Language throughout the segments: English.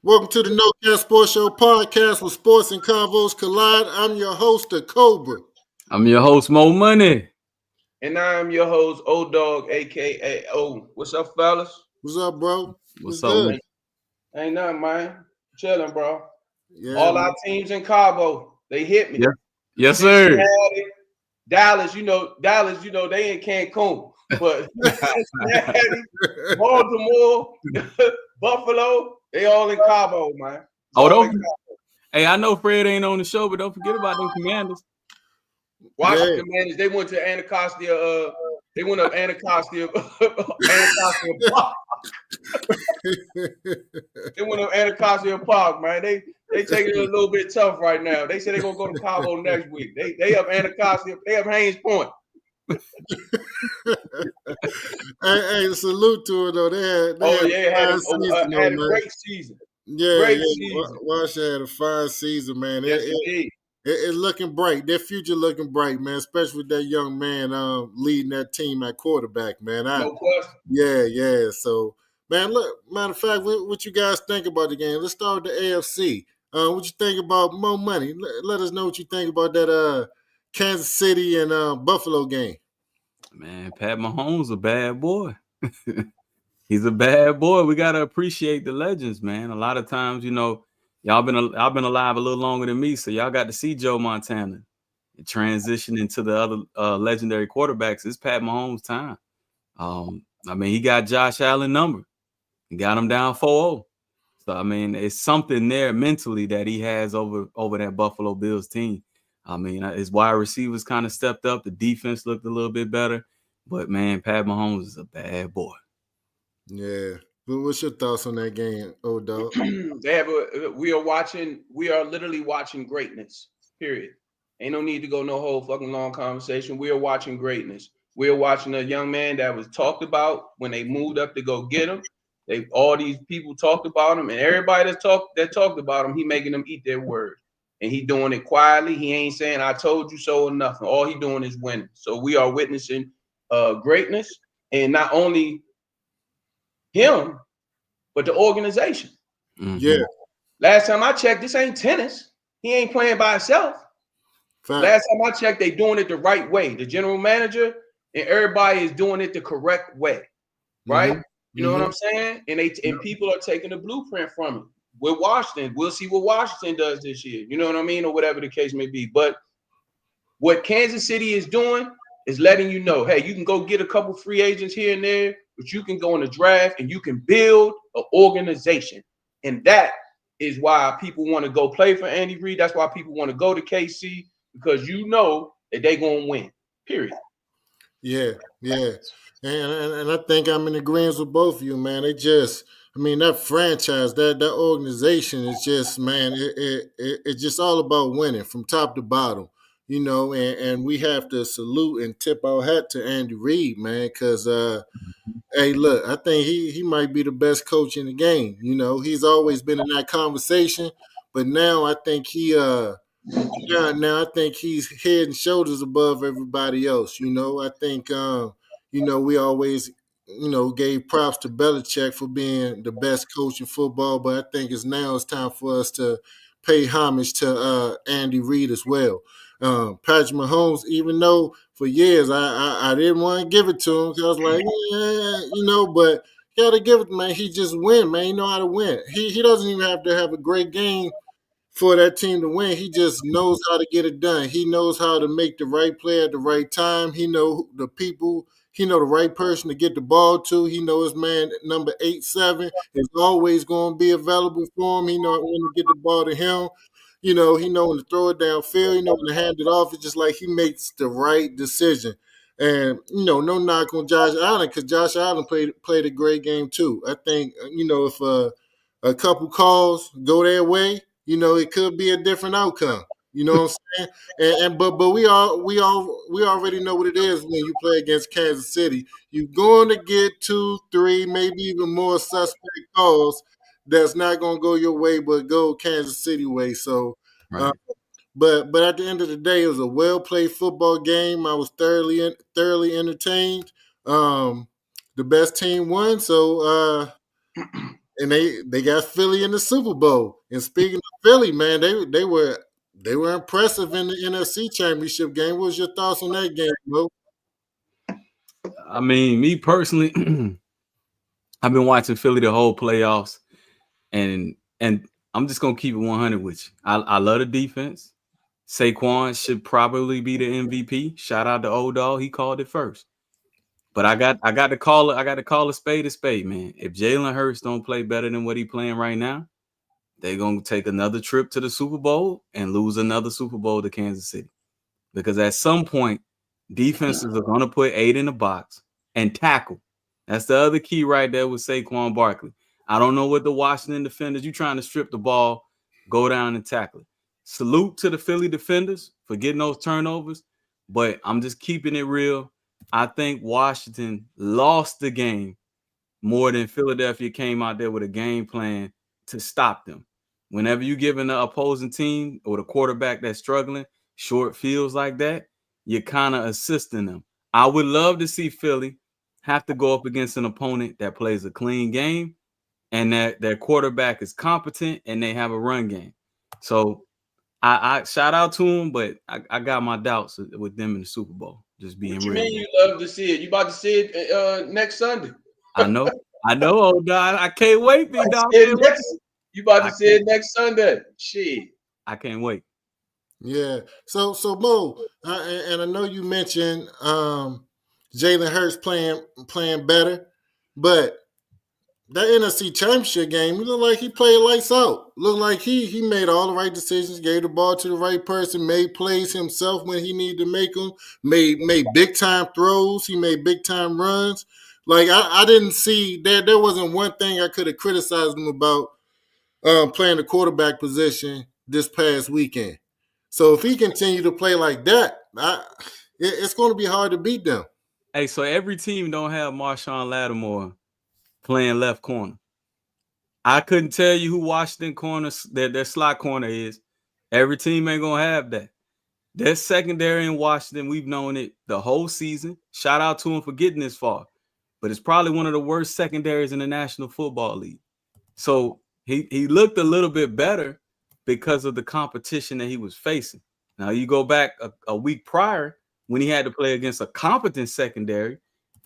Welcome to the No Cap Sports Show podcast where sports and convos collide. I'm your host, the Cobra. I'm your host, Mo Money. And I'm your host, O-Dog, a.k.a. O. What's up, fellas? What's up, bro? What's good? up? Ain't nothing, man. Chilling, bro. Yeah, All our teams in Cabo, they hit me. Yeah. Yes, sir. Cincinnati, Dallas, they in Cancun. But Cincinnati, Baltimore, Buffalo, they all in Cabo, man. Hey, I know Fred ain't on the show, but don't forget about them Commanders. Washington Commanders, they went to Anacostia. They went up Anacostia. Anacostia Park. They went up Anacostia Park, man. They taking it a little bit tough right now. They said they're gonna go to Cabo next week. They up Anacostia. They up Haynes Point. hey, salute to it though. They had a great season. Yeah, Washington had a fine season, man. Yes, indeed. It's looking bright. Their future looking bright, man. Especially with that young man leading that team at quarterback, man. No question. Yeah. So, man, look. Matter of fact, what you guys think about the game? Let's start with the AFC. What you think about Mo Money? Let us know what you think about that Kansas City and Buffalo game. Man, Pat Mahomes a bad boy. He's a bad boy. We gotta appreciate the legends, man. A lot of times, y'all been alive a little longer than me, so y'all got to see Joe Montana and transition into the other legendary quarterbacks. It's Pat Mahomes' time. He got Josh Allen number. He got him down 4-0. So it's something there mentally that he has over that Buffalo Bills team. His wide receivers kind of stepped up. The defense looked a little bit better, but man, Pat Mahomes is a bad boy. Yeah. But what's your thoughts on that game, O-Dog? We are literally watching greatness, period. Ain't no need to go no whole fucking long conversation. We are watching greatness. We are watching a young man that was talked about when they moved up to go get him. All these people talked about him, and everybody that talked about him, he making them eat their word. And he doing it quietly. He ain't saying, I told you so or nothing. All he doing is winning. So we are witnessing greatness, and not only him, but the organization. Mm-hmm. Yeah. Last time I checked, this ain't tennis. He ain't playing by himself. Fact. Last time I checked, they doing it the right way. The general manager and everybody is doing it the correct way, right? Mm-hmm. You know what I'm saying? And people are taking the blueprint from it. With Washington, we'll see what Washington does this year. You know what I mean? Or whatever the case may be. But what Kansas City is doing is letting you know, hey, you can go get a couple free agents here and there, but you can go in the draft and you can build an organization. And that is why people want to go play for Andy Reid. That's why people want to go to KC, because you know that they're going to win, period. Yeah. And I think I'm in agreement with both of you, man. That franchise, that organization is just, man, it's just all about winning from top to bottom, and we have to salute and tip our hat to Andy Reid, man, because, hey, look, I think he might be the best coach in the game. He's always been in that conversation, but now I think I think he's head and shoulders above everybody else. I think, we always, gave props to Belichick for being the best coach in football, but I think it's time for us to pay homage to Andy Reid as well. Patrick Mahomes, even though for years I didn't want to give it to him because I was like, but you got to give it, man. He just win, man. He know how to win. He doesn't even have to have a great game for that team to win. He just knows how to get it done. He knows how to make the right play at the right time. He know the people. He know the right person to get the ball to. He knows, man, number 8-7 is always going to be available for him. He know when to get the ball to him. He know when to throw it downfield. He know when to hand it off. It's just like he makes the right decision. And, no knock on Josh Allen, because Josh Allen played a great game too. I think, if a couple calls go their way, it could be a different outcome. You know what I'm saying? But we already know what it is when you play against Kansas City. You're going to get 2, 3, maybe even more suspect calls that's not going to go your way, but go Kansas City way. So, right. But at the end of the day, it was a well played football game. I was thoroughly entertained. The best team won, so and they got Philly in the Super Bowl. And speaking of Philly, man, they were impressive in the NFC Championship game. What was your thoughts on that game, bro? I mean, me personally, I've been watching Philly the whole playoffs, and I'm just gonna keep it 100 with you. I love the defense. Saquon should probably be the MVP. Shout out to old dog, he called it first. But I got to call a spade, man. If Jalen Hurts don't play better than what he's playing right now, they're gonna take another trip to the Super Bowl and lose another Super Bowl to Kansas City. Because at some point, defenses are gonna put 8 in the box and tackle. That's the other key right there with Saquon Barkley. I don't know what the Washington defenders, you trying to strip the ball, go down and tackle it. Salute to the Philly defenders for getting those turnovers, but I'm just keeping it real. I think Washington lost the game more than Philadelphia came out there with a game plan to stop them. Whenever you give an opposing team or the quarterback that's struggling short fields like that, you're kind of assisting them. I would love to see Philly have to go up against an opponent that plays a clean game and that their quarterback is competent and they have a run game. So I shout out to them, but I got my doubts with them in the Super Bowl. Just being what you real. mean you love to see it? You about to see it next Sunday? I know, old dog. I can't wait, big dog. You about to see it next Sunday? Shit, I can't wait. Yeah. So Mo, and I know you mentioned Jalen Hurts playing better, but that NFC Championship game, it looked like he played lights out. Looked like he made all the right decisions, gave the ball to the right person, made plays himself when he needed to make them, made big time throws, he made big time runs. Like I didn't see there wasn't one thing I could have criticized him about playing the quarterback position this past weekend. So if he continue to play like that, it's going to be hard to beat them. Hey, so every team don't have Marshawn Lattimore playing left corner. I couldn't tell you who Washington corner their slot corner is. Every team ain't gonna have that. Their secondary in Washington, we've known it the whole season. Shout out to him for getting this far. But it's probably one of the worst secondaries in the National Football League. So he looked a little bit better because of the competition that he was facing. Now you go back a week prior when he had to play against a competent secondary,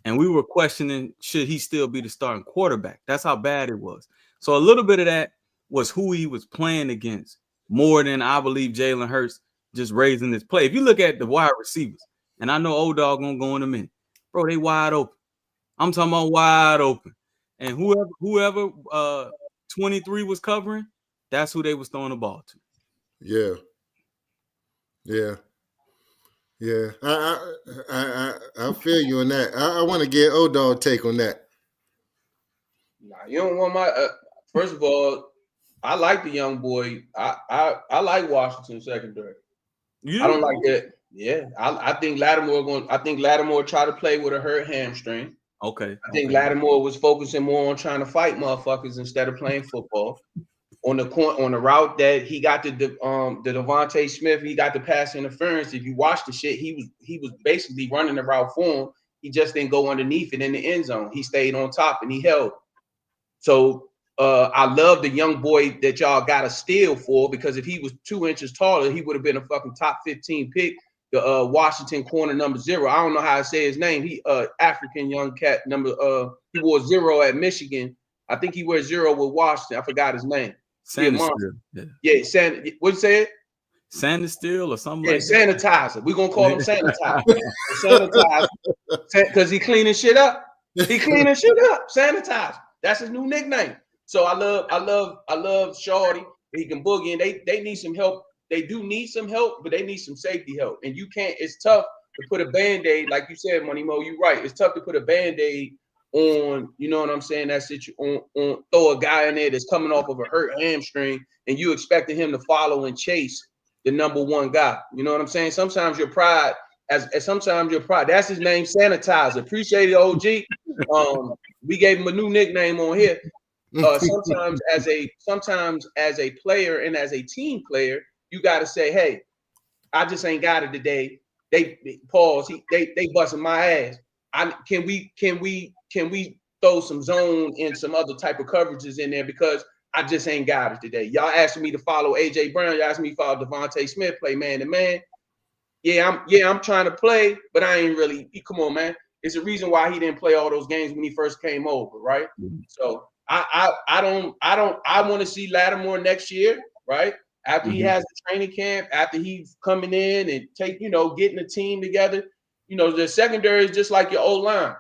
and we were questioning should he still be the starting quarterback. That's how bad it was. So a little bit of that was who he was playing against more than I believe Jalen Hurts just raising his play. If you look at the wide receivers, and I know old dog gonna go in a minute, bro, they wide open. I'm talking about wide open. And whoever 23 was covering, that's who they was throwing the ball to. Yeah. I feel you on that. I want to get old dog take on that. Nah, you don't want my. First of all, I like the young boy. I like Washington secondary. I don't like that. Yeah, I think Lattimore tried to play with a hurt hamstring. Okay. I think Lattimore was focusing more on trying to fight motherfuckers instead of playing football. On the route that he got the Devontae Smith, he got the pass interference. If you watch the shit, he was basically running the route for him. He just didn't go underneath it in the end zone. He stayed on top and he held. So I love the young boy that y'all got a steal for, because if he was 2 inches taller, he would have been a fucking top 15 pick. The Washington corner number 0. I don't know how to say his name. He African young cat number. He wore 0 at Michigan. I think he wears 0 with Washington. I forgot his name. What'd you say it? Sanitizer or something like that. Sanitizer. We're gonna call him Sanitizer. Sanitizer. Because he cleaning shit up. He cleaning shit up. Sanitizer. That's his new nickname. So I love Shorty. He can boogie, and they need some help. They do need some help, but they need some safety help. And you can't. It's tough to put a Band-Aid, like you said, Money Mo. You're right. It's tough to put a Band-Aid on, you know what I'm saying, that situation, on throw a guy in there that's coming off of a hurt hamstring, and you expecting him to follow and chase the number 1 guy. You know what I'm saying? Sometimes your pride, that's his name, Sanitizer. Appreciate it, OG. We gave him a new nickname on here. Sometimes as a player and as a team player, you got to say, hey, I just ain't got it today. They busting my ass. Can we throw some zone and some other type of coverages in there because I just ain't got it today. Y'all asking me to follow AJ Brown. Y'all asking me to follow Devontae Smith, play man to man. I'm trying to play, but I ain't really. Come on, man. It's a reason why he didn't play all those games when he first came over, right? So I want to see Lattimore next year, right? After he has the training camp, after he's coming in and getting a team together. The secondary is just like your O-line.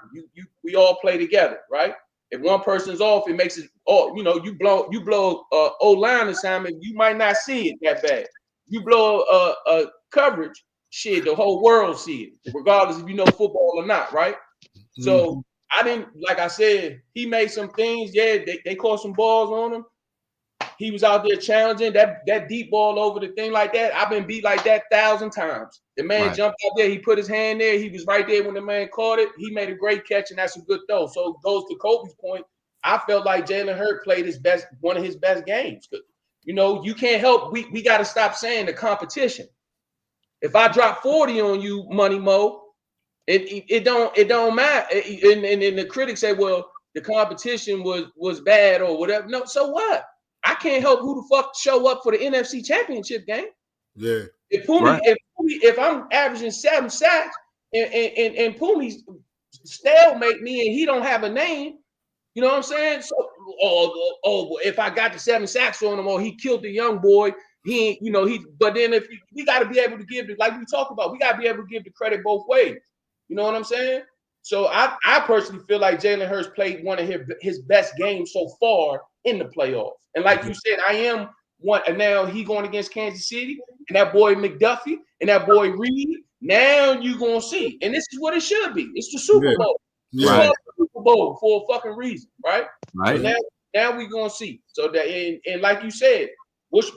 We all play together, right? If one person's off, it makes it you blow O-line assignment, you might not see it that bad. You blow a coverage, shit, the whole world see it, regardless if you know football or not, right? So I didn't, like I said, he made some things. Yeah, they caught some balls on him. He was out there challenging that deep ball over the thing like that. I've been beat like that 1,000 times. The man jumped out there. He put his hand there. He was right there when the man caught it. He made a great catch, and that's a good throw. So it goes to Kobe's point. I felt like Jalen Hurts played one of his best games. You can't help. We got to stop saying the competition. If I drop 40 on you, Money Mo, it don't matter. And the critics say, well, the competition was bad or whatever. No, so what? I can't help who the fuck show up for the NFC Championship game. Yeah. If I'm averaging 7 sacks and Pumi's stalemate me and he don't have a name, you know what I'm saying? So, if I got the 7 sacks on him or he killed the young boy, but then we got to be able to give like we talked about, we got to be able to give the credit both ways. You know what I'm saying? So I personally feel like Jalen Hurts played one of his best games so far in the playoffs. And like you said, I am one. And now he going against Kansas City and that boy McDuffie and that boy Reed. Now you gonna see, and this is what it should be. It's the Super Bowl. It's called the Super Bowl for a fucking reason, right? So now we gonna see. So that and like you said,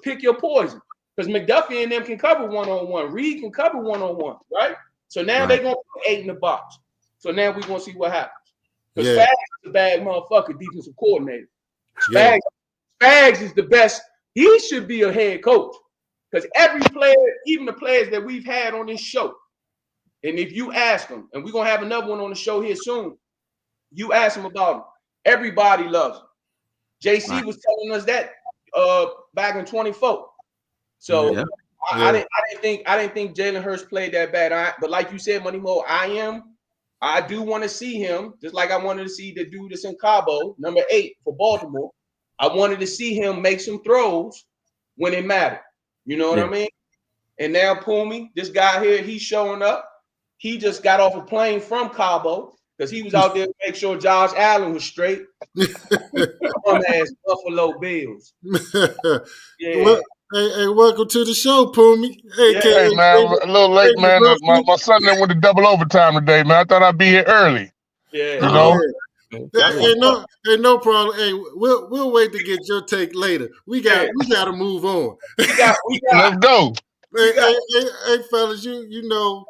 pick your poison because McDuffie and them can cover 1-on-1. Reed can cover 1-on-1, right? So now they're gonna put 8 in the box. So now we're gonna see what happens. Because Spags is a bad motherfucker defensive coordinator. Spags is the best. He should be a head coach. Because every player, even the players that we've had on this show, and if you ask them, and we're gonna have another one on the show here soon, you ask them about him. Everybody loves him. JC was telling us that back in 24. So I didn't think Jalen Hurts played that bad. But like you said, Money Mo, I do want to see him, just like I wanted to see the dude that's in Cabo, number 8 for Baltimore. I wanted to see him make some throws when it mattered. You know what I mean? And now Pumi, this guy here, he's showing up. He just got off a plane from Cabo because he was out there to make sure Josh Allen was straight. Ass Buffalo Bills. Well, hey, welcome to the show, Pumi. Hey, man, a little late, man. My son went to double overtime today, man. I thought I'd be here early. Yeah. You know? No problem. Hey, we'll wait to get your take later. We got to move on. Let's go. Hey, fellas, you know,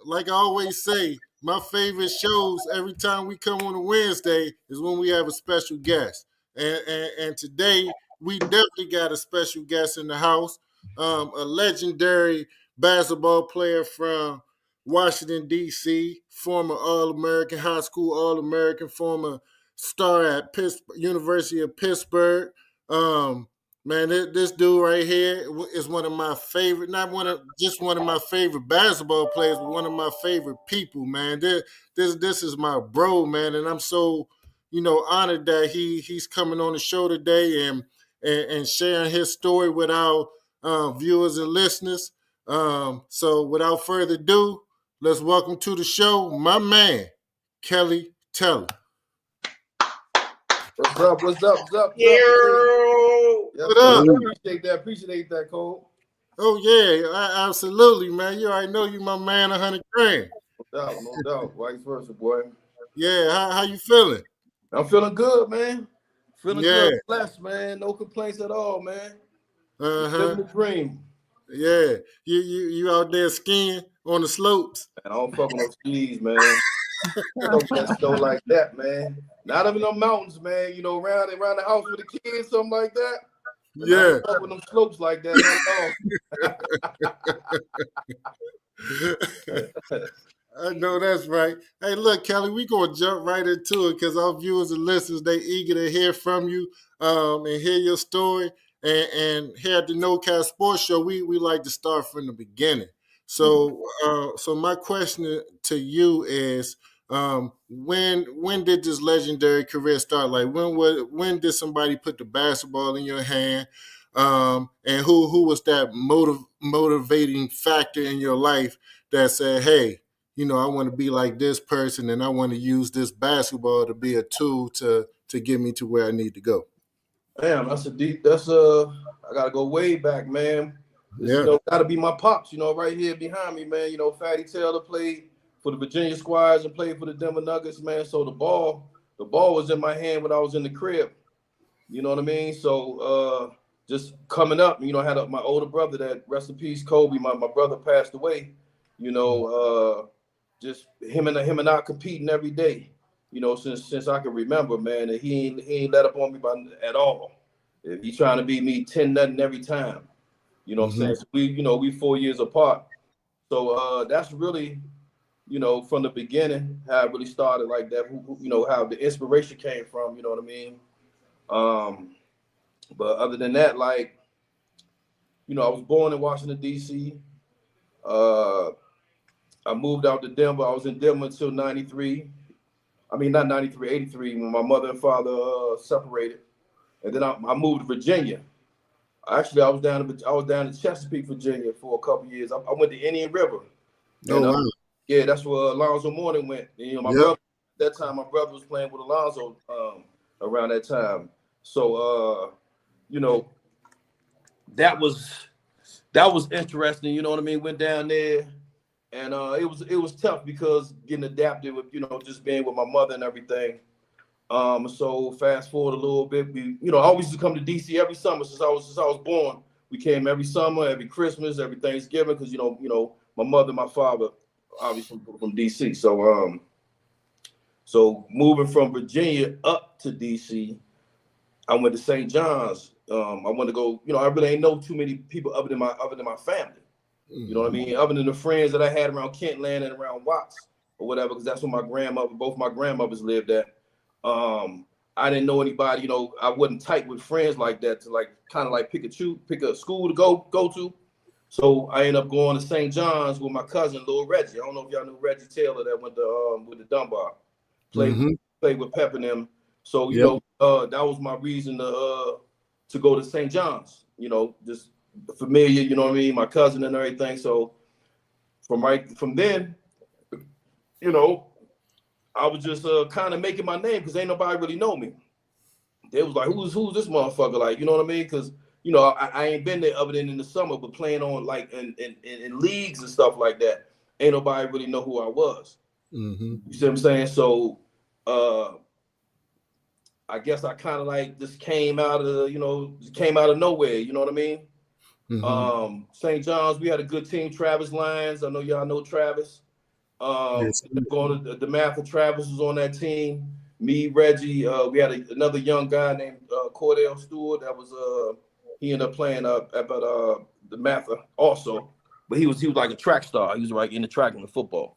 like I always say, my favorite shows every time we come on a Wednesday is when we have a special guest. And today we definitely got a special guest in the house, a legendary basketball player from Washington, D.C., former All-American, high school All-American, former star at University of Pittsburgh. Man, this dude right here is one of my favorite, just one of my favorite basketball players, but one of my favorite people, man. This is my bro, man, and I'm so, honored that he's coming on the show today and sharing his story with our viewers and listeners. So without further ado, let's welcome to the show my man, Kelli Taylor. What's up? What up? Appreciate that, Cole. Oh, yeah, absolutely, man. You already know you my man, 100 grand. No doubt. Vice versa, boy. Yeah, how you feeling? I'm feeling good, man. Feeling good, blessed, man. No complaints at all, man. Living the dream. Yeah, you out there skiing on the slopes? I don't fuck with no skis, man. Let's go like that, man. Not even no mountains, man. You know, around the house with the kids, something like that. But I don't fuck with them slopes like that. I know that's right. Hey, look, Kelly, we gonna jump right into it because our viewers and listeners, they eager to hear from you and hear your story. And here at the No Cap Sports Show, we like to start from the beginning. So, so my question to you is, when did this legendary career start? Like, when did somebody put the basketball in your hand? And who was that motivating factor in your life that said, hey, you know, I want to be like this person and I want to use this basketball to be a tool to get me to where I need to go? Damn, that's I gotta go way back, man. This, Yeah. gotta be my pops, right here behind me, man. Fatty Taylor played for the Virginia Squires and played for the Denver Nuggets, man. So the ball was in my hand when I was in the crib. You know what I mean? So just coming up, I had my older brother that, rest in peace, Kobe. My brother passed away. Just him and I competing every day. Since I can remember, man, and he ain't let up on me at all. If he's trying to beat me 10-0 every time, what I'm saying? So we 4 years apart. So that's really, from the beginning, how it really started like that. How the inspiration came from. You know what I mean? But other than that, I was born in Washington D.C. I moved out to Denver. I was in Denver until 93. I mean, not 93, 83, when my mother and father separated. And then I moved to Virginia. Actually, I was down in Chesapeake, Virginia for a couple years. I went to Indian River. And, wow. Yeah, that's where Alonzo Mourning went. And, my brother, at that time, my brother was playing with Alonzo around that time. So, that was interesting. You know what I mean? Went down there. And it was tough because getting adapted with, just being with my mother and everything. So fast forward a little bit, I always used to come to DC every summer since I was born. We came every summer, every Christmas, every Thanksgiving, because my mother, and my father, obviously from DC. So so moving from Virginia up to DC, I went to St. John's. I went to go. I really ain't know too many people other than my family. You know what I mean? Other than the friends that I had around Kentland and around Watts or whatever, because that's where both my grandmothers lived at. I didn't know anybody, I wasn't tight with friends like that to kind of pick a school to go to. So I ended up going to St. John's with my cousin, Lil Reggie. I don't know if y'all knew Reggie Taylor that went to with the Dunbar. Played with Pep and them. So, that was my reason to go to St. John's, just familiar, you know what I mean, my cousin and everything. So from then, I was just kind of making my name because ain't nobody really know me. They was like, who's this motherfucker? Like, you know what I mean? Because I ain't been there other than in the summer, but playing on in leagues and stuff like that. Ain't nobody really know who I was. You see what I'm saying? So I guess I kind of just came out of nowhere. You know what I mean? St. John's, we had a good team. Travis Lyons, I know y'all know Travis. Going to the math of Travis was on that team. Me, Reggie, we had another young guy named Cordell Stewart. That was he ended up playing at the math also, but he was like a track star. He was like in the track and the football.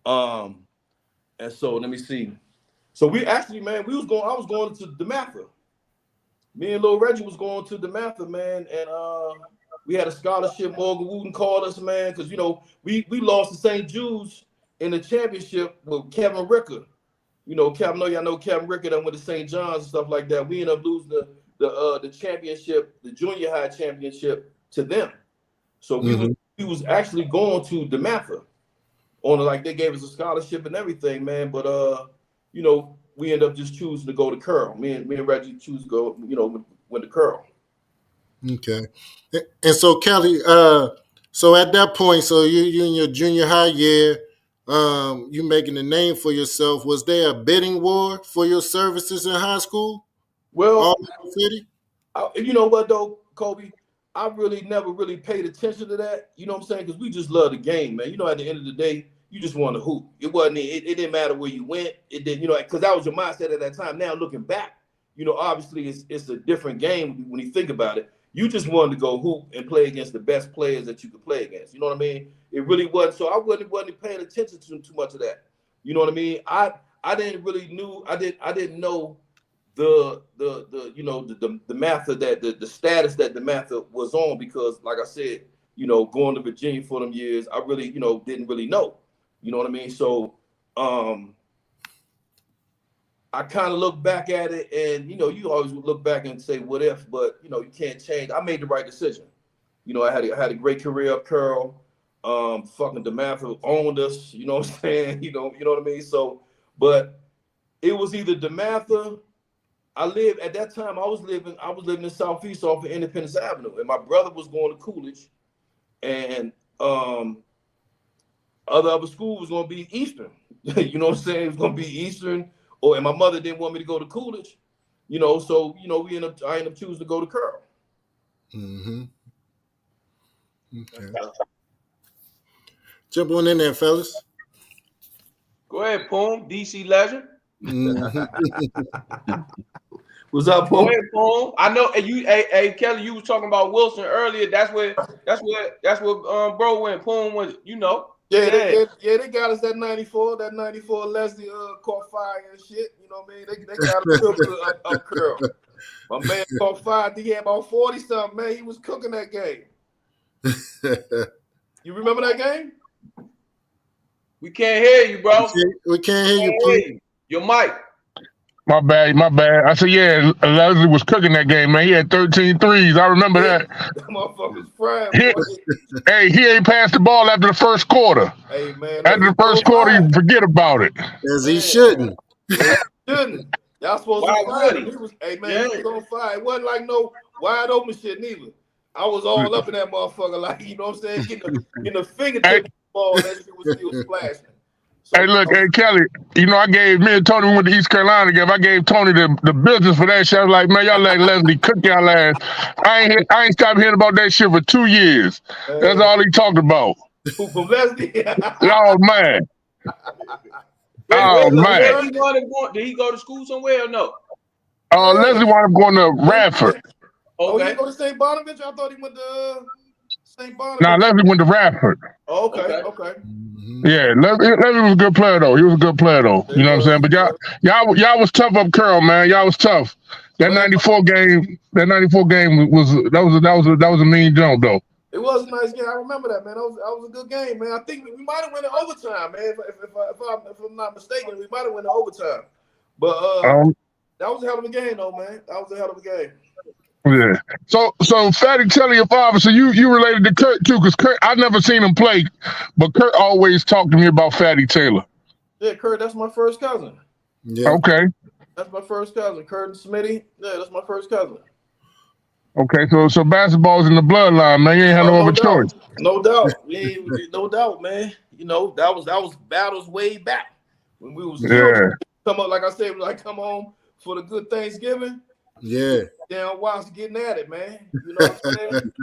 And so let me see. So we actually, man, I was going to the Mather. Me and Lil Reggie was going to the Mather, man, and we had a scholarship. Morgan Wooten called us, man, because we lost to St. Jude's in the championship with Kevin Ricker. Y'all know Kevin Ricker that went to St. John's and stuff like that. We ended up losing the championship, the junior high championship, to them. So we was actually going to the Mather on they gave us a scholarship and everything, man. But we ended up just choosing to go to Curl. Me and Reggie choose to go, went to Curl. Okay. And so Kelly, so at that point, so you in your junior high year, you making a name for yourself. Was there a bidding war for your services in high school? Well, city? You know what though, Kobe? I really never really paid attention to that. You know what I'm saying? Because we just love the game, man. At the end of the day, you just want to hoop. It didn't matter where you went. It didn't, because that was your mindset at that time. Now looking back, obviously it's a different game when you think about it. You just wanted to go hoop and play against the best players that you could play against. You know what I mean? it really wasn't. So I wasn't paying attention to too much of that. You know what I mean? I didn't really I didn't know the method that the status that the method was on, because like I said, going to Virginia for them years, I really, didn't really know. You know what I mean? So I kind of look back at it, and you always look back and say what if, but you can't change. I made the right decision. I had a great career up Curl. Fucking DeMatha owned us. You know what I'm saying? You know what I mean. So, but it was either DeMatha. I was living in Southeast off of Independence Avenue, and my brother was going to Coolidge, and other school was going to be Eastern. You know what I'm saying? It was going to be Eastern. And my mother didn't want me to go to Coolidge, so I ended up choosing to go to Curl. Mm-hmm. Okay. Jump on in there, fellas. Go ahead, Poom, DC legend. Mm-hmm. What's up, Poom? Go ahead, Poom. I know you. Hey, Kelly, you was talking about Wilson earlier. That's where bro went. Poom was, Yeah, they got us that 94 Leslie caught fire and shit. You know what I mean? They got us up Curl. My man caught fire. He had about 40 something, man. He was cooking that game. You remember that game? We can't hear you, bro. We can't hear you. Your mic. My bad. I said, yeah, Leslie was cooking that game, man. He had 13 threes. I remember that. That motherfucker's fried. Hey, he ain't passed the ball after the first quarter. Hey, man. After the first quarter, you forget about it. As he shouldn't. Y'all supposed to fight him. He was on fire. It wasn't like no wide open shit neither. I was all up in that motherfucker, like, you know what I'm saying? Getting the fingertip ball, that shit was still splashing. So, hey, look, hey, Kelly, I gave me and Tony, we went to East Carolina game. I gave Tony the business for that shit. I was like, man, y'all let Leslie cook y'all ass. I ain't stopped hearing about that shit for 2 years. That's all he talked about. Who, from Leslie? Oh, man. Man. Did he go to school somewhere or no? Leslie wound up going to Radford. Okay. He go to St. Bonaventure? I thought he went to St. Bonaventure. Nah, Leslie went to Radford. Okay. Mm-hmm. Yeah, Leslie was a good player though. He was a good player though. You know what I'm saying? But y'all was tough up Curl, man. Y'all was tough. That 94 game was a mean jump though. It was a nice game. I remember that, man. That was a good game, man. I think we might have went in overtime, man. If I'm not mistaken, we might have went in overtime. But that was a hell of a game, though, man. That was a hell of a game. Yeah. So Fatty, tell your father. So you related to Kurt too, because Kurt, I never seen him play, but Kurt always talked to me about Fatty Taylor. Yeah, Kurt, that's my first cousin. Yeah. Okay. That's my first cousin, Kurt and Smitty. Yeah, that's my first cousin. Okay, so basketball's in the bloodline, man. You ain't had no other choice. No doubt. No doubt, man. That was battles way back when we was come up, like I said, come home for the good Thanksgiving. Yeah. Down Watts getting at it, man. You know what I'm saying?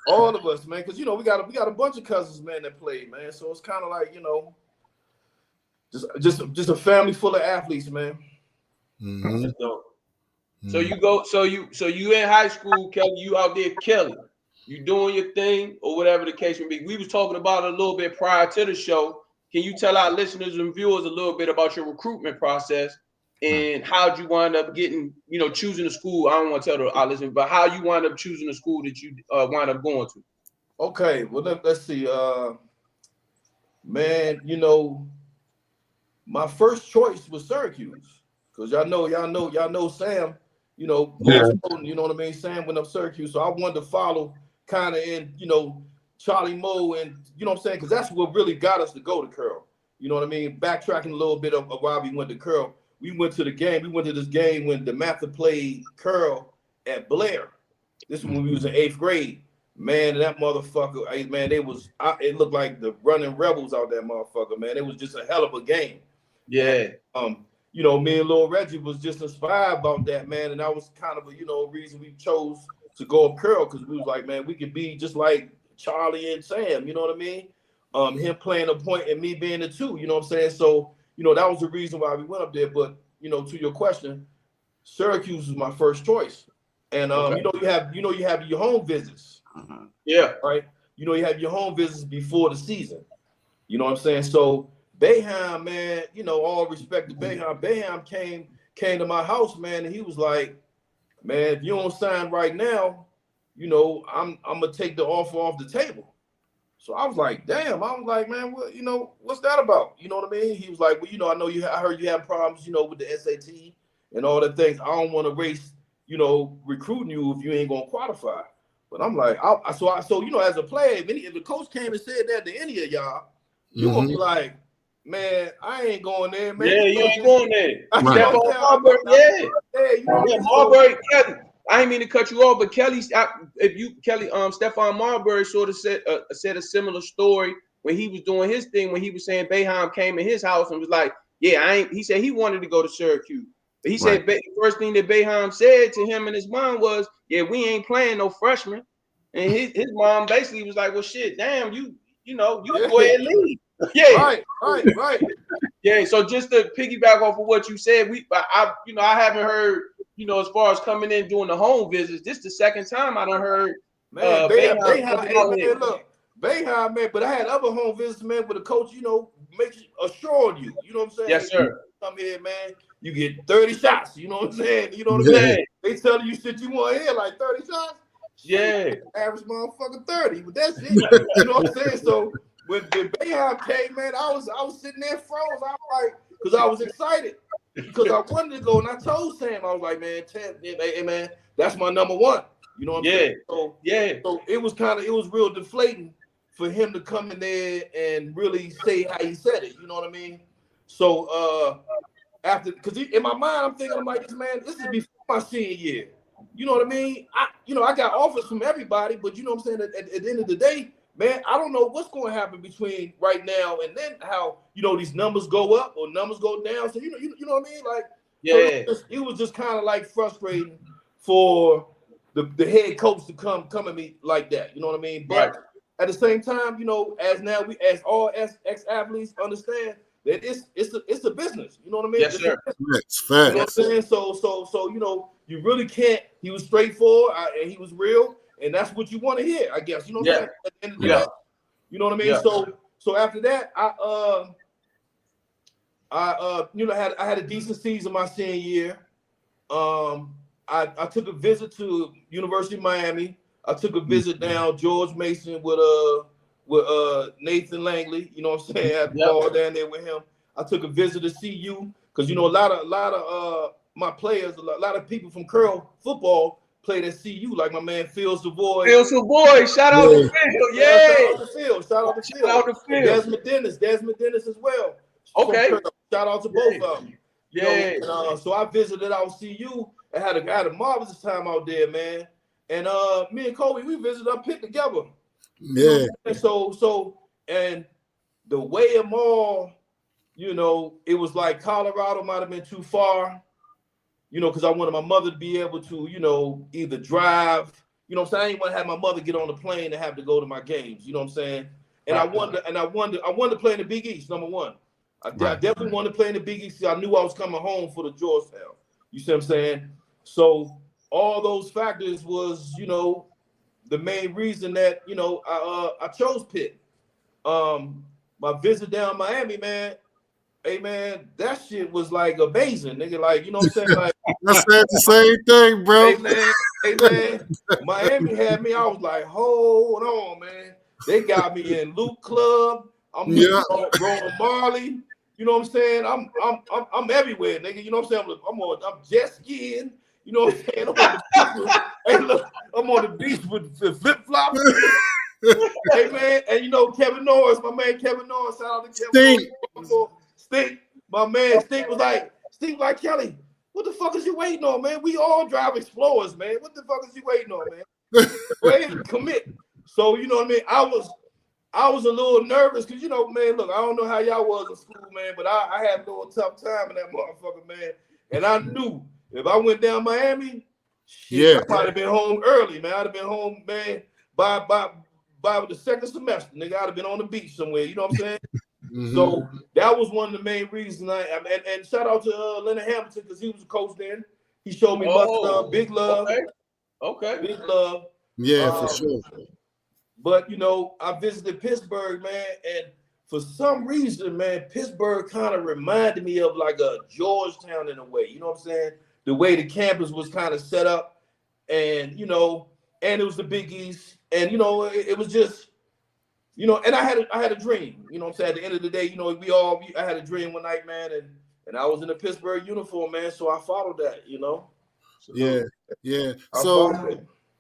All of us, man, because we got a bunch of cousins, man, that played, man. So it's kind of like, just a family full of athletes, man. Mm-hmm. So you in high school, Kelly, you out there killing. You doing your thing or whatever the case may be. We was talking about it a little bit prior to the show. Can you tell our listeners and viewers a little bit about your recruitment process and how'd you wind up getting, choosing a school? I don't want to tell our listeners, but how you wind up choosing a school that you wind up going to? Okay, well let's see. Man, my first choice was Syracuse because y'all know Sam. You know what I mean? Sam went up Syracuse, so I wanted to follow kind of in, Charlie Moe and, you know what I'm saying? Because that's what really got us to go to Curl. You know what I mean? Backtracking a little bit of why we went to Curl. We went to this game when DeMatha played Curl at Blair. This is when we was in 8th grade. Man, that motherfucker, man, it looked like the running rebels out that motherfucker, man. It was just a hell of a game. Yeah. And, me and Lil Reggie was just inspired about that, man. And that was kind of a, reason we chose to go up Curl, because we was like, man, we could be just like Charlie and Sam, you know what I mean? Him playing a point and me being the 2, you know what I'm saying? So, that was the reason why we went up there. But, to your question, Syracuse was my first choice. And, you have your home visits. Yeah. Right. you have your home visits before the season. You know what I'm saying? So Boeheim, man, all respect to Boeheim. Boeheim came to my house, man, and he was like, man, if you don't sign right now, I'm gonna take the offer off the table. So I was like, damn. I was like, man, what's that about? You know what I mean? He was like, well, I heard you have problems, with the SAT and all the things. I don't want to waste, recruiting you if you ain't gonna qualify. But I'm like, so as a player, if the coach came and said that to any of y'all, you gonna be like, man, I ain't going there, man. Yeah, you ain't going there. Marbury, Marbury, Kelly. I ain't mean to cut you off, but Stephon Marbury sort of said a similar story when he was doing his thing, when he was saying Boeheim came in his house and was like, yeah, he said he wanted to go to Syracuse. But he said the first thing that Boeheim said to him and his mom was, yeah, we ain't playing no freshman. And his mom basically was like, well, shit, damn, you go ahead and leave. Yeah. Right. Yeah, so just to piggyback off of what you said, I haven't heard, as far as coming in doing the home visits, this is the second time I done heard. Man, Boeheim, man, but I had other home visits, man, with the coach, assuring you, you know what I'm saying? Yes, sir. Come here, man, you get 30 shots, you know what I'm saying? You know what I'm saying? They telling you shit you want to hear, like 30 shots? Yeah. Average motherfucker 30, but that's it. You know what I'm saying? So when Boeheim came, man, I was sitting there froze. I was like, because I was excited. Because I wanted to go, and I told Sam, I was like, man, hey, man, that's my number one. You know what I'm saying? So, so it was real deflating for him to come in there and really say how he said it. You know what I mean? So because in my mind, I'm like, this is before my senior year. You know what I mean? I got offers from everybody, but you know what I'm saying? At the end of the day, man, I don't know what's going to happen between right now and then how, these numbers go up or numbers go down. So, you know what I mean? Like, so it was just kind of like frustrating for the head coach to come at me like that. You know what I mean? But at the same time, as all ex-athletes understand that it's a business. You know what I mean? Yes, sir. That's facts. You know what I'm saying? So you really can't. He was straightforward and he was real. And that's what you want to hear, I guess. You know what I'm saying? At the end of the day, you know what I mean? Yeah. So after that, I had a decent season my senior year. I took a visit to University of Miami. I took a visit down George Mason with Nathan Langley. You know what I'm saying? I had ball down there with him. I took a visit to CU because a lot of my players, a lot of people from curl football played at CU, like my man Phil Savoy. Shout out to Phil. Shout out to Phil. Desmond Dennis as well. Okay. Shout out to both of them. So I visited out CU and had a marvelous time out there, man. And me and Kobe, we visited up Pitt together. Yeah. And so the way them all, it was like Colorado might have been too far. Because I wanted my mother to be able to, either drive. You know what I'm saying? I didn't want to have my mother get on the plane and have to go to my games. You know what I'm saying? And I wanted to play in the Big East, number one. I definitely wanted to play in the Big East. I knew I was coming home for the Georgetown. You see what I'm saying? So all those factors was, the main reason that, I chose Pitt. My visit down Miami, man. Hey man, that shit was like amazing, nigga. Like, you know what I'm saying? Like, I said the same thing, bro. Hey man, Miami had me. I was like, hold on, man. They got me in Luke Club. I'm Roland Marley. You know what I'm saying? I'm everywhere, nigga. You know what I'm saying? I'm jet skiing. You know what I'm saying? I'm on the beach with flip flops. Hey man, and Kevin Norris, my man Kevin Norris. Shout out to Kevin Norris. Stink, my man Stink was like, Kelly, what the fuck is you waiting on, man? We all drive Explorers, man. What the fuck is you waiting on, man? Go ahead and commit. So, you know what I mean? I was a little nervous because, man, look, I don't know how y'all was in school, man, but I had a little tough time in that motherfucker, man. And I knew if I went down Miami, I might have been home early, man. I'd have been home, man, by the second semester, nigga. I'd have been on the beach somewhere, you know what I'm saying? Mm-hmm. So that was one of the main reasons. And shout out to Leonard Hamilton because he was a coach then. He showed me much love, big love. Okay. Big love. Yeah, for sure. But you know, I visited Pittsburgh, man, and for some reason, man, Pittsburgh kind of reminded me of like a Georgetown in a way. You know what I'm saying? The way the campus was kind of set up, and you know, and it was the Big East, and you know, it was just, you know, and I had a dream. You know what I'm saying? At the end of the day, you know, I had a dream one night, man, and I was in a Pittsburgh uniform, man. So I followed that, you know. So, yeah.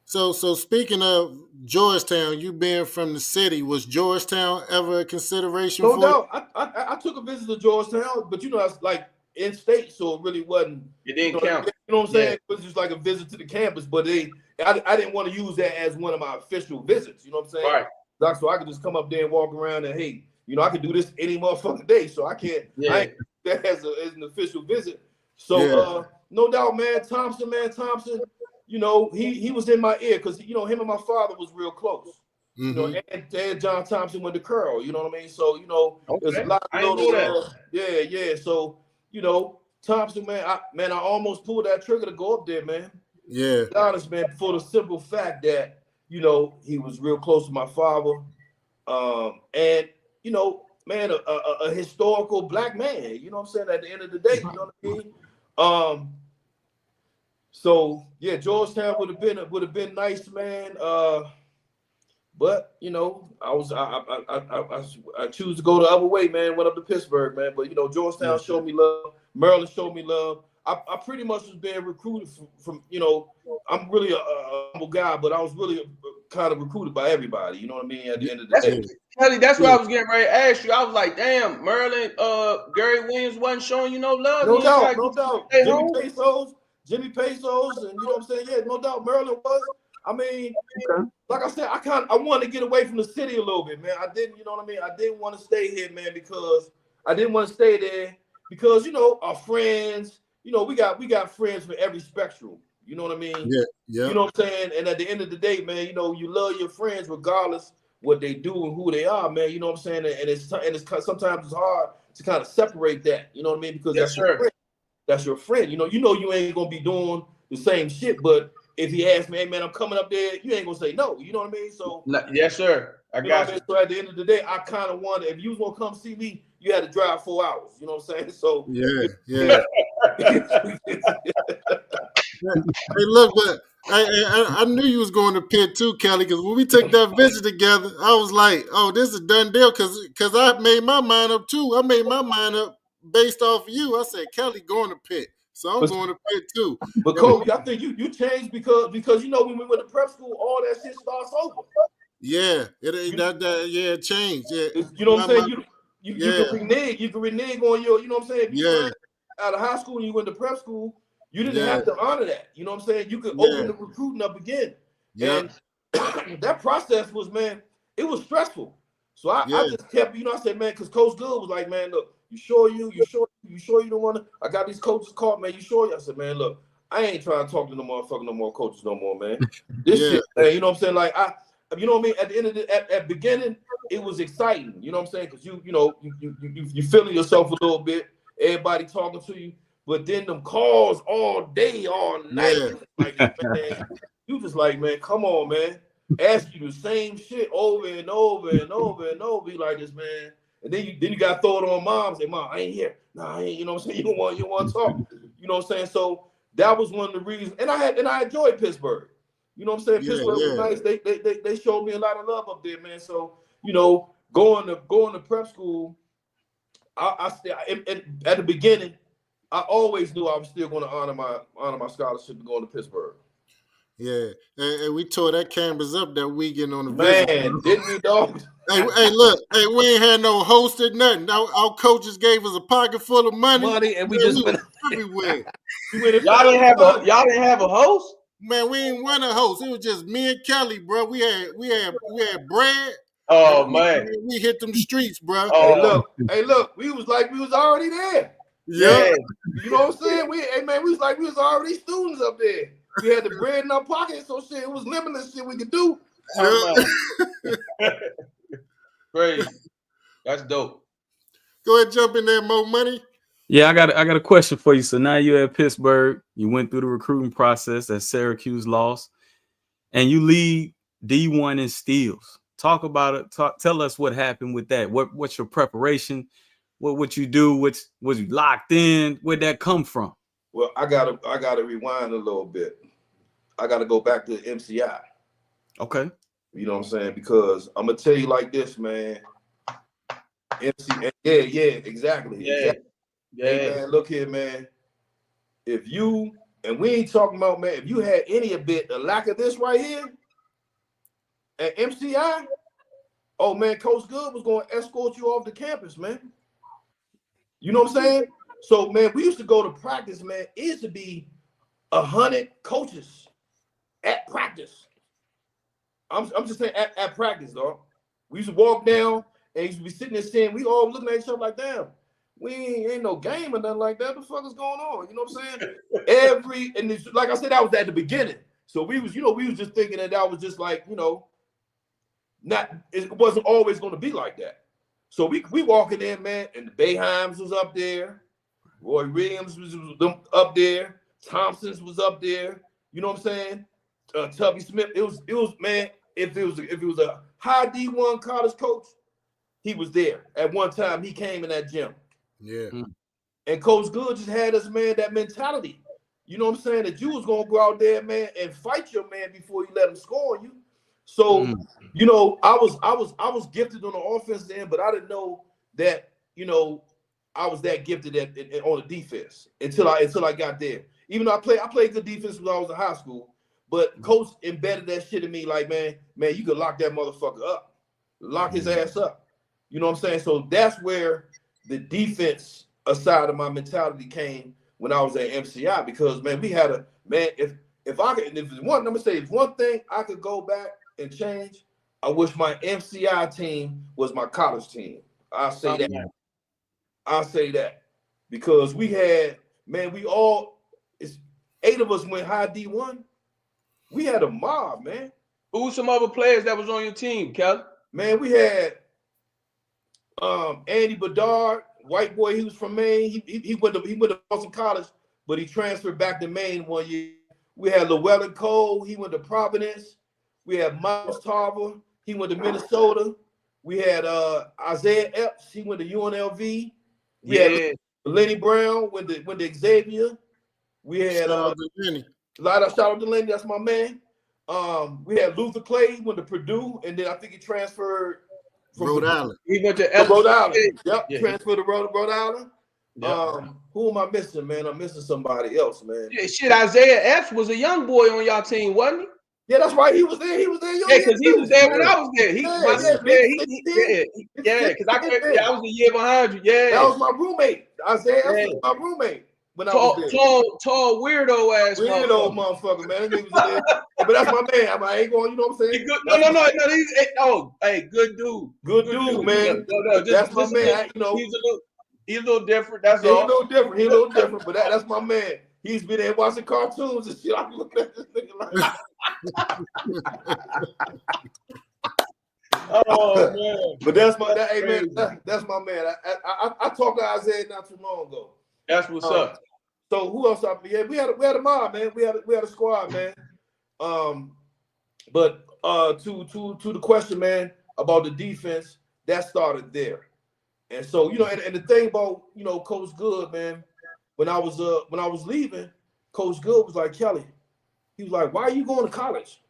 So speaking of Georgetown, you being from the city, was Georgetown ever a consideration for you? No doubt. I took a visit to Georgetown, but you know, it's like in state, so it really wasn't. It didn't count. You know what I'm saying? It was just like a visit to the campus, but I didn't want to use that as one of my official visits. You know what I'm saying? Right. So I could just come up there and walk around and, hey, you know, I could do this any motherfucking day. So I can't. Yeah. I ain't that as an official visit. So no doubt, man, Thompson. You know, he was in my ear because, you know, him and my father was real close. You know, and John Thompson went to Curl. You know what I mean? So, you know, there's a lot of little, yeah. So, you know, Thompson, man, I almost pulled that trigger to go up there, man. Yeah. To be honest, man, for the simple fact that, you know, he was real close to my father. And, you know, man, a historical black man, you know what I'm saying, at the end of the day, you know what I mean? So yeah, Georgetown would have been nice, man. But you know, I choose to go the other way, man. Went up to Pittsburgh, man. But you know, Georgetown showed me love. Maryland showed me love. I pretty much was being recruited from you know, I'm really a humble guy, but I was really kind of recruited by everybody. You know what I mean? At the end of the day, Kelly, that's what I was getting ready to ask you. I was like, damn, Maryland, Gary Williams wasn't showing you no love. No doubt. Jimmy Pesos, and you know what I'm saying? Yeah, no doubt Maryland was. I mean, like I said, I wanted to get away from the city a little bit, man. I didn't, you know what I mean? I didn't want to stay here, man, because I didn't want to stay there because, you know, our friends, you know, we got friends for every spectrum. You know what I mean? Yeah. You know what I'm saying? And at the end of the day, man, you know, you love your friends regardless what they do and who they are, man. You know what I'm saying? And it's sometimes it's hard to kind of separate that. You know what I mean? Because that's your friend. That's your friend. You know you ain't gonna be doing the same shit, but if he asks me, hey man, I'm coming up there, you ain't gonna say no. You know what I mean? So yes, sir. I got you. So at the end of the day, I kind of wanted, if you was gonna come see me, you had to drive 4 hours. You know what I'm saying? So yeah. Hey, look, but I knew you was going to Pitt too, Kelly, because when we took that visit together, I was like, oh, this is a done deal, because I made my mind up too. I made my mind up based off of you. I said, Kelly going to Pitt, so I'm going to Pitt too. But Kobe, I think you changed because you know when we went to prep school, all that shit starts over. Yeah, it changed. Yeah, you know what I'm saying? You can renege on your, you know what I'm saying? If you out of high school and you went to prep school, you didn't have to honor that. You know what I'm saying? You could open the recruiting up again. And that process was, man, it was stressful. So I just kept, you know, I said, man, because Coach Good was like, man, look, you sure you don't want to? I got these coaches called, man, you sure? I said, man, look, I ain't trying to talk to no more coaches no more, man. This shit, man, you know what I'm saying? Like, you know what I mean? At the end of at beginning, it was exciting. You know what I'm saying? Because you feeling yourself a little bit. Everybody talking to you. But then them calls all day, all night. Like, man, you just like, man, come on, man. Ask you the same shit over and over and over and over. Be like this, man. And then you got to throw it on mom. Say, mom, I ain't here. Nah, I ain't. You know what I'm saying? You don't want to talk. You know what I'm saying? So that was one of the reasons. And I enjoyed Pittsburgh. You know what I'm saying? Pittsburgh was nice. They showed me a lot of love up there, man. So you know, going to prep school, I at the beginning, I always knew I was still going to honor my scholarship and going to Pittsburgh. Yeah, and we tore that campus up that weekend on the visit. Man, didn't we, dog? Hey, look, we ain't had no host or nothing. Our coaches gave us a pocket full of money and we just went everywhere. Y'all didn't have a host? Man, we ain't want a host. It was just me and Kelly, bro. We had bread. Oh man, we hit them streets, bro. Hey, look, we was already there. Yeah, you know what I'm saying? We was already students up there. We had the bread in our pockets, so shit, it was limitless shit we could do. Crazy. That's dope. Go ahead, jump in there, Mo Money. Yeah, I got a question for you. So now you're at Pittsburgh. You went through the recruiting process at Syracuse lost, and you lead D1 in steals. Talk about it. Tell us what happened with that. What's your preparation? What you do? Was you locked in? Where'd that come from? Well, I gotta rewind a little bit. I gotta go back to MCI. Okay. You know what I'm saying? Because I'm gonna tell you like this, man. MCI, yeah, exactly. Yeah. Exactly. Yeah. Hey, man, look here, man. If you, and we ain't talking about, man, if you had any bit of lack of this right here at MCI, oh man, Coach Good was going to escort you off the campus, man. You know what I'm saying? So, man, we used to go to practice, man. It used to be 100 coaches at practice. I'm just saying at practice, dog. We used to walk down and used to be sitting there saying, we all looking at each other like, damn, we ain't no game or nothing like that. What the fuck is going on? You know what I'm saying? And it's, like I said, that was at the beginning. So we was just thinking that was just like, it wasn't always going to be like that. So we walking in, man, and the Bayheims was up there. Roy Williams was up there. Thompson's was up there. You know what I'm saying? Tubby Smith. It was, man, if it was a high D1 college coach, he was there. At one time, he came in that gym. Yeah. And Coach Good just had us, man, that mentality. You know what I'm saying? That you was gonna go out there, man, and fight your man before you let him score on you. So, I was gifted on the offense end, but I didn't know that, I was that gifted on the defense until I got there. Even though I played good defense when I was in high school, but Coach embedded that shit in me, like, man, you could lock that motherfucker up, lock his ass up. You know what I'm saying? So that's where the defense aside of my mentality came when I was at MCI, because, man, we had if one thing I could go back and change, I wish my MCI team was my college team. I'll say that because we had, man, it's 8 of us went high D1. We had a mob, man. Who's some other players that was on your team, Kelly? Man, we had Andy Bedard, white boy. He was from Maine. He went to Boston College, but he transferred back to Maine one year. We had Llewellyn Cole. He went to Providence. We had Miles Tarver. He went to Minnesota. We had Isaiah Epps. He went to UNLV. We had Lenny Brown went to Xavier. We had shout out to Lenny. That's my man. We had Luther Clay. He went to Purdue, and then I think he transferred from Rhode Island. He went to Rhode Island. Yep, transferred to Rhode Island. Yep. Who am I missing, man? I'm missing somebody else, man. Yeah, shit, Isaiah Epps was a young boy on y'all team, wasn't he? Yeah, that's right. He was there. He was there. Yeah, because he was there when I was there. Because I was a year behind you. Yeah, that was my roommate. Isaiah Epps was my roommate when I was there. Tall weirdo ass motherfucker, man. He was there. But that's my man. I ain't going. You know what I'm saying? No. Good dude. Good dude, man. That's my man. He's a little different. That's all. He's a little different. But that's my man. He's been there watching cartoons and shit. I'm looking at this nigga like. Oh man! But that's my man. I talked to Isaiah not too long ago. That's what's up. So who else? We had a mob, man. We had a squad, man. But to the question, man, about the defense, that started there. And so, and the thing about, Coach Good, man, when I was leaving, Coach Good was like, Kelly, he was like, why are you going to college?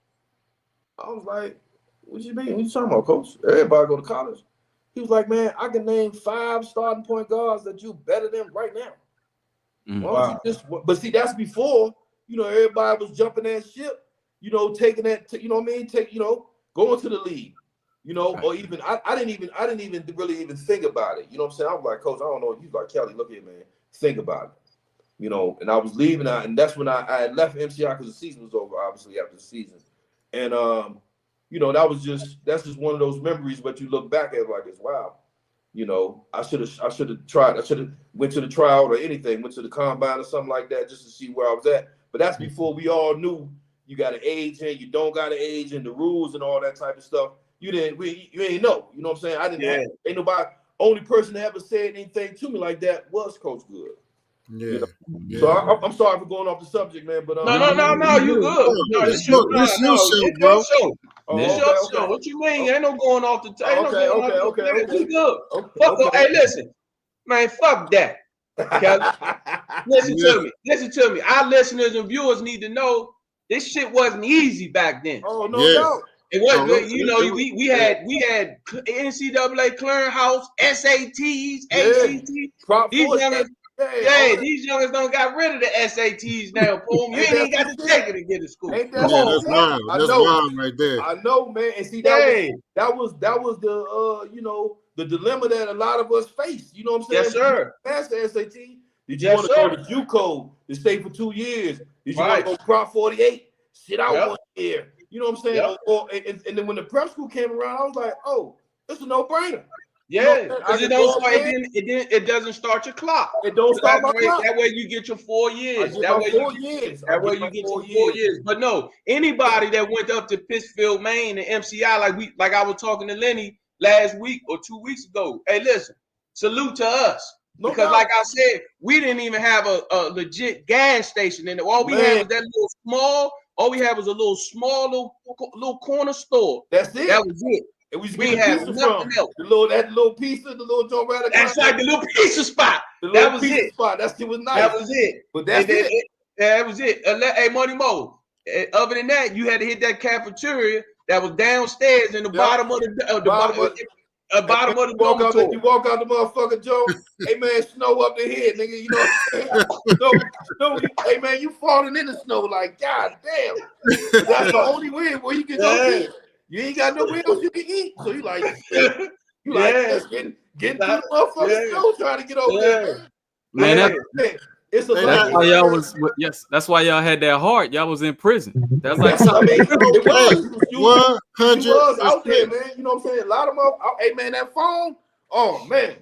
I was like, what you mean? What you talking about, Coach? Everybody go to college. He was like, man, I can name 5 starting point guards that you better than right now. Wow. But see, that's before, everybody was jumping that ship, taking that, going to the league. Or even I didn't even really even think about it. You know what I'm saying? I was like, Coach, I don't know. He's like, Kelly, look here, man. Think about it. And I was leaving out, and that's when I had left MCI because the season was over, obviously, after the season. And that's just one of those memories, but you look back at it like it's wow. I should have tried. I should have went to the tryout or anything, went to the combine or something like that just to see where I was at. But that's before we all knew you got an agent, you don't got an agent, the rules and all that type of stuff. You ain't know. You know what I'm saying? I didn't. Ain't nobody. Only person that ever said anything to me like that was Coach Good. Yeah. So I'm sorry for going off the subject, man. But no, you good. No, it's your show, bro. It's your show. What you mean? Ain't no going off the table. Okay. We good. Hey, listen, man, fuck that. Listen to me. Our listeners and viewers need to know this shit wasn't easy back then. Oh, no doubt. It was, we had NCAA clearinghouse, SATs, ACTs. These youngers don't got rid of the SATs now. You ain't even got to take it to get to school. That's wild. That's wild right there. I know, man. And see, that was the the dilemma that a lot of us face. You know what I'm saying? Yes, sir. Pass the SAT. Did you want to go to JUCO to stay for 2 years? Did you want to go Prop 48? Sit out 1 year. You know what I'm saying? And then when the prep school came around, I was like, oh, it's a no-brainer. Yeah, because it doesn't start your clock. It don't start my clock. That way you get your 4 years. That way you get your 4 years. But no, anybody that went up to Pittsburgh, Maine, and MCI, like I was talking to Lenny last week or 2 weeks ago. Hey, listen, salute to us. Because like I said, we didn't even have a legit gas station in it. All we had was that little small. All we had was a little corner store. That's it. That was it. We had nothing else. That little pizza, the little joint right across. That's like the little pizza spot. That was it. That shit was nice. That was it. But that's it. That was it. Hey, Money Mo. Other than that, you had to hit that cafeteria that was downstairs in the bottom of the bottom of the dormitory. You walk out the motherfucking Joe. Hey man, snow up the head, nigga. You know, no, hey man, you falling in the snow like god damn. That's the only way where you can go eat. You ain't got nowhere else you can eat. So you like getting through the motherfucking snow trying to get over there. Man, that's why y'all was that's why y'all had that heart. Y'all was in prison. That's like something. It was out there, man. You know what I'm saying? A lot of them. Hey man, that phone. Oh man.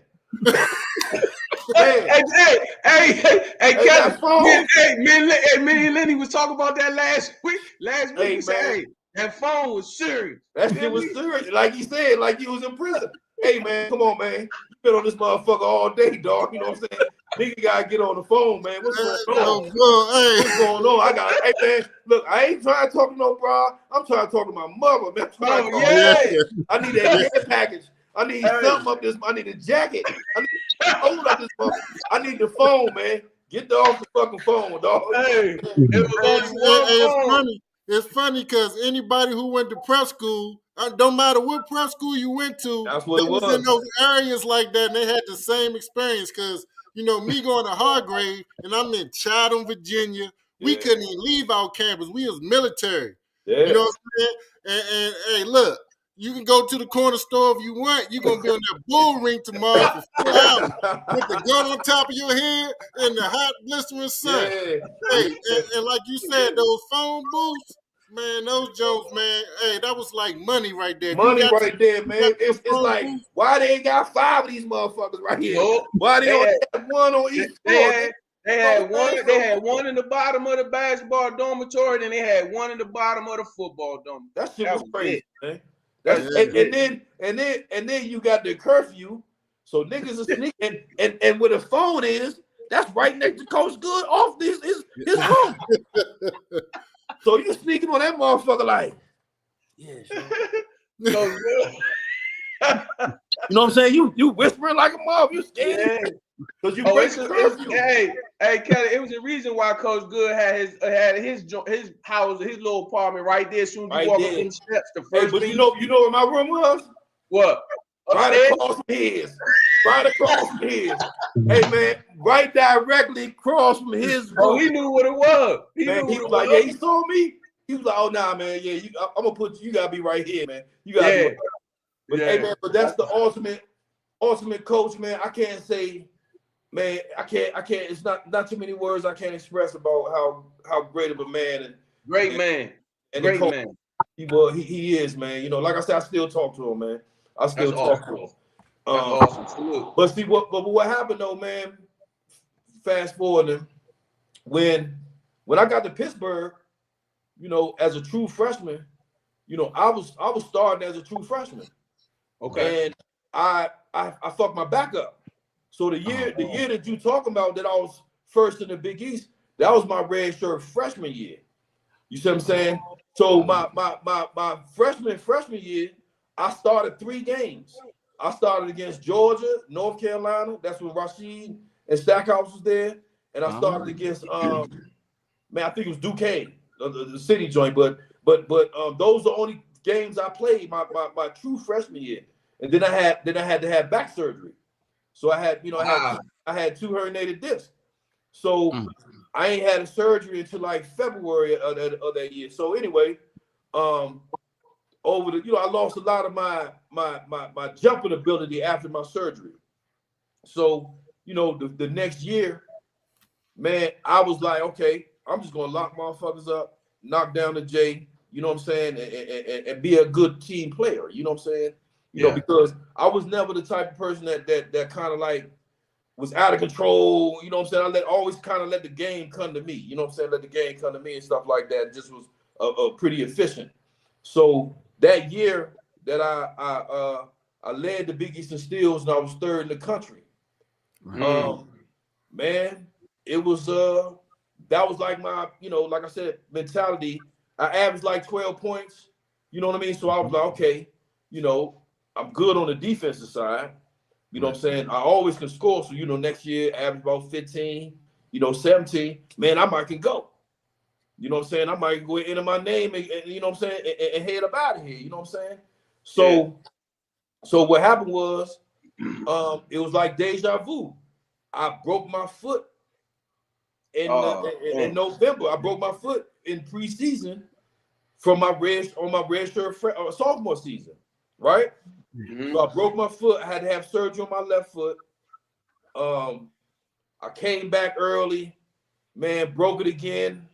Hey, me and Lenny was talking about that last week. He said, hey, that phone was serious. That shit was serious. Like he said, like he was in prison. Hey man, come on, man. You been on this motherfucker all day, dog. You know what I'm saying? Nigga gotta get on the phone, man. What's going on? What's going on? Hey man, look, I ain't trying to talk to no bra. I'm trying to talk to my mother, man. I need that care package. I need something up this. I need a jacket. I need hold up this phone. I need the phone, man. Get off the fucking phone, dog. It's funny because anybody who went to prep school, don't matter what prep school you went to, that's what it was in those areas like that, and they had the same experience. Because me going to Hargrave, and I'm in Chatham, Virginia. We couldn't even leave our campus. We was military. Yeah. You know what I'm saying? And hey, look. You can go to the corner store if you want. You're going to be on that bull ring tomorrow for 4 hours with the gun on top of your head and the hot blistering sun. Yeah. Hey, and like you said, those phone booths, man, those jokes, man, hey, that was like money right there. Money right there, man. It's like, why they ain't got 5 of these motherfuckers right here? Why they only have one on each floor? They had one in the bottom of the basketball dormitory, then they had one in the bottom of the football dormitory. That shit was crazy, man. And then you got the curfew, so niggas are sneaking. And where the phone is, that's right next to Coach Good off his room. So you sneaking on that motherfucker like, yeah, sure. You know what I'm saying? You whispering like a mob. You scared? Because you hey, Kelly, it was the reason why Coach Good had his house, his little apartment right there. As soon as you walk up the steps, the first but thing. You know where my room was? What? Right across from his. Right across from his. Hey man, right directly across from his room. Oh, he knew what it was. He was like, yeah, he saw me. He was like, oh nah, man, yeah, I'm gonna put you gotta be right here, man. You gotta be right here. But hey man, but that's the ultimate coach, man. I can't say. Man, I can't. It's not too many words I can't express about how great of a man and great man. He is, man. You know, like I said, I still talk to him, man. I still talk to him. Awesome. But see what happened though, man. Fast forwarding, when I got to Pittsburgh, you know, as a true freshman, you know, I was starting as a true freshman. Okay. And I fucked my back up. So the year that you talking about that I was first in the Big East, that was my red shirt freshman year. You see what I'm saying? So my freshman year, I started 3 games. I started against Georgia, North Carolina. That's when Rashid and Stackhouse was there. And I started against I think it was Duquesne, the city joint. But those are the only games I played my true freshman year. And then I had to have back surgery. So I had 2 herniated discs. So I ain't had a surgery until like February of that year. So anyway, I lost a lot of my jumping ability after my surgery. So, the next year, man, I was like, okay, I'm just gonna lock motherfuckers up, knock down the J, you know what I'm saying, and be a good team player, you know what I'm saying? Because I was never the type of person that kind of like was out of control, you know what I'm saying? I always kind of let the game come to me, you know what I'm saying? Let the game come to me and stuff like that. Just was pretty efficient. So that year that I led the Big Eastern Steals and I was 3rd in the country. Man, it was that was like my, like I said, mentality. I averaged like 12 points, you know what I mean? So I was like, okay, I'm good on the defensive side. You know what I'm saying? I always can score. So, next year, average about 15, 17. Man, I might can go. You know what I'm saying? I might go enter my name and you know what I'm saying, and head up out of here. You know what I'm saying? So what happened was, it was like deja vu. I broke my foot in November. I broke my foot in preseason from my red shirt sophomore season, right? So I broke my foot. I had to have surgery on my left foot. I came back early, man, broke it again.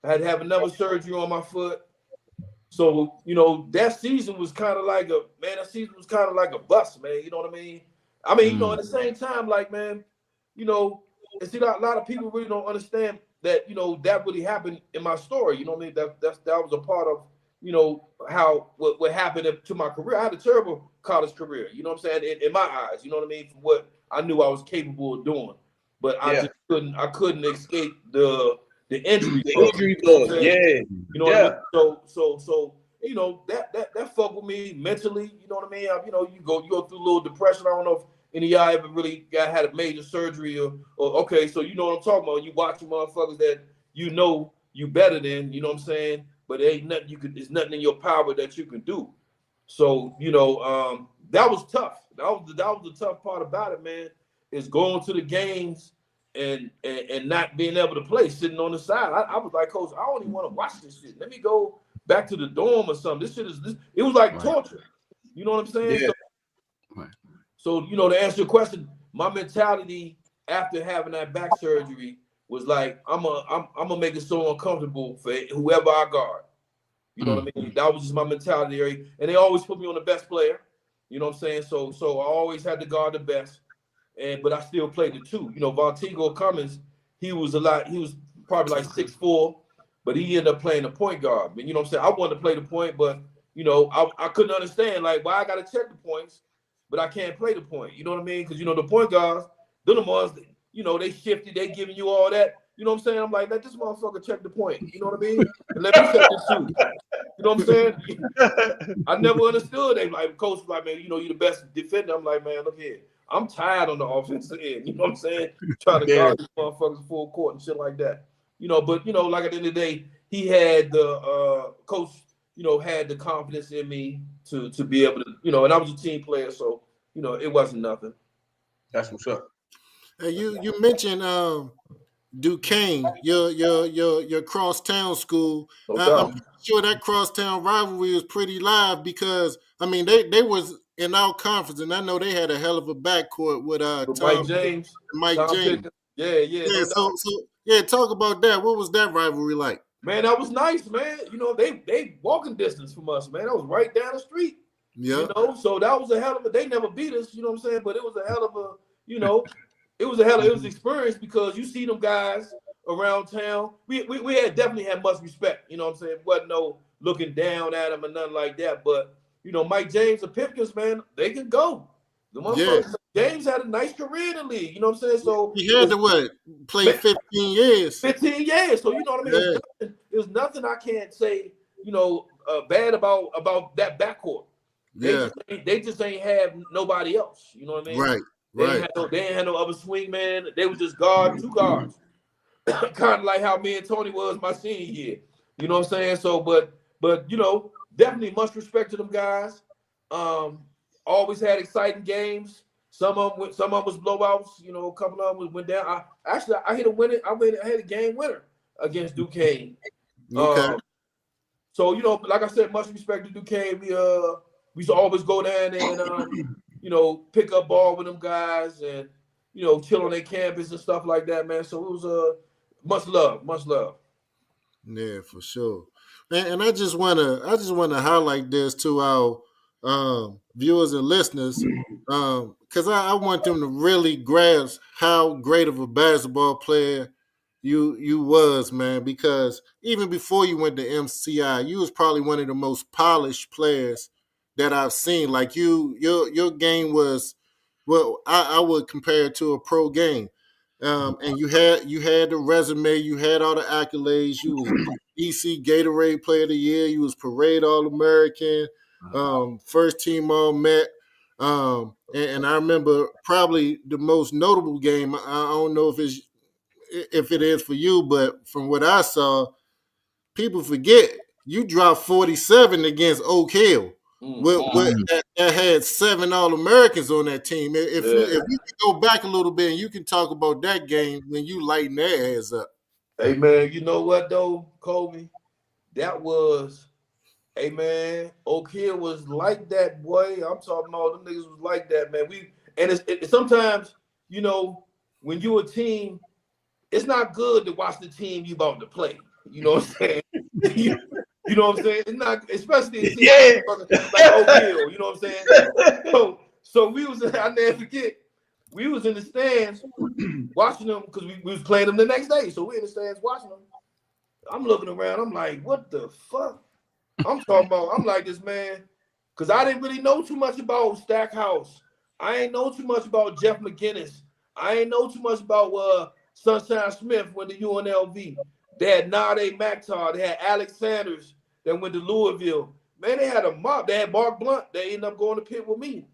I had to have another surgery on my foot. So, that season was kind of like a bust, man. You know what I mean? At the same time, like, man, and see, a lot of people really don't understand that, that really happened in my story. You know what I mean? That was a part of, how what happened to my career. I had a terrible college career, you know what I'm saying? In my eyes, you know what I mean? From what I knew I was capable of doing, but I just couldn't escape the injury. The injury bug, You know what I mean? So that fucked with me mentally. You know what I mean? You go through a little depression. I don't know if any of y'all ever really had a major surgery or okay. So you know what I'm talking about. You watching motherfuckers that you better than. You know what I'm saying? But there ain't nothing there's nothing in your power that you can do. So that was tough. That was the tough part about it, man. Is going to the games and not being able to play, sitting on the side. I was like, Coach, I don't even want to watch this shit. Let me go back to the dorm or something. This shit is this. It was like torture. You know what I'm saying? Yeah. So to answer your question, my mentality after having that back surgery was like, I'm gonna make it so uncomfortable for whoever I guard. You know what I mean? That was just my mentality. And they always put me on the best player. You know what I'm saying? So I always had to guard the best. But I still played the 2. Vonteego Cummins, he was probably like 6'4", but he ended up playing the point guard. You know what I'm saying? I wanted to play the point, but I couldn't understand like why I gotta check the points, but I can't play the point. You know what I mean? Because the point guards, they're the ones that, they shifted, they giving you all that. You know what I'm saying? I'm like, let this motherfucker check the point. You know what I mean? And let me check the 2. You know what I'm saying? I never understood. They like, coach was like, man, you're the best defender. I'm like, man, look here. I'm tired on the offensive end. You know what I'm saying? Trying to guard these motherfuckers full court and shit like that. But like at the end of the day, he had the coach, had the confidence in me to be able to, and I was a team player, so it wasn't nothing. That's what's up. Hey, you mentioned Duquesne, your crosstown school. I'm sure that crosstown rivalry was pretty live because they was in our conference, and I know they had a hell of a backcourt with Mike James. Yeah. So talk about that. What was that rivalry like? Man, that was nice, man. They walking distance from us, man. That was right down the street. Yeah. So that was a hell of a. They never beat us, you know what I'm saying? But it was a hell of a, it was an experience because you see them guys around town. We had definitely had much respect, you know what I'm saying? Wasn't no looking down at them or nothing like that. But Mike James and Pipkins, man, they can go. The motherfucker James had a nice career in the league. You know what I'm saying? So he had to play 15 years. 15 years. So you know what I mean? Yeah. There's nothing I can't say, bad about that backcourt. They just ain't have nobody else. You know what I mean? Right. They ain't had no other swing man. They was just two guards. Kind of like how me and Tony was my senior year. You know what I'm saying? So, but definitely much respect to them guys. Always had exciting games. Some of them was blowouts. A couple of them went down. I hit a winner. I had a game winner against Duquesne. Okay. So like I said, much respect to Duquesne. We used to always go down there and pick up ball with them guys and chill on their campus and stuff like that, man. So it was much love. Yeah, for sure. And I just wanna highlight this to our viewers and listeners, because I want them to really grasp how great of a basketball player you was, man. Because even before you went to MCI, you was probably one of the most polished players that I've seen. Like your game was, well, I would compare it to a pro game. And you had the resume, you had all the accolades. You was DC Gatorade Player of the Year, you was Parade All-American, first team All-Met. And I remember probably the most notable game. I don't know if it is for you, but from what I saw, people forget you dropped 47 against Oak Hill. That had 7 All-Americans on that team. If you could go back a little bit and you can talk about that game when you lighten their ass up. Hey man, you know what though, Kobe? That was, hey man, Oak Hill was like that, boy. I'm talking about them niggas was like that, man. It's sometimes, when you a team, it's not good to watch the team you about to play. You know what I'm saying? You know what I'm saying? It's not, especially in teams like Oak Hill. You know what I'm saying? So we was, I never forget, we was in the stands watching them because we was playing them the next day. So we in the stands watching them. I'm looking around. I'm like, what the fuck? I'm like this, man, because I didn't really know too much about Stackhouse. I ain't know too much about Jeff McGinnis. I ain't know too much about Sunshine Smith went to UNLV. They had Nade Maktar. They had Alex Sanders that went to Louisville. Man, they had a mob. They had Mark Blunt. They ended up going to Pitt with me.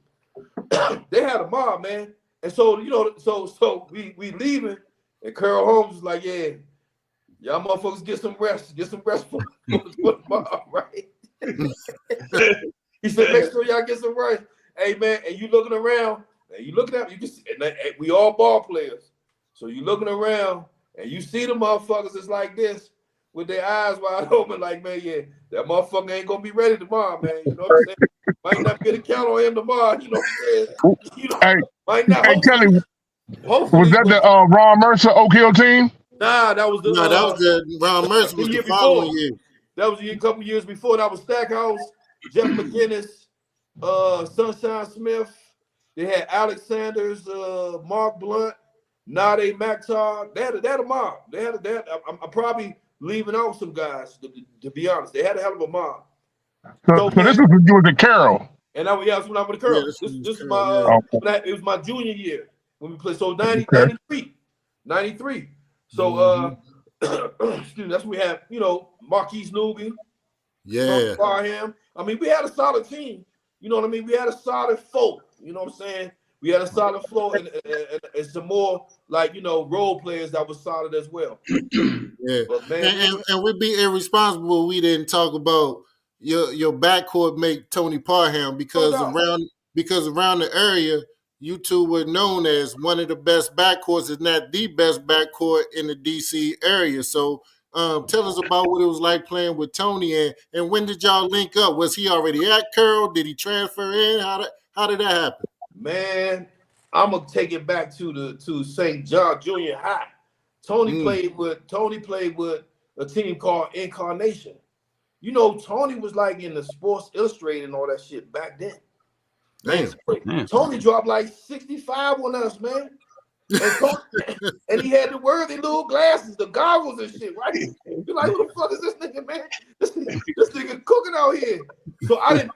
They had a mob, man. And so, so we leaving, and Carl Holmes was like, yeah, y'all motherfuckers get some rest for the mob, right? He said, make sure y'all get some rest. Hey, man, and you looking around, and you looking at, you can see, and we all ball players. So you looking around, and you see the motherfuckers is like this, with their eyes wide open, like, man, yeah, that motherfucker ain't gonna be ready tomorrow, man. You know what I'm saying? Might not get a count on him tomorrow. You know what I'm saying? Might not. Hey, Kelly, hopefully, was that the Ron Mercer Oak Hill team? Nah, that was the Ron Mercer was the following year. That was a couple years before. That was Stackhouse, Jeff McGinnis, Sunshine Smith. They had Alex Sanders, Mark Blunt, Nade Maktar. They had a mob. I'm probably leaving out some guys, to be honest. They had a hell of a mob. So this was when you was at Carroll. And that was when I went to Carroll. Yeah, this is my it was my junior year when we played. So 93. So excuse me, that's when we had, Marquise Newby. Yeah. Him. I mean, we had a solid team. You know what I mean? We had a solid folk. You know what I'm saying? We had a solid flow and some more role players that was solid as well. Yeah. But, man, and we'd be irresponsible we didn't talk about your backcourt mate Tony Parham because around the area you two were known as one of the best backcourts, if not the best backcourt in the DC area. So tell us about what it was like playing with Tony and when did y'all link up? Was he already at Carroll? Did he transfer in? How did that happen? Man, I'm gonna take it back to St. John Junior High. Tony played with a team called Incarnation. Tony was like in the Sports Illustrated and all that shit back then. Damn. Tony dropped like 65 on us, man. And he had the worthy little glasses, the goggles and shit, right? You're like, who the fuck is this nigga, man? This nigga cooking out here. So I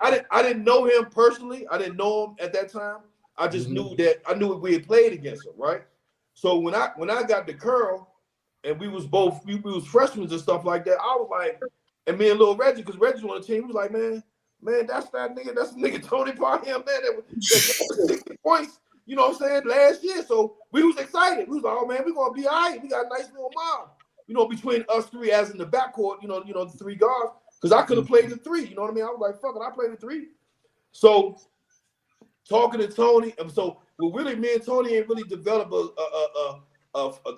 didn't know him personally. I didn't know him at that time. I just knew that I knew we had played against them, right? So when I got the curl, and we was freshmen and stuff like that, I was like, and me and little Reggie, because Reggie's on the team, he was like, man, that's the nigga Tony Parham, man, that got 60 points, you know what I'm saying, last year. So we was excited. We was like, oh man, we're gonna be all right. We got a nice little mob, you know, between us three as in the backcourt, you know, the three guards, because I could have played the three, you know what I mean? I was like, fuck it, I played the three. So talking to Tony, so really me and Tony ain't really developed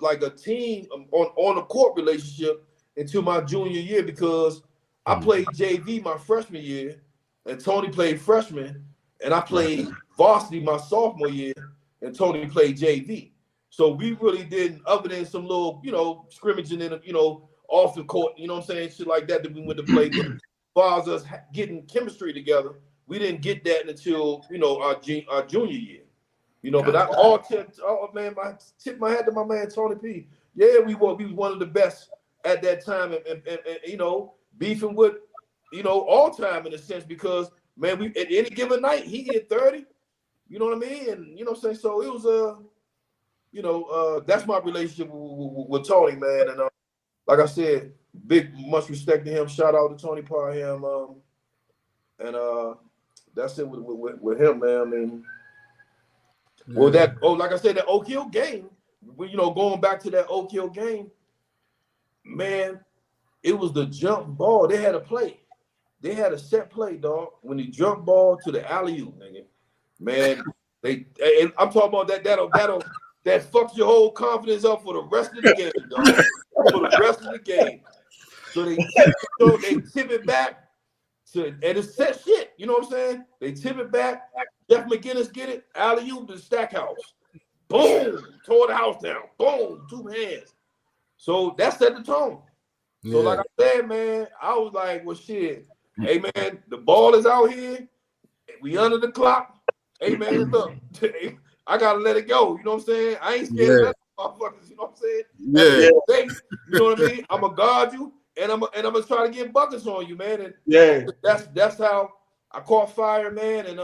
like a team on a court relationship until my junior year, because I played JV my freshman year and Tony played freshman, and I played varsity my sophomore year and Tony played JV. So we really didn't, other than some little, you know, scrimmaging in, you know, off the court, you know what I'm saying, shit like that we went to play. But as far as us getting chemistry together, we didn't get that until, you know, our junior year. You know, but I tip my hat to my man Tony P. Yeah, we was one of the best at that time, and you know, beefing with, you know, all time in a sense, because man, we at any given night he hit 30. You know what I mean? And you know what I'm saying? So it was you know, that's my relationship with Tony, man. And like I said, much respect to him. Shout out to Tony Parham. And that's it with him, man. I mean. Well, like I said, that Oak Hill game, you know, going back to that Oak Hill game, man, it was the jump ball. They had a play. They had a set play, dog. When the jump ball to the alley-oop, nigga, man, and I'm talking about that fucks your whole confidence up for the rest of the game, dog. For the rest of the game. So they tip it back. And it's set shit, you know what I'm saying? They tip it back. Jeff McGinnis get it. Alley-oop to Stackhouse. Boom. Tore the house down. Boom. 2 hands. So that set the tone. Yeah. So like I said, man, I was like, well, shit. Hey, man, the ball is out here. We under the clock. Hey, man, look. I got to let it go. You know what I'm saying? I ain't scared of that motherfuckers. You know what I'm saying? Yeah. You know what I mean? I'm going to guard you. And I'm gonna try to get buckets on you, man. And that's how I caught fire, man. And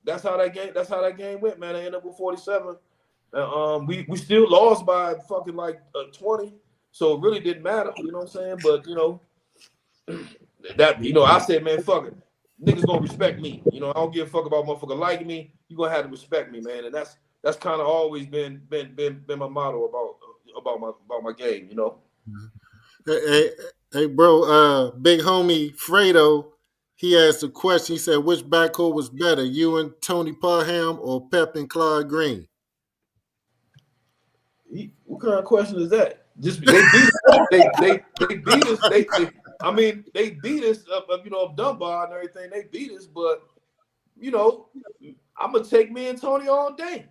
that's how that game went, man. I ended up with 47. We still lost by fucking like 20, so it really didn't matter, you know what I'm saying? But you know, that, you know, I said, man, fuck it, niggas gonna respect me. You know, I don't give a fuck about motherfucker liking me. You gonna have to respect me, man. And that's kind of always been my motto about my game, you know. Hey, bro, big homie Fredo, he asked a question. He said, which backcourt was better, you and Tony Parham or Pep and Claude Green? What kind of question is that? Just they beat us. They beat us. They beat us up, you know, up Dunbar and everything. They beat us, but you know, I'm gonna take me and Tony all day.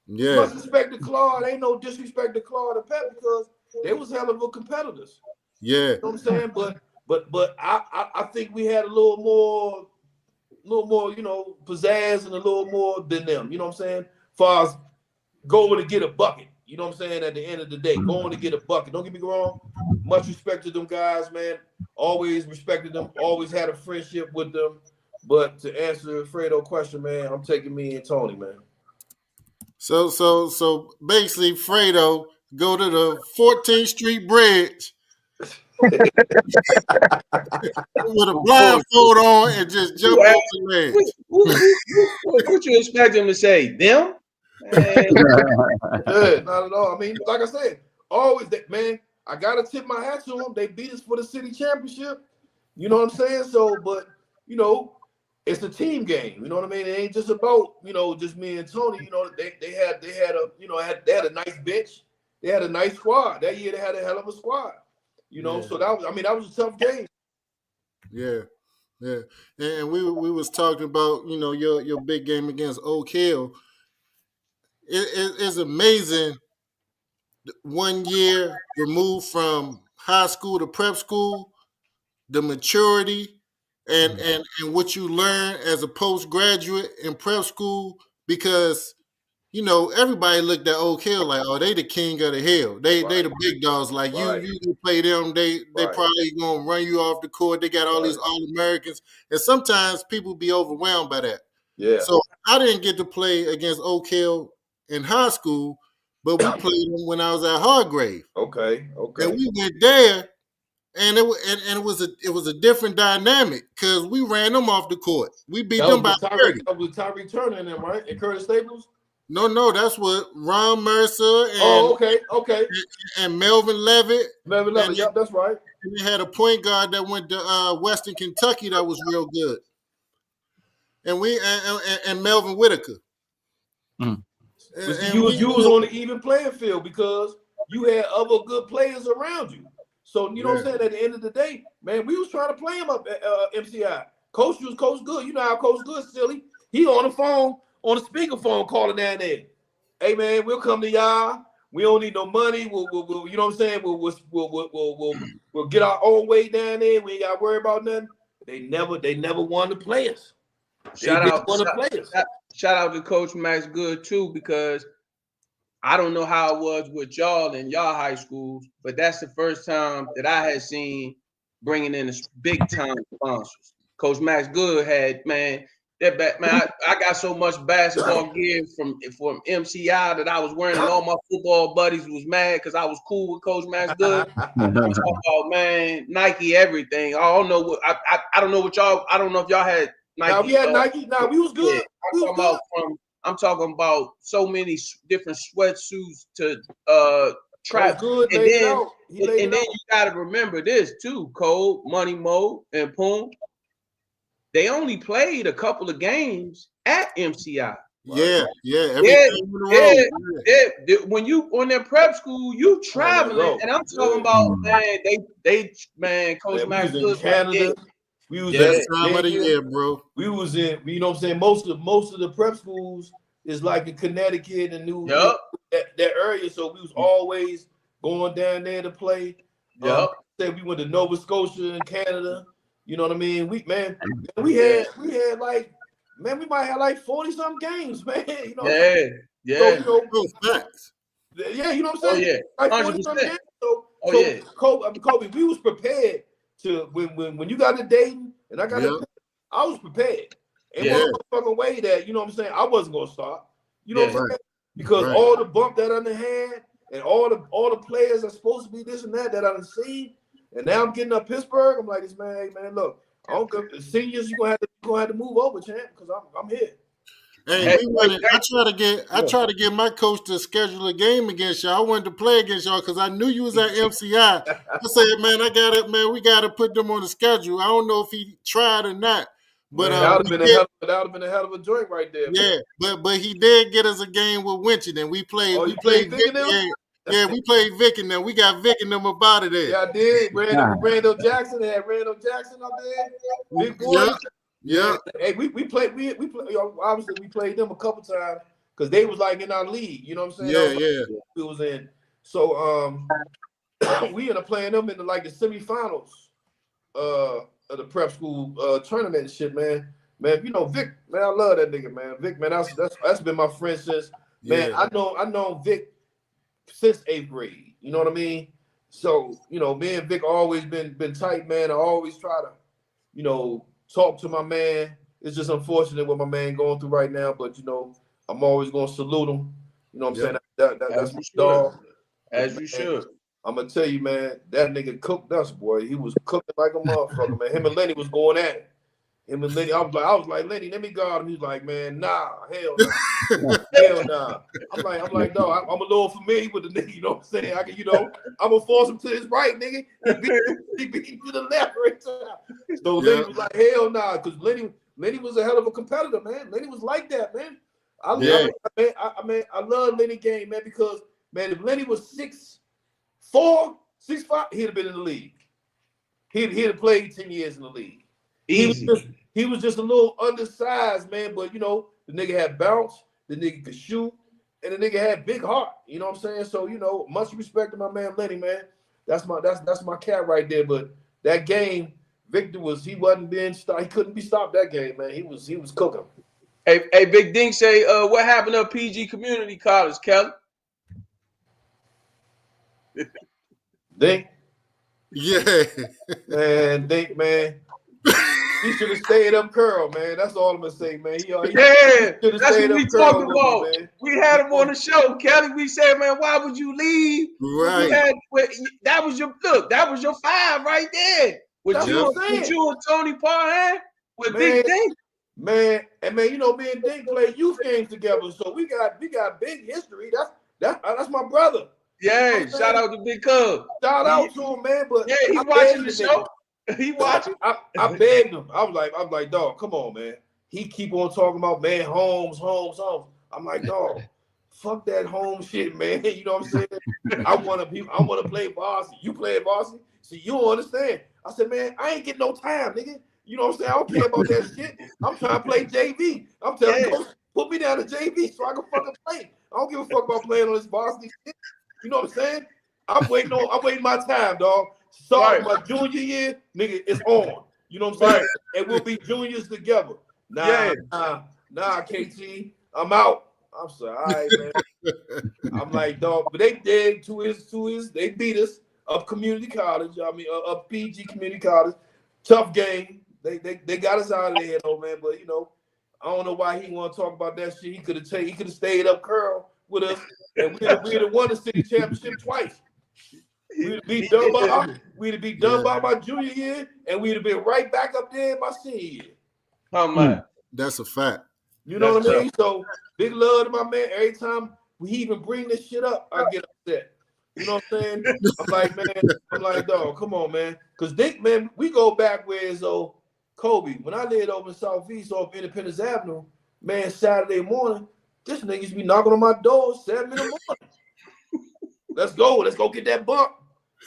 Yeah. Much respect to Claude. Ain't no disrespect to Claude and Pep, because they was hell of a competitors. Yeah. You know what I'm saying? But I think we had a little more, you know, pizzazz and a little more than them. You know what I'm saying? As far as going to get a bucket. You know what I'm saying? At the end of the day, going to get a bucket. Don't get me wrong. Much respect to them guys, man. Always respected them. Always had a friendship with them. But to answer Fredo's question, man, I'm taking me and Tony, man. So basically, Fredo, go to the 14th Street Bridge with a blindfold on and just jump off the ledge. What you expect him to say? Them? Yeah, not at all. I mean, like I said, always that, man. I gotta tip my hat to them. They beat us for the city championship. You know what I'm saying? So, but you know, it's a team game. You know what I mean? It ain't just about, you know, just me and Tony. You know, they had a, you know, they had a nice bench. They had a nice squad. That year they had a hell of a squad. You know, so that was a tough game. Yeah. And we was talking about, you know, your big game against Oak Hill. It's amazing. 1 year removed from high school to prep school, the maturity and what you learn as a postgraduate in prep school, because you know everybody looked at Oak Hill like, oh, they the king of the hill. They the big dogs. Like you play them, they probably gonna run you off the court. They got all these All-Americans, and sometimes people be overwhelmed by that. Yeah. So I didn't get to play against Oak Hill in high school, but we played them when I was at Hargrave. Okay. And we went there, and it was a different dynamic because we ran them off the court. We beat them by 30. That was Tyree Turner in them, right? And Curtis Staples? No, that's what Ron Mercer and okay. And Melvin Levitt. Melvin Levitt, yep, that's right. And they had a point guard that went to Western Kentucky that was real good. And Melvin Whitaker. Mm. You was on the even playing field because you had other good players around you. So you know what I'm saying? At the end of the day, man, we was trying to play him up at MCI. Coach was Coach Good. You know how Coach Good silly. He on the phone, on the speakerphone, calling down there. Hey man, we'll come to y'all. We don't need no money. We'll you know what I'm saying? We'll get our own way down there. We ain't got to worry about nothing. They never wanted to play us. Shout out to Coach Max Good too, because I don't know how it was with y'all in y'all high schools, but that's the first time that I had seen bringing in big time sponsors. Coach Max Good had, man, I got so much basketball gear from MCI that I was wearing, and all my football buddies was mad because I was cool with Coach Max Good. I'm talking about, man, Nike, everything. I don't know what I don't know what y'all. I don't know if y'all had Nike. Now we had Nike. Now we was good. I'm talking about so many different sweatsuits to trap. Good, and then you gotta remember this too, Cole, Money Mo, and Poom. They only played a couple of games at MCI. Yeah. When you on their prep school, you traveling, and I'm talking about Coach Max was in Canada. We was best time of the year, bro. We was in, you know what I'm saying? Most of the prep schools is like in Connecticut and that area. So we was always going down there to play. We went to Nova Scotia in Canada. You know what I mean? We had like, man, we might have like 40-something games, man. You know you know what I'm saying? Like 40-something games. Kobe, we was prepared to when you got to Dayton and I got to, I was prepared. And one fucking way that, you know what I'm saying, I wasn't gonna start. You know what I'm saying? Because all the bump that I done had and all the players are supposed to be this and that I done seen. And now I'm getting up Pittsburgh. I'm like, this man, hey man, look, I don't go, seniors, you're gonna have to move over, champ, because I'm here. Hey, I try to get my coach to schedule a game against y'all. I wanted to play against y'all because I knew you was at MCI. I said, man, we gotta put them on the schedule. I don't know if he tried or not. But that would have been a hell of a joint right there. Yeah, but he did get us a game with Winchendon. We played Vic. Yeah, we played Vic and them. We got Vic and them up out of there. Yeah, I did. Randall Jackson had Randall Jackson up there. Big boy. Yeah. Hey, we played. Obviously we played them a couple times because they was like in our league. You know what I'm saying? Yeah. We was in. So we ended up playing them in the semifinals of the prep school tournament and shit, man. Man, you know Vic, man, I love that nigga, man. Vic, man, that's been my friend since, man. I know Vic since 8th grade. You know what I mean? So, you know, me and Vic always been tight, man. I always try to, you know, talk to my man. It's just unfortunate what my man going through right now, but you know, I'm always gonna salute him. You know what I'm saying? That's my dog. As you should. I'm gonna tell you, man, that nigga cooked us, boy. He was cooking like a motherfucker, man. Him and Lenny was going at it. Him and Lenny, I was like, Lenny, let me guard him. He's like, man, nah, hell nah. Hell nah. I'm like, dog, I'm a little familiar with the nigga, you know what I'm saying? I'm gonna force him to his right, nigga. He beat him to the left right time. So Lenny was like, hell nah, because Lenny was a hell of a competitor, man. Lenny was like that, man. I love Lenny game, man, because man, if Lenny was 6'4", 6'5", he'd have been in the league. He'd have played 10 years in the league. He was just a little undersized, man, but you know, the nigga had bounce, the nigga could shoot, and the nigga had big heart. You know what I'm saying? So, you know, much respect to my man Lenny, man. That's my cat right there. But that game, Victor he wasn't being stopped. He couldn't be stopped that game, man. He was cooking. Hey, Big Dink say, what happened to PG Community College, Kelly? Dink? Yeah. Man, Dink, man. He should have stayed up curl, man. That's all I'm gonna say, man. He that's what we talked about. We had him on the show, Kelly. We said, man, why would you leave? Right. That was your look. That was your 5 right there. With you and Tony Parham, with Big Dink. Man, and man, you know, me and Dink played youth games together, so we got big history. That's my brother. Yeah, shout out to Big Cub. Shout out to him, man. But yeah, he's watching the show. He watching. I begged him. I was like, dog, come on, man. He keep on talking about, man, Holmes. I'm like, dog, fuck that home shit, man. You know what I'm saying? I want to play varsity. You play varsity? So you don't understand. I said, man, I ain't getting no time, nigga. You know what I'm saying? I don't care about that shit. I'm trying to play JV. I'm telling you, put me down to JV so I can fucking play. I don't give a fuck about playing on this varsity shit. You know what I'm saying? I'm waiting my time, dog. Sorry, my junior year, nigga, it's on. You know what I'm saying? And we'll be juniors together. Nah, KT, I'm out. I'm sorry, all right, man. I'm like, dog, but they did to his, they beat us up community college. I mean, up PG community college. Tough game. They got us out of there, though, man. But you know, I don't know why he want to talk about that shit. He could have stayed up curl with us, and we'd have won the city championship twice. We'd have been done by my junior year, and we'd have been right back up there in my senior year. Oh man, that's a fact. You know what I mean? So big love to my man. Every time we even bring this shit up, I get upset. You know what I'm saying? I'm like, dog, come on, man. Because Dick, man, we go back where so Kobe. When I lived over in Southeast off Independence Avenue, man, Saturday morning, this nigga used to be knocking on my door 7 in the morning. Let's go get that bump.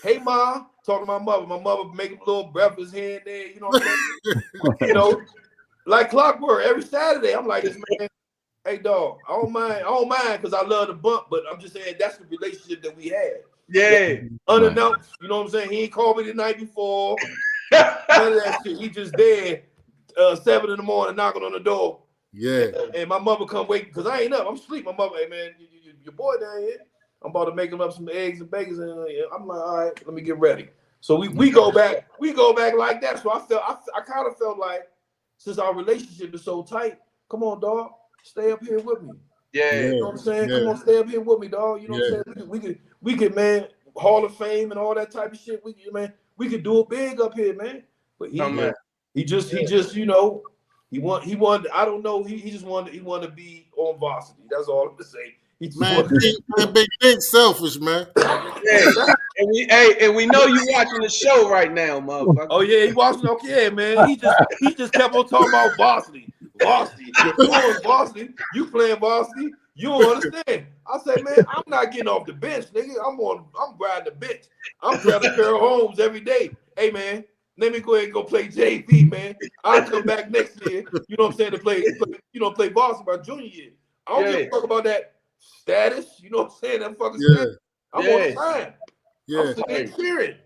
Hey, Ma, talking to my mother. My mother making a little breakfast here and there. You know what I'm saying? You know, like clockwork every Saturday. I'm like, this man, hey, dog, I don't mind because I love the bump, but I'm just saying that's the relationship that we had. Yeah. Unannounced, you know what I'm saying? He ain't called me the night before. None of that shit. He just there 7 in the morning knocking on the door. Yeah. And my mother come wake because I ain't up. I'm asleep. My mother, hey, man, your boy down here. I'm about to make him up some eggs and bacon. And I'm like, all right, let me get ready. So we go back like that. So I kind of felt like since our relationship is so tight, come on, dog, stay up here with me. Yeah. You know what I'm saying? Yeah. Come on, stay up here with me, dog. You know what I'm saying? We could, man, Hall of Fame and all that type of shit. We could do it big up here, man. But he just, you know, he wanted, I don't know, he just wanted to be on varsity. That's all I'm gonna say. Man, Big Dick selfish, man. Yeah. And we know you watching the show right now, motherfucker. Oh yeah, he watching. Okay, man. He just kept on talking about varsity. You on varsity? You playing varsity? You don't understand. I said, man, I'm not getting off the bench, nigga. I'm riding the bench. I'm trying to curl Holmes every day. Hey, man, let me go ahead and go play JV, man. I'll come back next year. You know what I'm saying? To play varsity my junior year. I don't give a fuck about that status. You know what I'm saying? That fucking status. I'm on the time. I'm sitting cheering.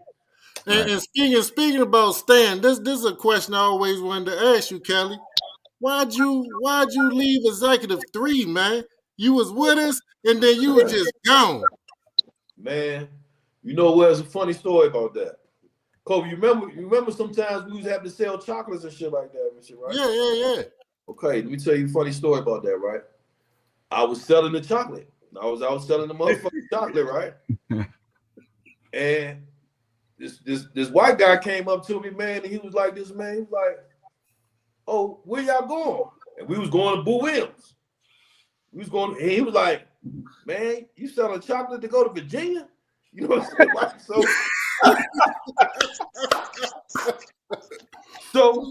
And speaking about Stan, this is a question I always wanted to ask you, Kelly. Why'd you leave Executive 3, man? You was with us, and then you were just gone. Man, you know what's a funny story about that? Kobe, you remember sometimes we was having to sell chocolates and shit like that and shit, right? Yeah. Okay, let me tell you a funny story about that, right? I was selling the chocolate. I was out selling the motherfucking chocolate, right? And this white guy came up to me, man, and he was like, oh, where y'all going? And we was going to Boo Williams. And he was like, man, you selling chocolate to go to Virginia? You know what I'm saying? So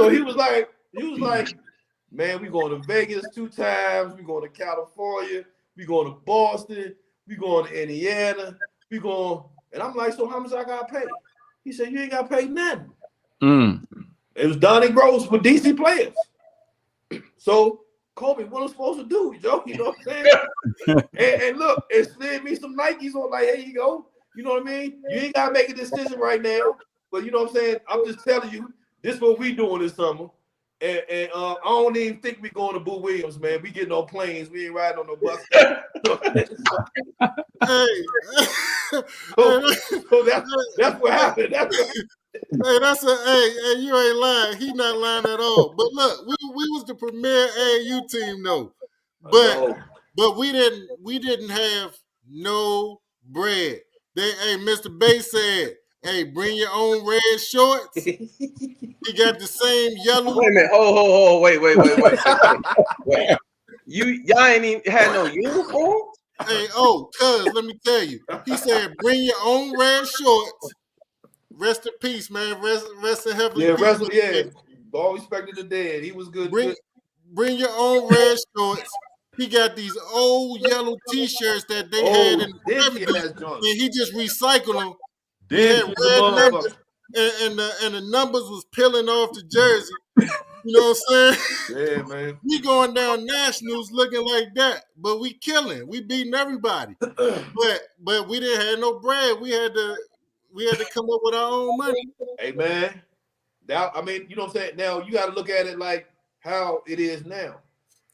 he was like, man, we going to Vegas 2 times. We going to California. We going to Boston. We going to Indiana. And I'm like, so how much I got to pay? He said, you ain't got to pay nothing. It was Donnie Gross with DC players. So, Kobe, what I'm supposed to do, Joe? You know what I'm saying? and look, it slid me some Nikes on, like, here you go. You know what I mean? You ain't got to make a decision right now. But you know what I'm saying? I'm just telling you, this is what we doing this summer. And I don't even think we going to Boo Williams, man. We getting on planes. We ain't riding on no bus. So that's what happened. That's what happened. Hey, you ain't lying. He not lying at all. But look, we was the premier AAU team though. But we didn't have no bread. Hey, Mr. Bay said, hey, bring your own red shorts. He got the same yellow. Wait a minute. Wait. Y'all ain't even had no uniform? Hey, cuz, let me tell you. He said, bring your own red shorts. Rest in peace, man. Rest in heavenly peace. Yeah. All respect to the dead. He was good. Bring your own red shorts. He got these old yellow T-shirts that they had in the 70s, and he just recycled them. He had red numbers, and the numbers was peeling off the jersey. You know what I'm saying? Yeah, man. We going down nationals looking like that, but we killing. We beating everybody. But we didn't have no bread. We had to come up with our own money. Hey, man. Now, I mean, you know what I'm saying? Now, you got to look at it like how it is now.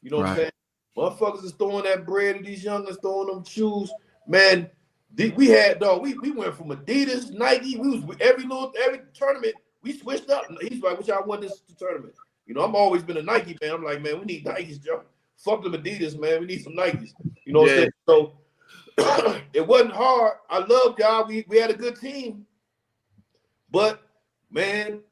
You know what I'm saying? Motherfuckers is throwing that bread at these youngers, throwing them shoes. Man, we had, we went from Adidas, Nike. We was every tournament, we switched up. He's like, which I won this tournament. You know, I've always been a Nike fan. I'm like, man, we need Nikes, Joe. Fuck them Adidas, man. We need some Nikes. You know what I'm saying? So it wasn't hard. I loved y'all. We had a good team. But, man,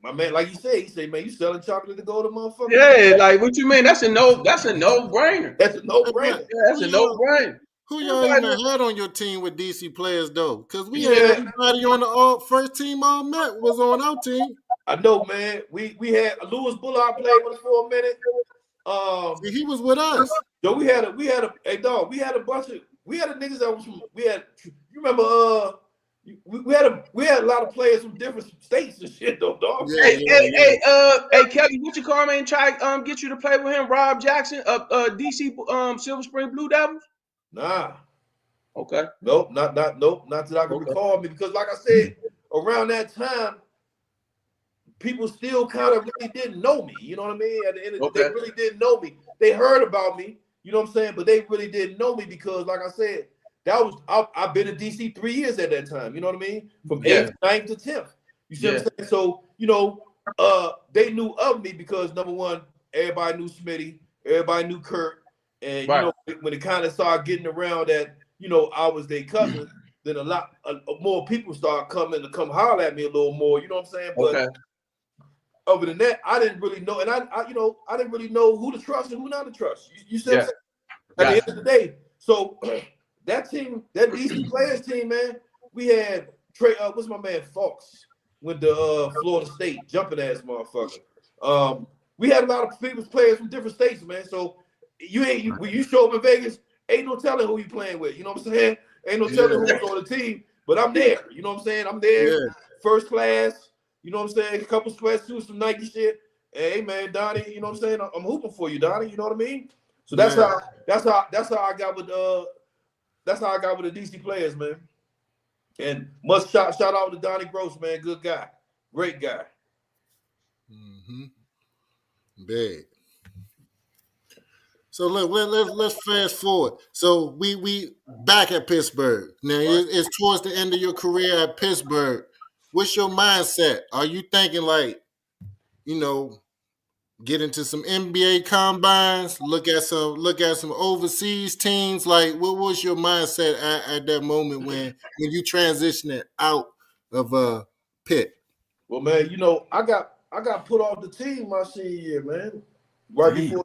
my man, like you said, he said, man, you selling chocolate to go to motherfucker? Yeah, like what you mean? That's a no-brainer. That's a no-brainer. Yeah, that's a no-brainer. Who y'all even had on your team with DC players though? Because we had everybody on the first team all met was on our team. I know, man. We had Lewis Bullard played with us for a minute. See, he was with us. So we had a bunch of niggas that was from, you remember we had a lot of players from different states and shit though, dog. Hey, Kelly, what you call me and try get you to play with him, Rob Jackson of DC Silver Spring Blue Devils? Nah. Okay. Nope, not that I can recall me, because like I said, around that time, people still kind of really didn't know me. You know what I mean? At the end of the day, they really didn't know me. They heard about me, you know what I'm saying? But they really didn't know me because, like I said, I've been in DC 3 years at that time. You know what I mean? From 8th, 9th to 10th. You see what I'm saying? So, you know, they knew of me because, number one, everybody knew Smitty, everybody knew Kurt. And, you know, when it kind of started getting around that, you know, I was their cousin, then a lot more people started coming to come holler at me a little more. You know what I'm saying? But other than that, I didn't really know. And I didn't really know who to trust and who not to trust. You see what I'm saying? At the end of the day. So that team, that DC players team, man, we had what's my man Fox went to Florida State, jumping ass motherfucker. We had a lot of people, players from different states, man. So when you show up in Vegas, ain't no telling who you playing with. You know what I'm saying? Ain't no telling who's on the team. But I'm there. You know what I'm saying? I'm there, first class. You know what I'm saying? A couple sweatsuits, some Nike shit. Hey man, Donnie, you know what I'm saying? I'm hooping for you, Donnie. You know what I mean? So that's how I got with the DC players, man. And must shout out to Donnie Gross, man. Good guy, great guy. Big. So look, let's fast forward. So we back at Pittsburgh. Now it's towards the end of your career at Pittsburgh. What's your mindset? Are you thinking like, you know, get into some NBA combines, look at some overseas teams? Like, what was your mindset at that moment when you transitioned out of Pitt? Well, man, you know, I got put off the team my senior year, man. Before,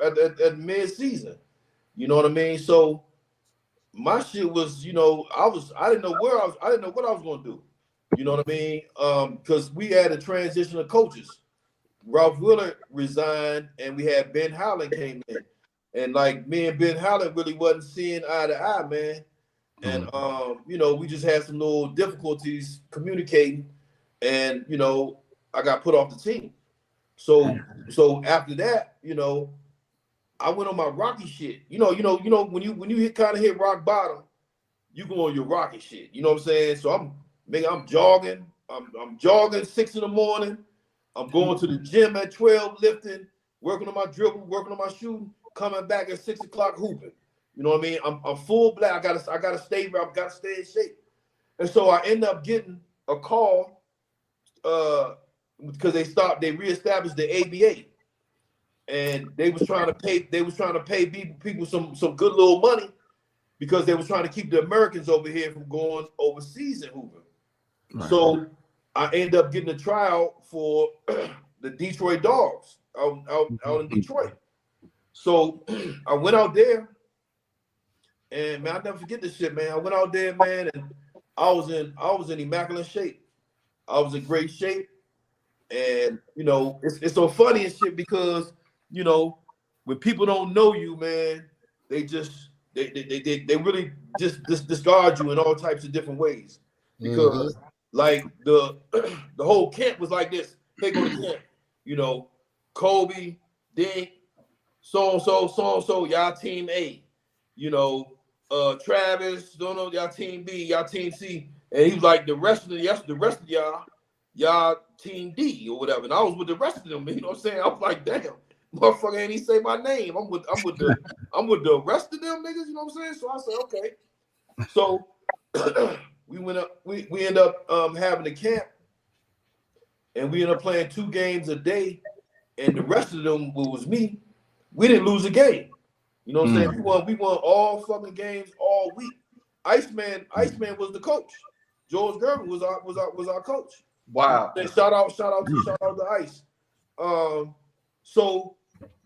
at mid-season. You know what I mean? So my shit was, you know, I didn't know what I was gonna do. You know what I mean? Because we had a transition of coaches. Ralph Willard resigned, and we had Ben Howland came in. And like me and Ben Howland really wasn't seeing eye to eye, man. And you know, we just had some little difficulties communicating, and you know, I got put off the team. So after that, you know, I went on my Rocky shit. You know, when you kind of hit rock bottom, you go on your Rocky shit. You know what I'm saying? So I'm jogging. I'm jogging 6 in the morning. I'm going to the gym at 12, lifting, working on my dribble, working on my shooting, coming back at 6 o'clock hooping. You know what I mean? I'm full black. I gotta stay in shape. And so I end up getting a call because they reestablished the ABA. And they was trying to pay people some good little money because they was trying to keep the Americans over here from going overseas and hooping. Right. So I ended up getting a tryout for the Detroit Dogs out in Detroit. So I went out there, and man, I'll never forget this shit, man. I went out there, man, and I was in immaculate shape. I was in great shape, and you know, it's so funny and shit because you know when people don't know you, man, they really just discard you in all types of different ways because like the whole camp was like this. Hey, go to camp, you know, Kobe, Dink, so and so, y'all team A, you know, Travis, don't know, y'all team B, y'all team C, and he was like the rest of y'all team D or whatever. And I was with the rest of them, you know what I'm saying? I was like, damn, motherfucker ain't even say my name. I'm with the rest of them niggas, you know what I'm saying? So I said, okay. So we end up having a camp, and we end up playing 2 games a day, and the rest of them was me. We didn't lose a game. You know what I'm saying? We won all fucking games all week. Iceman was the coach. George Gervin was our coach. Wow. Shout out to Ice. So,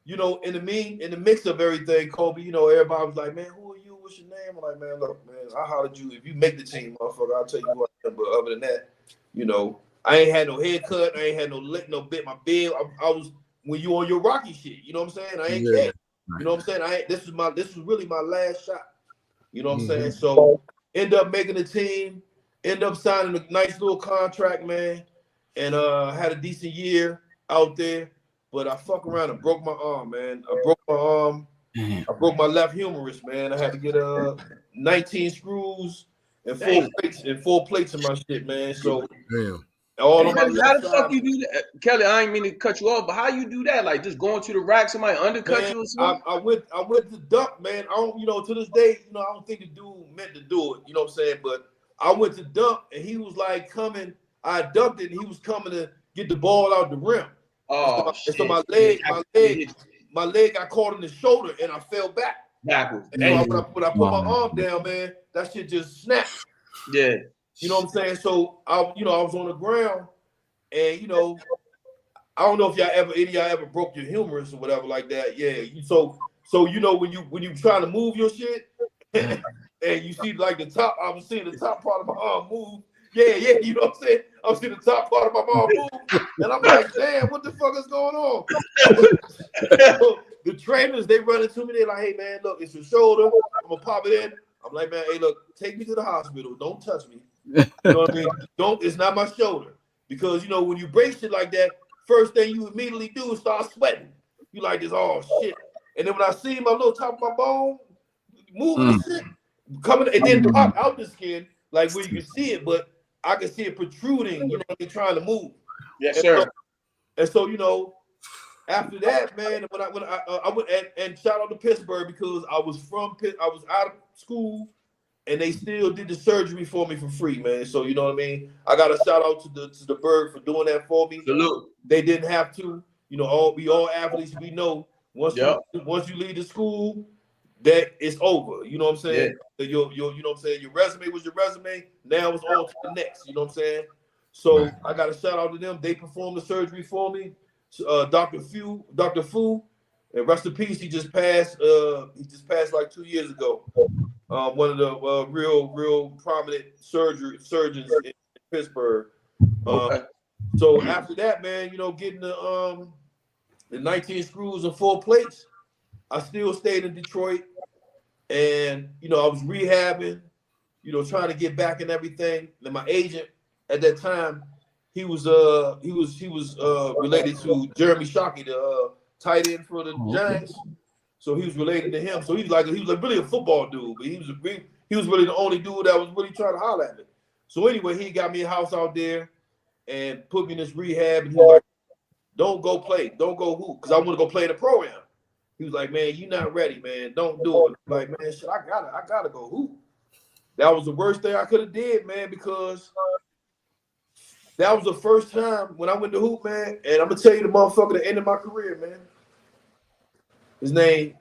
you know, in the mix of everything, Kobe, you know, everybody was like, man, who are you? What's your name? I'm like, man, look, man, I hollered you. If you make the team, motherfucker, I'll tell you what. But other than that, you know, I ain't had no haircut. I ain't had no bit my beard. I was when you on your Rocky shit. You know what I'm saying? I ain't care. You know what I'm saying? This was really my last shot. You know what I'm saying? So end up making the team, end up signing a nice little contract, man, and had a decent year out there. But I fuck around and broke my arm, man. I broke my arm. I broke my left humerus, man. I had to get 19 screws and 4 plates in my shit, man. So all on my left how the side. fuck you do that? Kelly, I ain't mean to cut you off, but how you do that? Like just going to the rack, somebody undercut you or something? I went to dunk, man. I don't, you know, to this day, you know, I don't think the dude meant to do it, you know what I'm saying? But I went to dunk and he was like coming, I dunked it and he was coming to get the ball out the rim. Oh, and so my leg got caught in the shoulder and I fell back. Backwards. And so when I put my arm down, man, that shit just snapped. Yeah. You know what I'm saying? So I was on the ground, and you know, I don't know if any of y'all ever broke your humerus or whatever like that. Yeah. So you know when you trying to move your shit, and you see like the top, I was seeing the top part of my arm move. Yeah, you know what I'm saying? I was seeing the top part of my arm move, and I'm like, damn, what the fuck is going on? So the trainers, they run into me. They're like, hey man, look, it's your shoulder. I'm gonna pop it in. I'm like, man, hey, look, take me to the hospital. Don't touch me. You know what I mean? It's not my shoulder. Because, you know, when you break shit like that, first thing you immediately do is start sweating. You like this, oh, shit. And then when I see my little top of my bone moving and shit, coming, and then pop out the skin, like where you can see it, but I can see it protruding, you know what I mean, trying to move. Yes, sir. And so, you know, after that, man, when I went and shout out to Pittsburgh because I was out of school, and they still did the surgery for me for free, man. So you know what I mean. I got a shout out to the Berg for doing that for me. Salute. They didn't have to. You know, we all athletes. We know once you leave the school, that it's over. You know what I'm saying? Yeah. Your you know what I'm saying. Your resume was your resume. Now it's on to the next. You know what I'm saying? So I got a shout out to them. They performed the surgery for me. Dr. Fu, and rest in peace. He just passed like 2 years ago. One of the real prominent surgeons in Pittsburgh. So after that, man, you know, getting the 19 screws and 4 plates, I still stayed in Detroit, and you know, I was rehabbing, you know, trying to get back and everything. And my agent at that time, he was related to Jeremy Shockey, the tight end for the Giants. So he was related to him. So he was really a football dude, but he was really the only dude that was really trying to holler at me. So anyway, he got me a house out there and put me in this rehab. And he was like, don't go play, don't go hoop, because I want to go play the pro-am. He was like, man, you not ready, man. Don't do it. I'm like, man, shit, I gotta go hoop. That was the worst thing I could have did, man, because that was the first time when I went to hoop, man. And I'm gonna tell you the motherfucker that ended my career, man. His name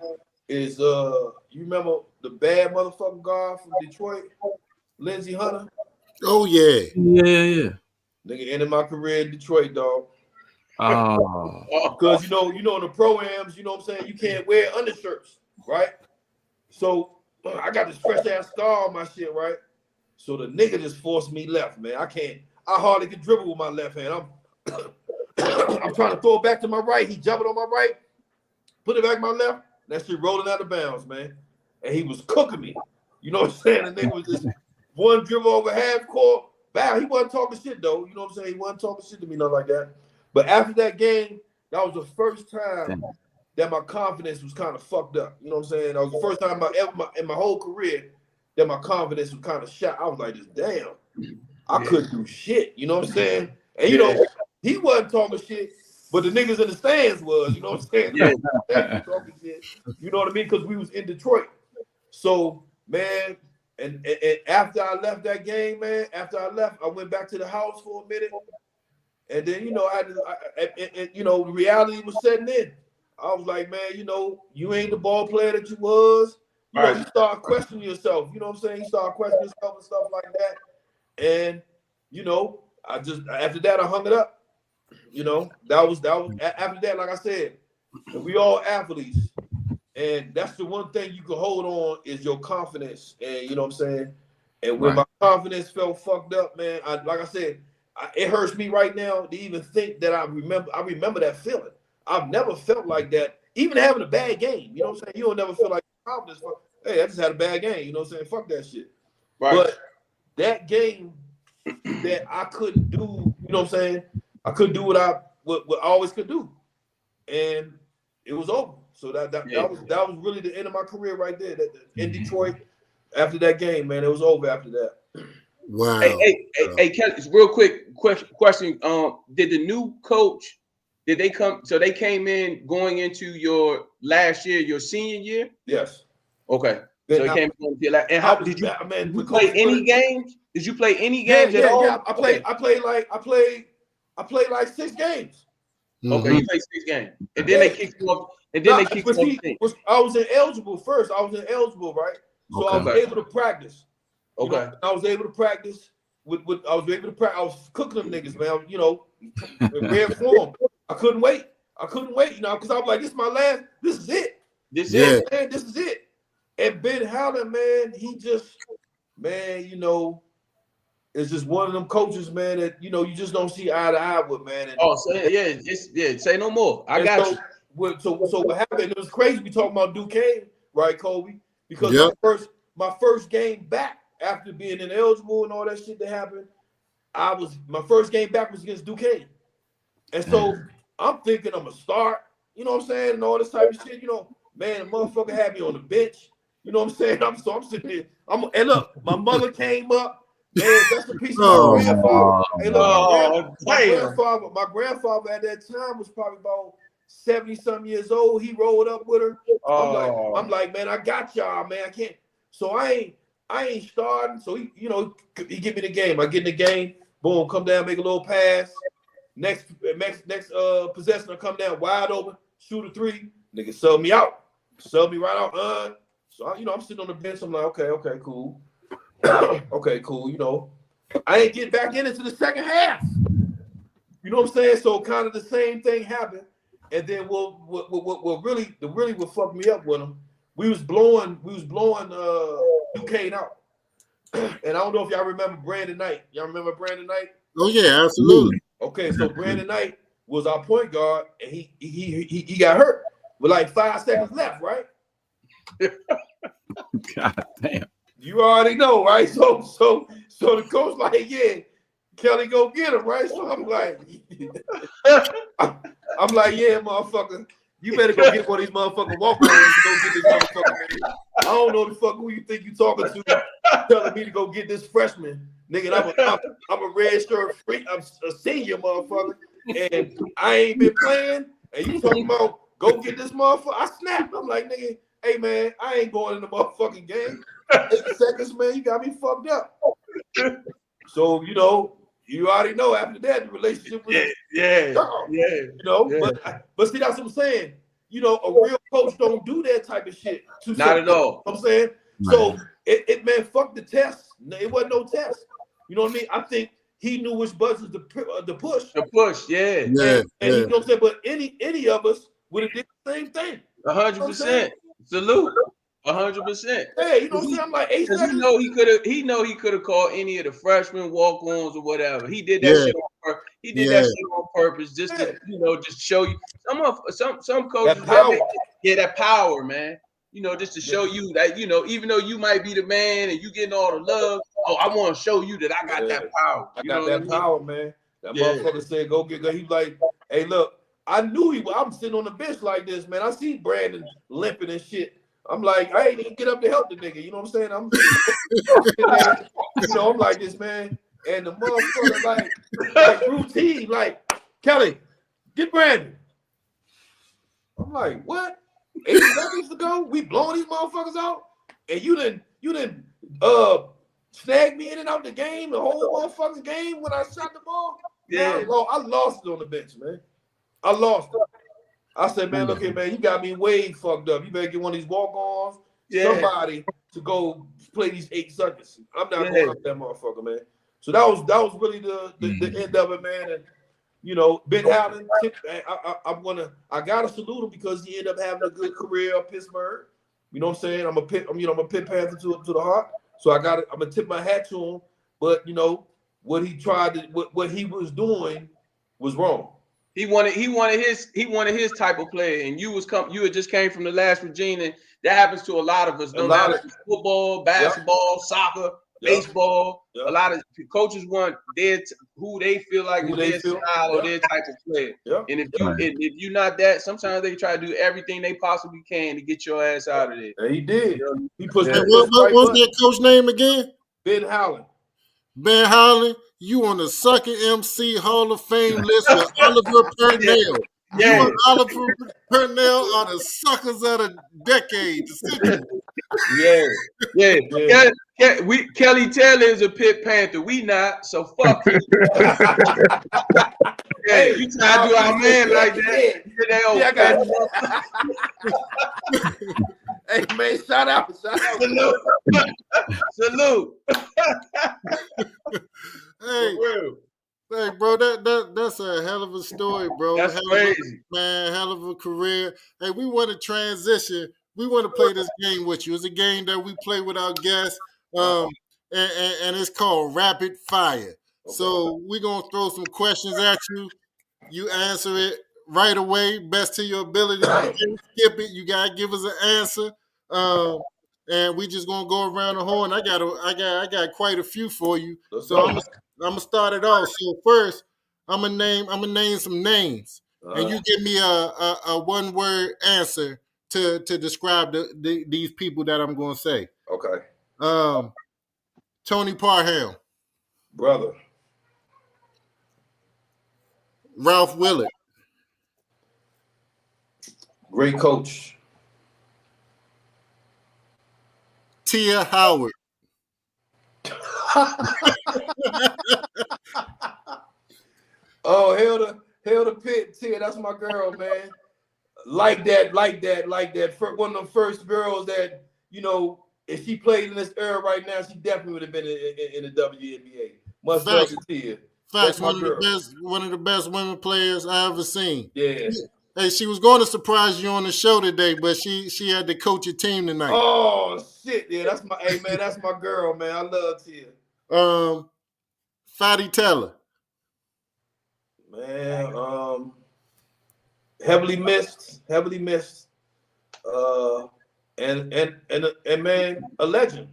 is you remember the bad motherfucking guard from Detroit, Lindsey Hunter? Oh yeah. Yeah. Nigga ended my career in Detroit, dog. Oh. Because you know in the pro-ams, you know what I'm saying, you can't wear undershirts, right? So I got this fresh ass scar on my shit, right? So the nigga just forced me left, man. I hardly can dribble with my left hand. I'm trying to throw it back to my right. He jumping on my right, put it back to my left. That shit rolling out of bounds, man. And he was cooking me. You know what I'm saying? The nigga was just one dribble over half court. Bow. He wasn't talking shit though. You know what I'm saying? He wasn't talking shit to me, nothing like that. But after that game, that was the first time that my confidence was kind of fucked up. You know what I'm saying? That was the first time in my whole career that my confidence was kind of shot. I was like, just damn, I couldn't do shit. You know what I'm saying? And you know, he wasn't talking shit, but the niggas in the stands was. You know what I'm saying? Yeah. Talking shit. You know what I mean? Because we was in Detroit. So man, and after I left that game, man, I went back to the house for a minute. And then, you know, you know, the reality was setting in. I was like, man, you know, you ain't the ball player that you was. You know, you start questioning yourself. You know what I'm saying? You start questioning yourself and stuff like that. And, you know, after that, I hung it up. You know, that was after that, like I said, we all athletes. And that's the one thing you can hold on is your confidence. And, you know what I'm saying? And when my confidence felt fucked up, man, like I said, it hurts me right now to even think that I remember that feeling. I've never felt like that, even having a bad game. You know what I'm saying? You don't never feel like confidence. Hey, I just had a bad game. You know what I'm saying? Fuck that shit. Right. But that game that I couldn't do, you know what I'm saying? I couldn't do what I always could do, and it was over. So that was really the end of my career right there. In Detroit, after that game, man, it was over after that. Wow. Hey, Kelli, real quick question. Did the new coach, did they come? So they came in going into your last year, your senior year? Yes. Okay. So he came into your last. And how did you play any games? Did you play any games at all? Yeah. I played like 6 games. Okay, you played 6 games, and then they kicked you off. And then they kicked you off. I was ineligible first. I was ineligible, right? So I was able to practice. Okay. You know, I was able to practice with I was cooking them niggas, man. You know, in rare form. I couldn't wait, you know, because I was like, this is my last, this is it. This is it. And Ben Howland, man, he just, man, you know, is just one of them coaches, man, that, you know, you just don't see eye to eye with, man. And, say no more. I got you. So what happened, it was crazy we talking about Duquesne, right, Kobe? Because my first game back, after being ineligible and all that shit that happened, my first game back was against Duquesne. And so I'm thinking I'm gonna start, you know what I'm saying, and all this type of shit, you know, man, the motherfucker had me on the bench, you know what I'm saying? I'm sitting there, and look, my mother came up, man, that's a piece of my grandfather. Hey, look, my grandfather at that time was probably about 70-something years old. He rolled up with her. I'm like, man, I got y'all, man. I can't. So I ain't starting. So he give me the game. I get in the game. Boom, come down, make a little pass. Next possession, I come down wide open, shoot a 3. Nigga sub me out. Sub me right out. So I'm sitting on the bench. I'm like, okay, cool. Okay, cool. You know, I ain't getting back into the second half. You know what I'm saying? So kind of the same thing happened. And then what really fucked me up with him, we was blowing Duquesne out. And I don't know if y'all remember Brandon Knight. Y'all remember Brandon Knight? Oh yeah, absolutely. Okay, so Brandon Knight was our point guard, and he got hurt with like 5 seconds left, right? God damn. You already know, right? So the coach like, yeah, Kelly, go get him, right? So I'm like, yeah, motherfucker, you better go get one of these motherfucking walk-ons and go get this motherfucker, man. I don't know the fuck who you think you talking to, telling me to go get this freshman, nigga. I'm a red shirt freak. I'm a senior, motherfucker. and I ain't been playing, and you talking about go get this motherfucker. I snapped. I'm like, nigga, hey man, I ain't going in the motherfucking game. 8 seconds, man, you got me fucked up. So, you know, you already know after that the relationship was you know, but see, that's what I'm saying. You know, a real coach don't do that type of shit. Not at all. I'm saying. So it man, fuck the test. It wasn't no test. You know what I mean? I think he knew which buttons to push. The push, And you know what I'm saying? But any of us would have did the same thing. 100%. Salute. 100%. Hey, you know what I'm saying? I'm like 8 seconds. He could have called any of the freshmen, walk-ons, or whatever. He did that shit on purpose. He did that shit on purpose just to, you know, just show you. Some coaches that power, man. You know, just to show you that, you know, even though you might be the man and you getting all the love, I want to show you that I got that power. I got that power, man. That motherfucker said, go get go. He like, hey, look, I knew he was. I'm sitting on the bench like this, man. I see Brandon limping and shit. I'm like, I ain't even get up to help the nigga. You know what I'm saying? I'm you know, I'm like this, man. And the motherfucker like routine, like, Kelly, get Brandon. I'm like, what? 8 seconds ago, we blowing these motherfuckers out, and you didn't snag me in and out the game, the whole motherfucking game when I shot the ball. Yeah, man, I lost it on the bench, man. I lost it. I said, man, look here, man, you got me way fucked up. You better get one of these walk-ons, somebody to go play these 8 seconds. I'm not going up that motherfucker, man. So that was really the end of it, man. And you know, Ben Howland, I gotta salute him because he ended up having a good career at Pittsburgh. You know what I'm saying? I'm a Pitt Panther to the heart. So I'm gonna tip my hat to him. But you know, what he was doing was wrong. He wanted his type of player, and you had just came from the last regime, and that happens to a lot of us. No matter if it's football, basketball, soccer, baseball. A lot of coaches want who they feel like is their style or their type of player. And if you're not that, sometimes they try to do everything they possibly can to get your ass out of there. And he did. You know? He pushed what was that coach name again? Ben Howland. Ben Howland, you on the Sucker MC Hall of Fame list with Oliver Purnell. You and Oliver Purnell are the suckers of the decade, the century. Kelli Taylor is a Pitt Panther. We not, so fuck you. Hey, you try to do our man like that. Hey man, shout out. Salute. Hey, bro, that's a hell of a story, bro. That's crazy, man. Hell of a career. Hey, we want to transition. We want to play this game with you. It's a game that we play with our guests, and it's called Rapid Fire. Okay. So we're gonna throw some questions at you. You answer it right away, best to your ability. You can't skip it. You gotta give us an answer. And we just gonna go around the horn. I got quite a few for you. So I'm gonna start it off. So first, I'm gonna name some names, and you give me a one-word answer to describe these people that I'm gonna say. Okay. Tony Parham, brother. Ralph Willett, great coach. Tia Howard. Oh, hell the Pitt, Tia, that's my girl, man. Like that. One of them first girls that, you know, if she played in this era right now, she definitely would have been in the WNBA. Much love to Tia. Facts, one of the best women players I ever seen. Yeah. Hey, she was going to surprise you on the show today, but she had to coach a team tonight. Oh shit, yeah, that's my girl, man. I love Tia. Fatty Teller. Man, heavily missed. And man, a legend.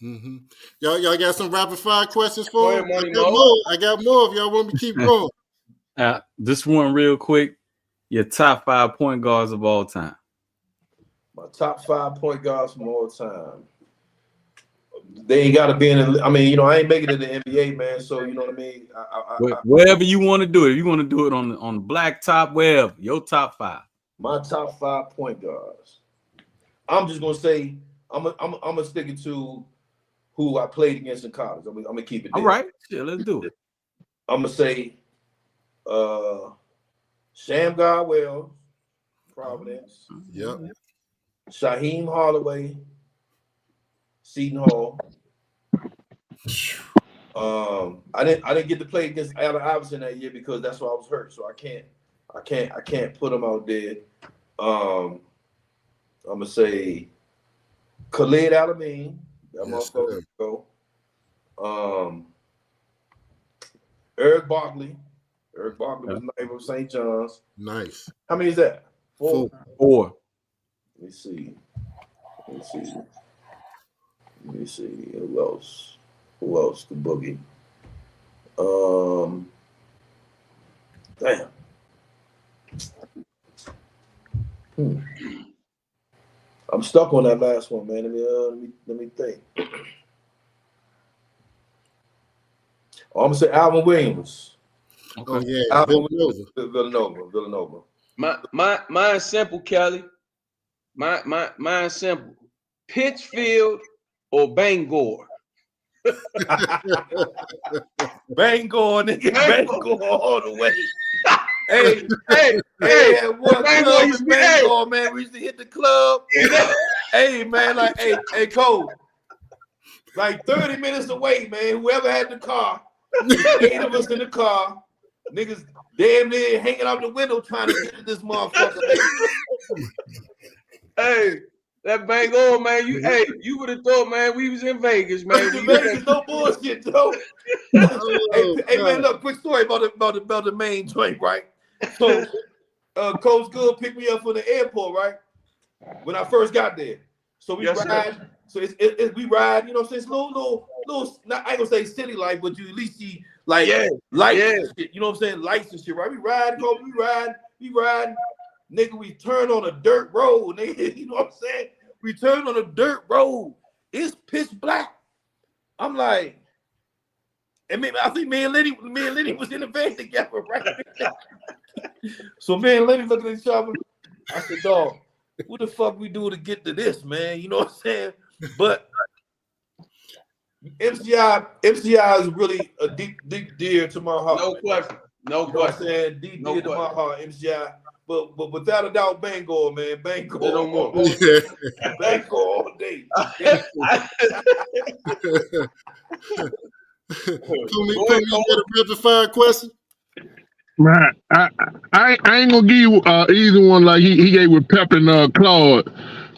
Mm-hmm. Y'all got some rapid fire questions for him? I got more if y'all want me to keep going. This one real quick. Your top 5 point guards of all time. My top 5 point guards from all time. they ain't got to be in. I mean, I ain't making it in the NBA, man. So you know what I mean. Wherever you want to do it, if you want to do it on the blacktop, wherever, your top 5. My top 5 point guards. I'm just gonna say I'm gonna stick it to who I played against in college. I'm gonna keep it there. All right, yeah, let's do it. I'm gonna say Shamgar Wells, Providence. Yep. Shaheem Holloway, Seton Hall. I didn't get to play against Allen Iverson that year because that's why I was hurt. So I can't put him out there. I'm gonna say Khalid Alameen. That motherfucker go. Eric Barkley. Eric Barkley was name of St. John's. Nice. How many is that? 4. 4. Let me see. Who else? The boogie. Damn. I'm stuck on that last one, man. Let me think. I'm gonna say Alvin Williams. Okay. Oh yeah, Villanova. Mine's simple, Kelly. Mine's simple. Pittsfield or Bangor. Bangor, nigga. Bangor all the way. Hey, one Bangor club in Bangor, man. We used to hit the club. Hey, man, like, hey, Cole. Like 30 minutes away, man. Whoever had the car, 8 of us in the car, niggas damn near hanging out the window trying to get to this motherfucker. Hey, that Bangor, man. You would have thought, man, we was in Vegas, man. Vegas, no bullshit, though. Hey, man, look, quick story about the main joint, right? So, Coach Good picked me up from the airport, right? When I first got there. So we ride. Sir. So we ride, you know what I'm saying? It's little, not, I ain't gonna say city life, but you at least see like lights and shit. You know what I'm saying? Lights and shit, right? We ride. Nigga, we turn on a dirt road, nigga. You know what I'm saying? We turn on a dirt road. It's pitch black. I'm like, and I think me and Lenny was in the van together, right? So me and Lenny looked at each other. I said, dog, what the fuck we do to get to this, man? You know what I'm saying? But MCI is really a deep dear to my heart. No question. You know what I'm saying? Deep dear to my heart, MCI. But without a doubt, Bangor, man. Bangor. No more. Bangor all day. Tony, you got a rapid fire question? Man, I ain't gonna give you either one like he gave with Pep and Claude.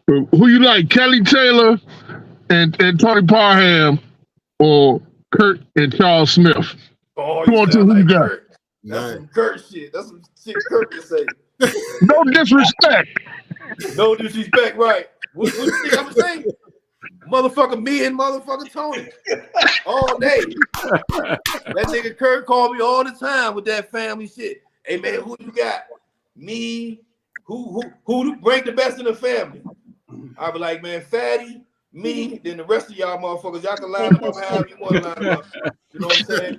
But who you like, Kelli Taylor and Tony Parham, or Kurt and Charles Smith? Oh, who you got? Kurt. That's some Kurt shit. That's some shit Kurt can say. No disrespect. No disrespect, right? What you think I'm saying? Motherfucker, me and motherfucker Tony all day. That nigga Kurt called me all the time with that family shit. Hey man, who you got? Me. Who rank the best in the family? I be like, man, Fatty, me, then the rest of y'all motherfuckers. Y'all can line them up however you want to line them up. You know what I'm saying?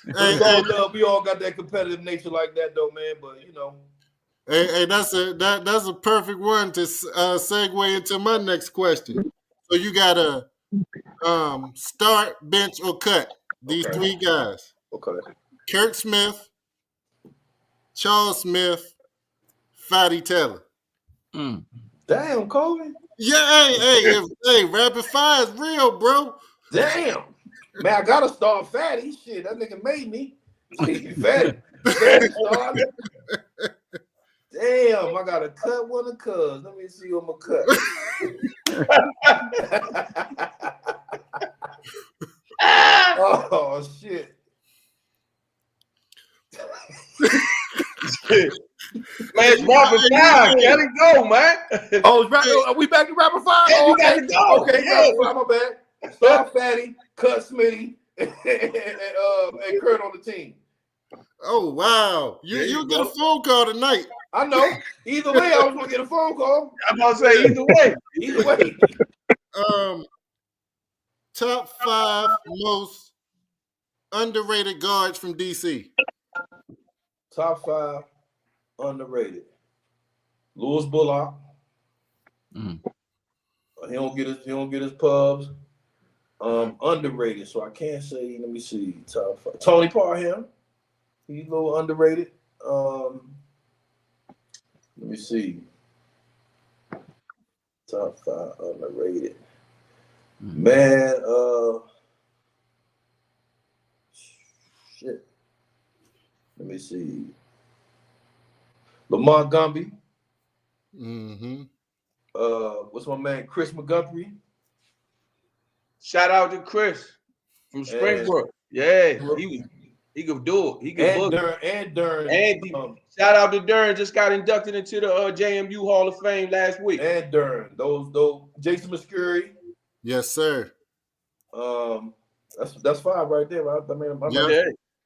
It's all love. We all got that competitive nature like that though, man. But you know. Hey, that's a perfect one to segue into my next question. So you gotta start, bench, or cut these 3 guys. Okay. Kurt Smith, Charles Smith, Fatty Taylor. Damn, Kobe. Yeah, hey, rapid fire is real, bro. Damn. Man, I gotta start Fatty. Shit, that nigga made me. Fatty started. Damn, I gotta cut one of cuz. Let me see who I'm gonna cut. Oh shit. Man, it's rapid fire. Gotta go, man. Oh, are we back to rapid fire? Yeah, oh, you gotta go. Okay, rapid fire, my bad. Start Fatty, cut Smitty, and Kurt on the team. Oh wow. You get a phone call tonight. I know. Either way, I was gonna get a phone call. I'm about to say either way. Either way. top 5 most underrated guards from DC. Top 5 underrated. Louis Bullock. He don't get his pubs. Underrated, so I can't say. Let me see. Top 5. Tony Parham. He's a little underrated. Let me see. Top 5 underrated. Man, shit. Let me see. Lamar Gumby. What's my man? Chris McGuthrie. Shout out to Chris from Springbrook. Yeah, he could do it. He could book. Durn. Shout out to Durn. Just got inducted into the JMU Hall of Fame last week. And Durn. Those Jason Muscuri. Yes, sir. That's 5 right there. Right? I mean,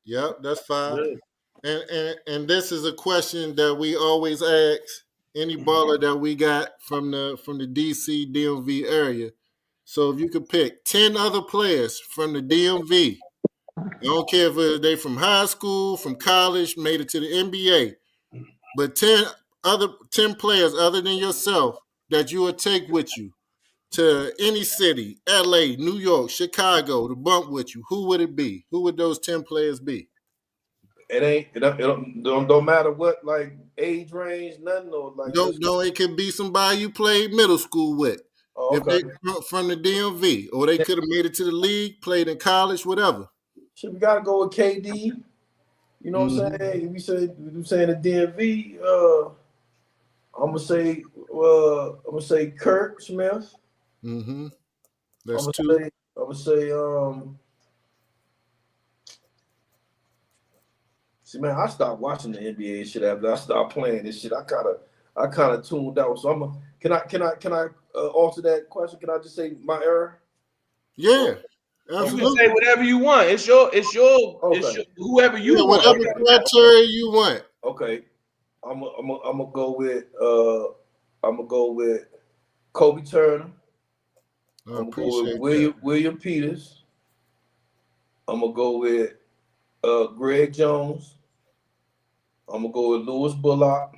Yep, that's 5. Yeah. And this is a question that we always ask any baller that we got from the DC DMV area. So if you could pick 10 other players from the DMV, I don't care if they from high school, from college, made it to the NBA, but 10 players other than yourself that you would take with you to any city, LA, New York, Chicago, to bump with you, who would it be? Who would those 10 players be? It don't matter what like age range, nothing or like. No, it could be somebody you played middle school with. Oh, okay. If they from the DMV, or they could have made it to the league, played in college, whatever. So we gotta go with KD. You know what I'm saying? If you saying the DMV, I'm gonna say Kirk Smith. That's 2. I'm gonna say see, man, I stopped watching the NBA and shit after I stopped playing this shit. I kind of tuned out. So can I alter that question? Can I just say my error? Yeah, absolutely. You can say whatever you want. It's your whoever you want. Whatever criteria you want. Okay, I'm gonna go with Kobe Turner. I'm gonna go with William Peters. I'm gonna go with Greg Jones. I'm gonna go with Louis Bullock.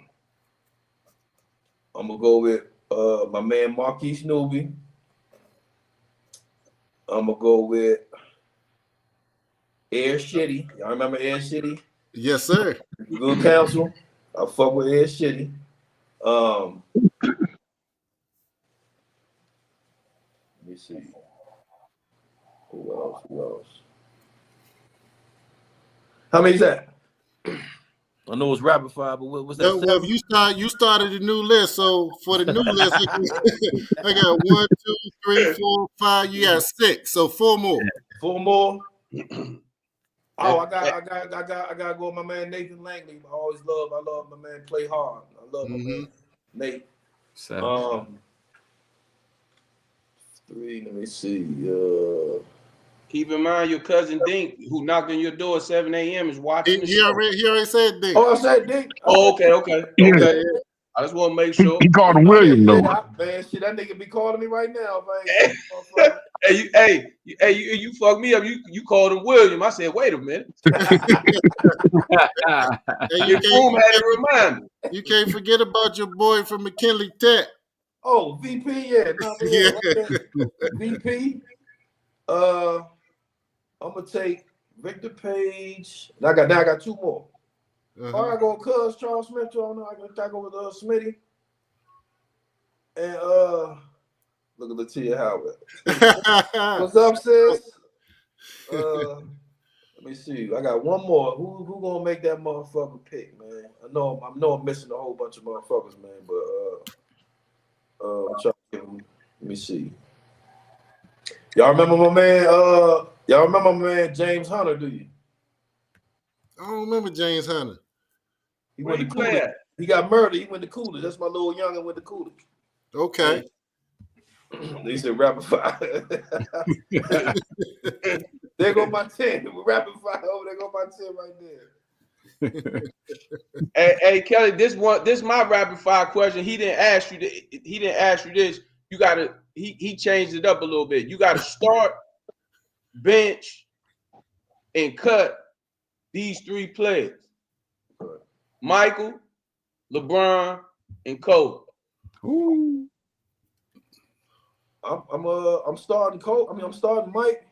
I'm gonna go with my man Marquise Newby. I'm gonna go with Air Shitty. Y'all remember Air Shitty? Yes, sir. Good counsel. I fuck with Air Shitty. Let me see. Who else? How many is that? I know it's rapid fire, but what's that? Well, you started a new list, so for the new list, I got 1, 2, 3, 4, 5. You got 6, so 4 more. 4 more. Oh, I gotta go with my man Nathan Langley. I love my man play hard. I love my man Nate. 7. 3. Let me see. Keep in mind your cousin Dink, who knocked on your door at 7 a.m. is watching. He already said Dink. Oh, I said Dink. Oh, okay. Yeah. I just want to make sure. He called him William, though. Man, shit, that nigga be calling me right now, man. You fucked me up. You called him William. I said, wait a minute. Your room had to remind me. You can't forget about your boy from McKinley Tech. Oh, VP, yeah. VP. I'm gonna take Victor Page. Now I got 2 more. All right, I go Cuz Charles Smith. I don't know. I gotta go with Smitty. And look at Latia Howard. What's up, sis? Let me see. I got 1 more. Who gonna make that motherfucker pick, man? I know I'm missing a whole bunch of motherfuckers, man. But I'm trying to give them. Let me see. Y'all remember my man James Hunter, do you? I don't remember James Hunter. He went to Coolidge. He got murdered. He went to Coolidge. That's my little youngin' went to Coolidge. Okay. They said rapid fire. There go my 10. Rapid fire. Oh, there go my 10 right there. Hey, Kelly, this my rapid fire question. He didn't ask you this. You gotta he changed it up a little bit. You gotta start bench, and cut these three players: Michael, LeBron, and Kobe. Ooh. I'm starting Kobe. I mean, I'm starting Mike.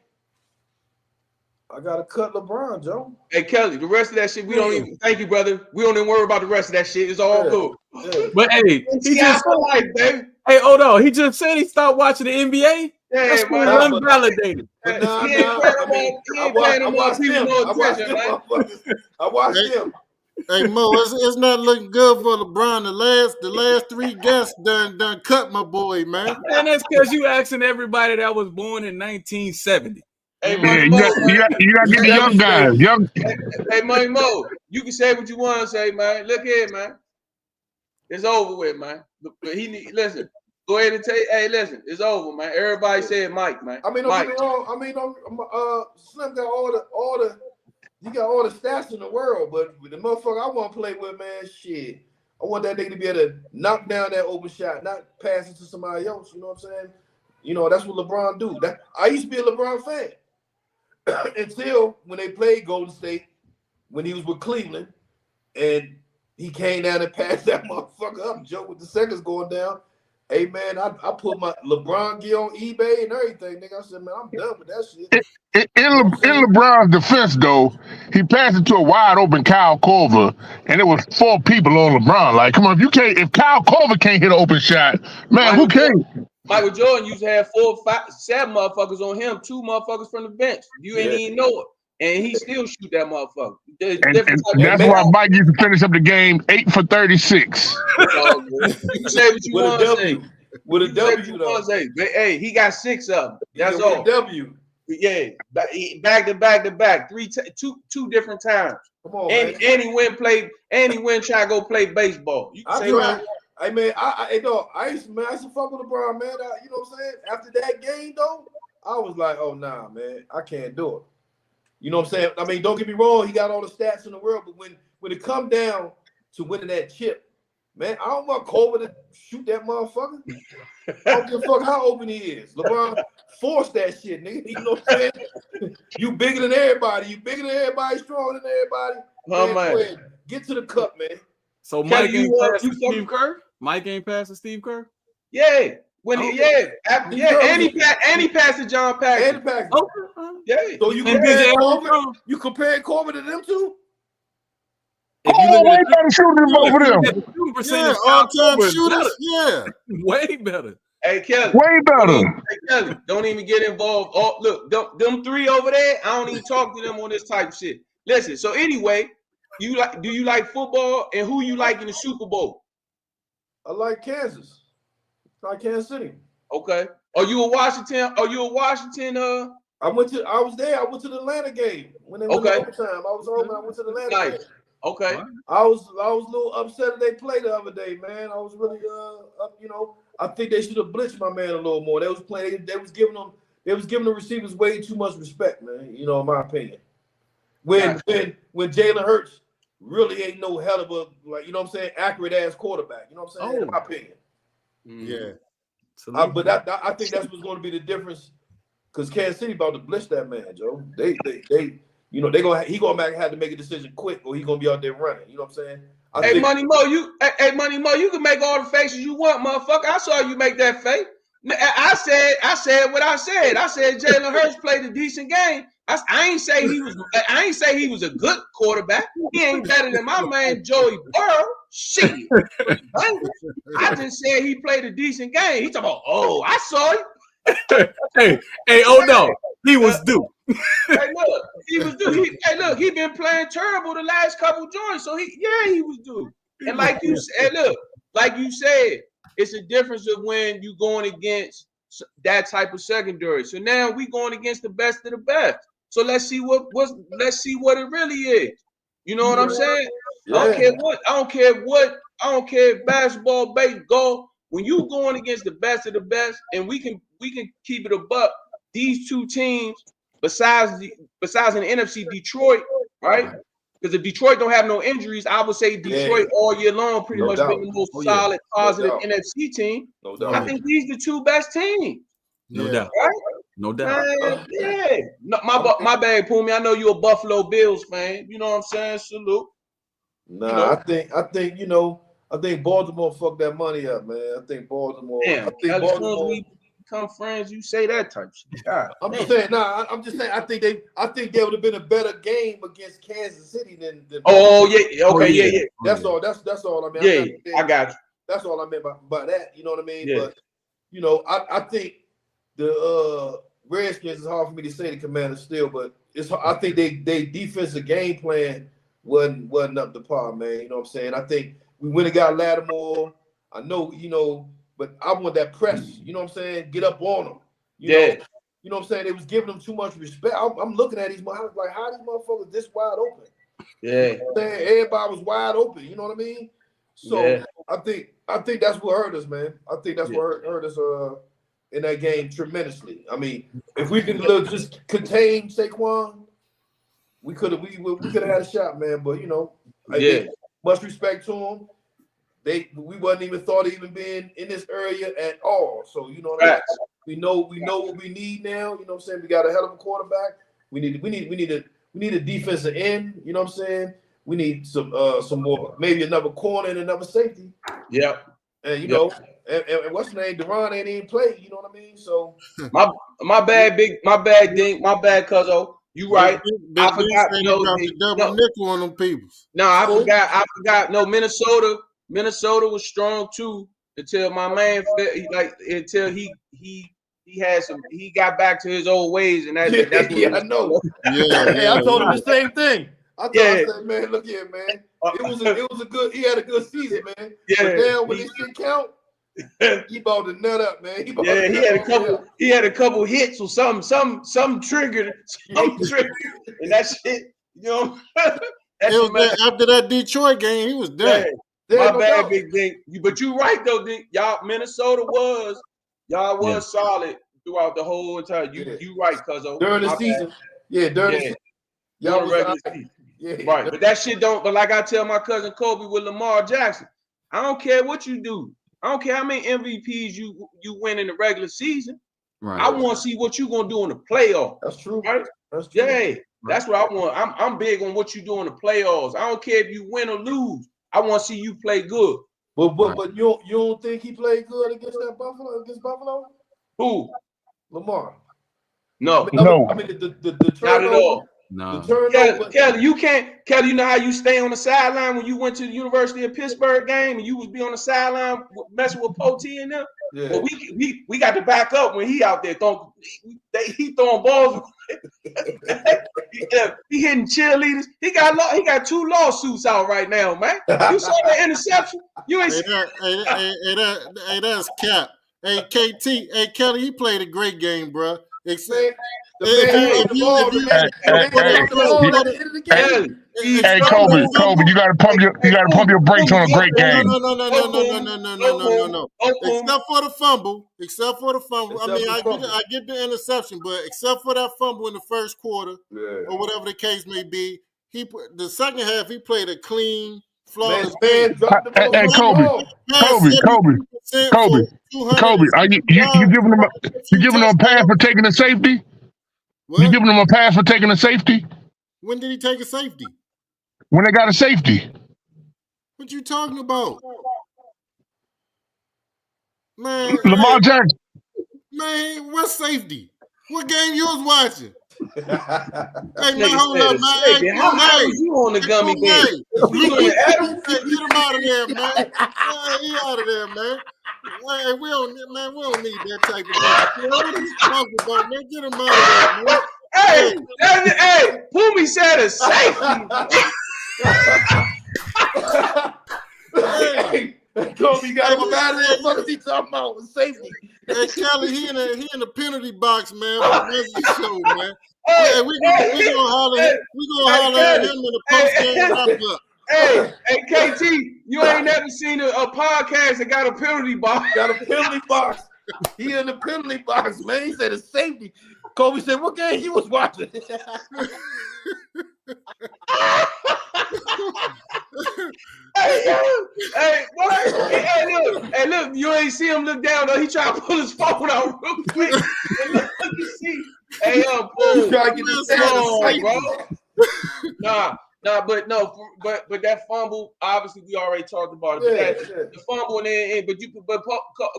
I gotta cut LeBron, Joe. Hey Kelly, the rest of that shit we don't even. Thank you, brother. We don't even worry about the rest of that shit. It's all good. Yeah. But hey, he just life, baby. Hey, hold on. He just said he stopped watching the NBA. Yeah, that's man. Unvalidated. But I watched him. Hey Mo, it's not looking good for LeBron. The last three guests done cut my boy, man. And that's because you asking everybody that was born in 1970. Hey, yeah, you got to get the young guys. Hey, Money Mo, you can say what you want to say, man. Look here, man. It's over with, man. Listen. Go ahead and take. Hey, listen, it's over, man. Everybody said Mike, man. I mean, don't get me wrong. I mean, Slim got all the. You got all the stats in the world, but the motherfucker I want to play with, man, shit. I want that nigga to be able to knock down that open shot, not pass it to somebody else. You know what I'm saying? You know, that's what LeBron do. I used to be a LeBron fan until when they played Golden State, when he was with Cleveland, and he came down and passed that motherfucker up, Joe, with the seconds going down. Hey, man, I put my LeBron gear on eBay and everything, nigga. I said, man, I'm done with that shit. In LeBron's defense, though, he passed it to a wide open Kyle Korver, and it was 4 people on LeBron. Like, come on, if Kyle Korver can't hit an open shot, man, who can? Michael Jordan used to have 4, 5, 7 motherfuckers on him, 2 motherfuckers from the bench. You ain't even know it. And he still shoot that motherfucker. And that's why Mike used to finish up the game 8 for 36. You can say what you want to say. With a W, though. Hey, he got 6 of them. That's all. W. Yeah, back to back, 2 different times. Come on, and he went try to go play baseball. You can say that. I mean, I used to fuck with LeBron, man. You know what I'm saying? After that game, though, I was like, oh nah, man, I can't do it. You know what I'm saying? I mean, don't get me wrong, he got all the stats in the world, but when it come down to winning that chip, man, I don't want Kobe to shoot that motherfucker. I don't give a fuck how open he is. LeBron forced that shit, nigga. You know what I'm saying? You bigger than everybody. You bigger than everybody, stronger than everybody. Oh, man. Go ahead. Get to the cup, man. So Mike ain't passing Steve Kerr? Mike ain't passing Steve Kerr? Yeah. And he passed to John Paxson. Yeah. So you compared Kobe to them two? Way better shooting than both of them. Yeah, all-time shooters. Yeah, way better. Hey Kelly, way better. Hey Kelly, don't even get involved. Oh, look, them 3 over there. I don't even talk to them on this type of shit. Listen. So anyway, do you like football, and who you like in the Super Bowl? I like Kansas. I like Kansas City. Okay. Are you a Washington? I was there. I went to the Atlanta game when they went overtime. I was home. I went to the Atlanta game. Okay. I was a little upset that they played the other day, man. I was really you know, I think they should have blitzed my man a little more. They was playing. They was giving the receivers way too much respect, man. You know, in my opinion. When Jalen Hurts really ain't no hell of a, like, you know what I'm saying, accurate ass quarterback. You know what I'm saying? In my opinion. Yeah. But I think that's what's going to be the difference, because Kansas City about to blitz that man, Joe. They you know, he gonna have to make a decision quick, or he gonna be out there running. You know what I'm saying? Money Mo, you can make all the faces you want, motherfucker. I saw you make that face. I said what I said. I said Jalen Hurts played a decent game. I ain't say he was a good quarterback. He ain't better than my man Joey Burrow. Shit. I just said he played a decent game. He talking about, oh, I saw it. hey, oh no, he was due. Hey, look, he was due. He been playing terrible the last couple joints, so he was due. And like you said, it's a difference of when you going against that type of secondary. So now we going against the best of the best. So let's see what it really is. You know what I'm saying? Yeah. I don't care if basketball, baseball. When you going against the best of the best, and we can keep it a buck. These 2 teams, besides an NFC, Detroit, right? Because if Detroit don't have no injuries, I would say Detroit all year long pretty much been the most solid, positive NFC team. I think these are the 2 best teams. No doubt. Right? No doubt. Man, yeah. No, my bad, Pumi. I know you a Buffalo Bills fan. You know what I'm saying? Salute. Nah, I think Baltimore fucked that money up, man. I think Baltimore. Damn, I think as soon as Baltimore. we become friends, you say that type shit. God, I'm just saying. Nah, I'm just saying. I think they would have been a better game against Kansas City than oh yeah, okay, yeah. That's all. That's all I mean. Yeah, I got you. That's all I meant by that. You know what I mean? Yeah. But I think the Redskins is hard for me to say the Commanders still, but I think they defensive game plan wasn't up to par, man. You know what I'm saying? I think we went and got Lattimore. I know, but I want that press. You know what I'm saying? Get up on them. You know what I'm saying? They was giving them too much respect. I'm looking at these motherfuckers like, how these motherfuckers this wide open? Yeah. You know what I'm saying? Everybody was wide open. You know what I mean? So I think that's what hurt us, man. I think that's what hurt us in that game tremendously. I mean, if we could just contain Saquon, we could have had a shot, man. But much respect to him. We wasn't even thought of even being in this area at all. So what I mean? We know what we need now. You know what I'm saying? We got a hell of a quarterback. We need a defensive end. You know what I'm saying? We need some more, maybe another corner and another safety. Yeah. And and what's the name? Deron ain't even played. You know what I mean? So my bad, Cuzzo. You right. I forgot. Double nickel on them people. No, I forgot. No, Minnesota was strong too until my man until he got back to his old ways, and that's I know. I told him the same thing. I said, man, look here, man. It was a good. He had a good season, man. Yeah. But now when this shit count, he bought the nut up, man. He had a couple hits or some triggered, and that shit. After that Detroit game, he was done. My bad, big thing. But you right though, y'all. Minnesota was solid throughout the whole entire. You right, Cuzzo. During the season, during the season, y'all was regular season. Right, but that shit don't. But like I tell my cousin Kobe with Lamar Jackson, I don't care what you do. I don't care how many MVPs you win in the regular season. Right. I want to see what you gonna do in the playoffs. That's true. Right? That's true. Yeah, that's what I want. I'm big on what you do in the playoffs. I don't care if you win or lose. I want to see you play good. But you don't think he played good against Buffalo? Who? Lamar. No. I mean the turnover. Not at all. No. Kelly, you know how you stay on the sideline when you went to the University of Pittsburgh game and you was be on the sideline messing with Potee and them? Yeah. Well, we got to back up when he out there throwing balls. He hitting cheerleaders. He got 2 lawsuits out right now, man. You saw the interception? You ain't Hey, that's cap. Hey, KT. Hey, Kelly, he played a great game, bro. Except Hey, Kobe, you gotta pump your brakes on a great game. No. Except for the fumble. I mean, I get the interception, but except for that fumble in the first quarter, or whatever the case may be, the second half he played a clean, flawless game. Hey, Kobe, are you giving him a pass for taking a safety? What? You giving him a pass for taking a safety? When did he take a safety? When they got a safety. What you talking about? Man, Lamar Jackson. Man, what safety? What game you was watching? Hey, man, hold up, man. How you on the gummy game? Get him out of there, man. He out of there, man. Hey, we don't need that type of thing. What are you talking about, man? Get him out of there, man. Hey, Pumi said a safety. Hey, Kobe got him out of there. What is he talking about? Safety. Hey, Kelly, he in the penalty box, man. Show, man. Hey, we gonna holler at him in the post-game wrap-up. Hey, KT, you ain't never seen a podcast that got a penalty box. Got a penalty box. He in the penalty box, man. He said it's safety. Kobe said, what game he was watching? Hey, look, you ain't see him look down though. He tried to pull his phone out real quick. And look, you see Hey, You try to get the stats, bro. But that fumble, obviously we already talked about it. The fumble but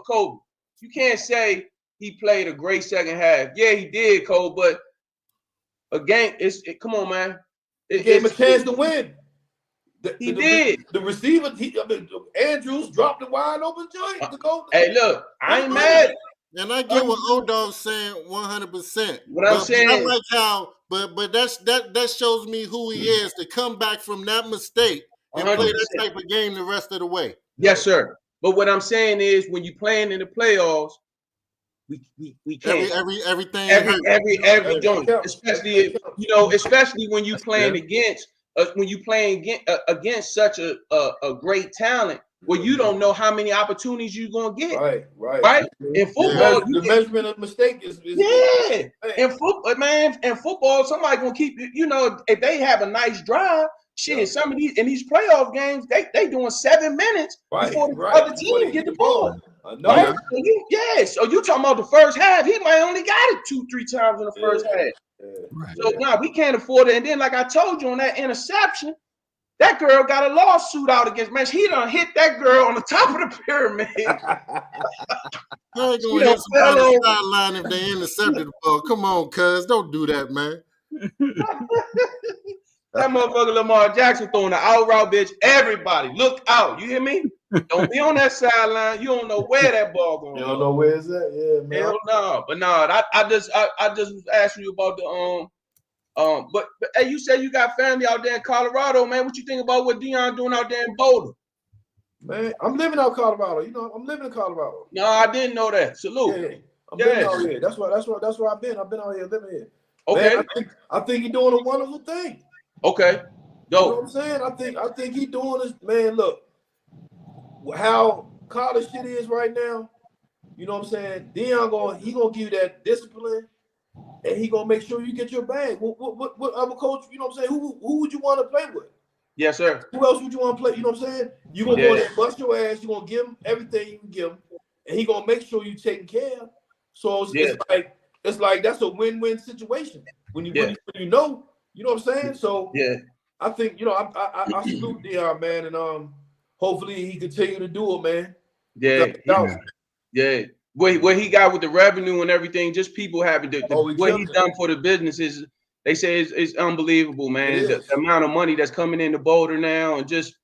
Kobe, you can't say he played a great second half. Yeah, he did, Cole, but again, come on, man. He gave him a chance to win. He did. The receiver, Andrews dropped the wide open joint to go. Hey, look, I ain't mad. And I get what O-Dog's saying 100%. What I'm saying, I like how, but that shows me who he is to come back from that mistake and 100%. Play that type of game the rest of the way. Yes, sir. But what I'm saying is, when you're playing in the playoffs, we can't every joint, especially when you playing against such a great talent. Well, you don't know how many opportunities you're gonna get. Right. In football, the measurement of mistake is in football, man. In football, somebody gonna keep. If they have a nice drive, some of these playoff games, they doing 7 minutes before the other team get the ball. Right? So you talking about the first half? He might only got it 2-3 times in the first half. So we can't afford it. And then, like I told you on that interception. That girl got a lawsuit out against man. He done hit that girl on the top of the pyramid. I ain't gonna hit somebody on the sideline if they intercepted the ball. Come on, cuz. Don't do that, man. That motherfucker Lamar Jackson throwing the out route, bitch. Everybody, look out. You hear me? Don't be on that sideline. You don't know where that ball going. You don't know where it's at? Yeah, man. Hell no. But no, I just was asking you about the But hey, you said you got family out there in Colorado, man. What you think about what Deion doing out there in Boulder? Man, I'm living out Colorado. I'm living in Colorado. No, I didn't know that. Salute. Yeah, I'm living out here. That's where I've been. I've been out here living here. Okay. Man, I think he's doing a wonderful thing. Okay. Dope. You know what I'm saying? I think he's doing this. Man, look, how college shit is right now. You know what I'm saying? Deion gonna give you that discipline. And he gonna make sure you get your bag. What other coach? You know what I'm saying? Who would you want to play with? Yes, sir. Who else would you want to play? You know what I'm saying? You gonna go there, bust your ass. You gonna give him everything you can give him, and he gonna make sure you taken care of. So it's like that's a win-win situation when you know what I'm saying. So I think I salute Deion, man, and hopefully he continue to do it, man. Yeah. What he got with the revenue and everything, just people having what he's done for the business is, they say it's unbelievable, man. The amount of money that's coming into Boulder now, and just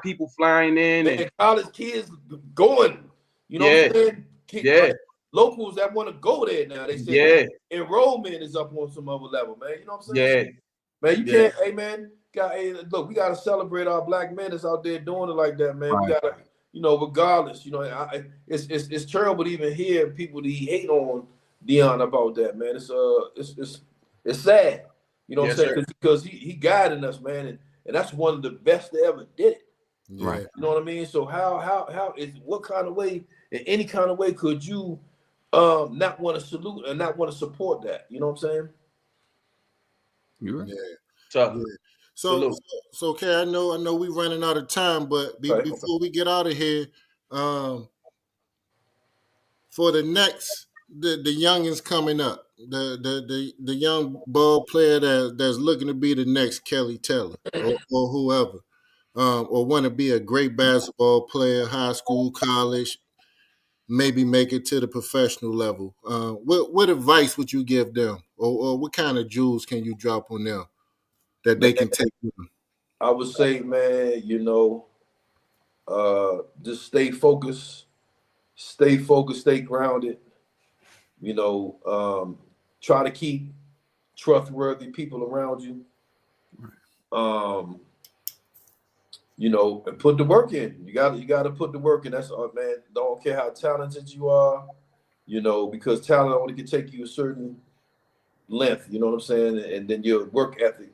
people flying in, and college kids going. You know what I'm saying? Locals that want to go there now. They say enrollment is up on some other level, man. You know what I'm saying? Man, you can't. Hey, man, look, we gotta celebrate our black men that's out there doing it like that, man. Right. We gotta. Regardless, it's terrible to even hear people that hate on Deion about that, man. It's sad, you know what I'm saying? Because he guided us, man, and that's one of the best that ever did it. Right. You know what I mean? So how is what kind of way, in any kind of way, could you not want to salute and not want to support that? You know what I'm saying? You're right. Yeah. So okay, I know we running out of time, but before we get out of here, for the next the youngins coming up, the young ball player that's looking to be the next Kelli Taylor or whoever, or want to be a great basketball player, high school, college, maybe make it to the professional level. What advice would you give them, or what kind of jewels can you drop on them that they can take with them? I would say, man, just stay focused, stay grounded. Try to keep trustworthy people around you. And put the work in. You got to put the work in. That's man. Don't care how talented you are, because talent only can take you a certain length. You know what I'm saying? And then your work ethic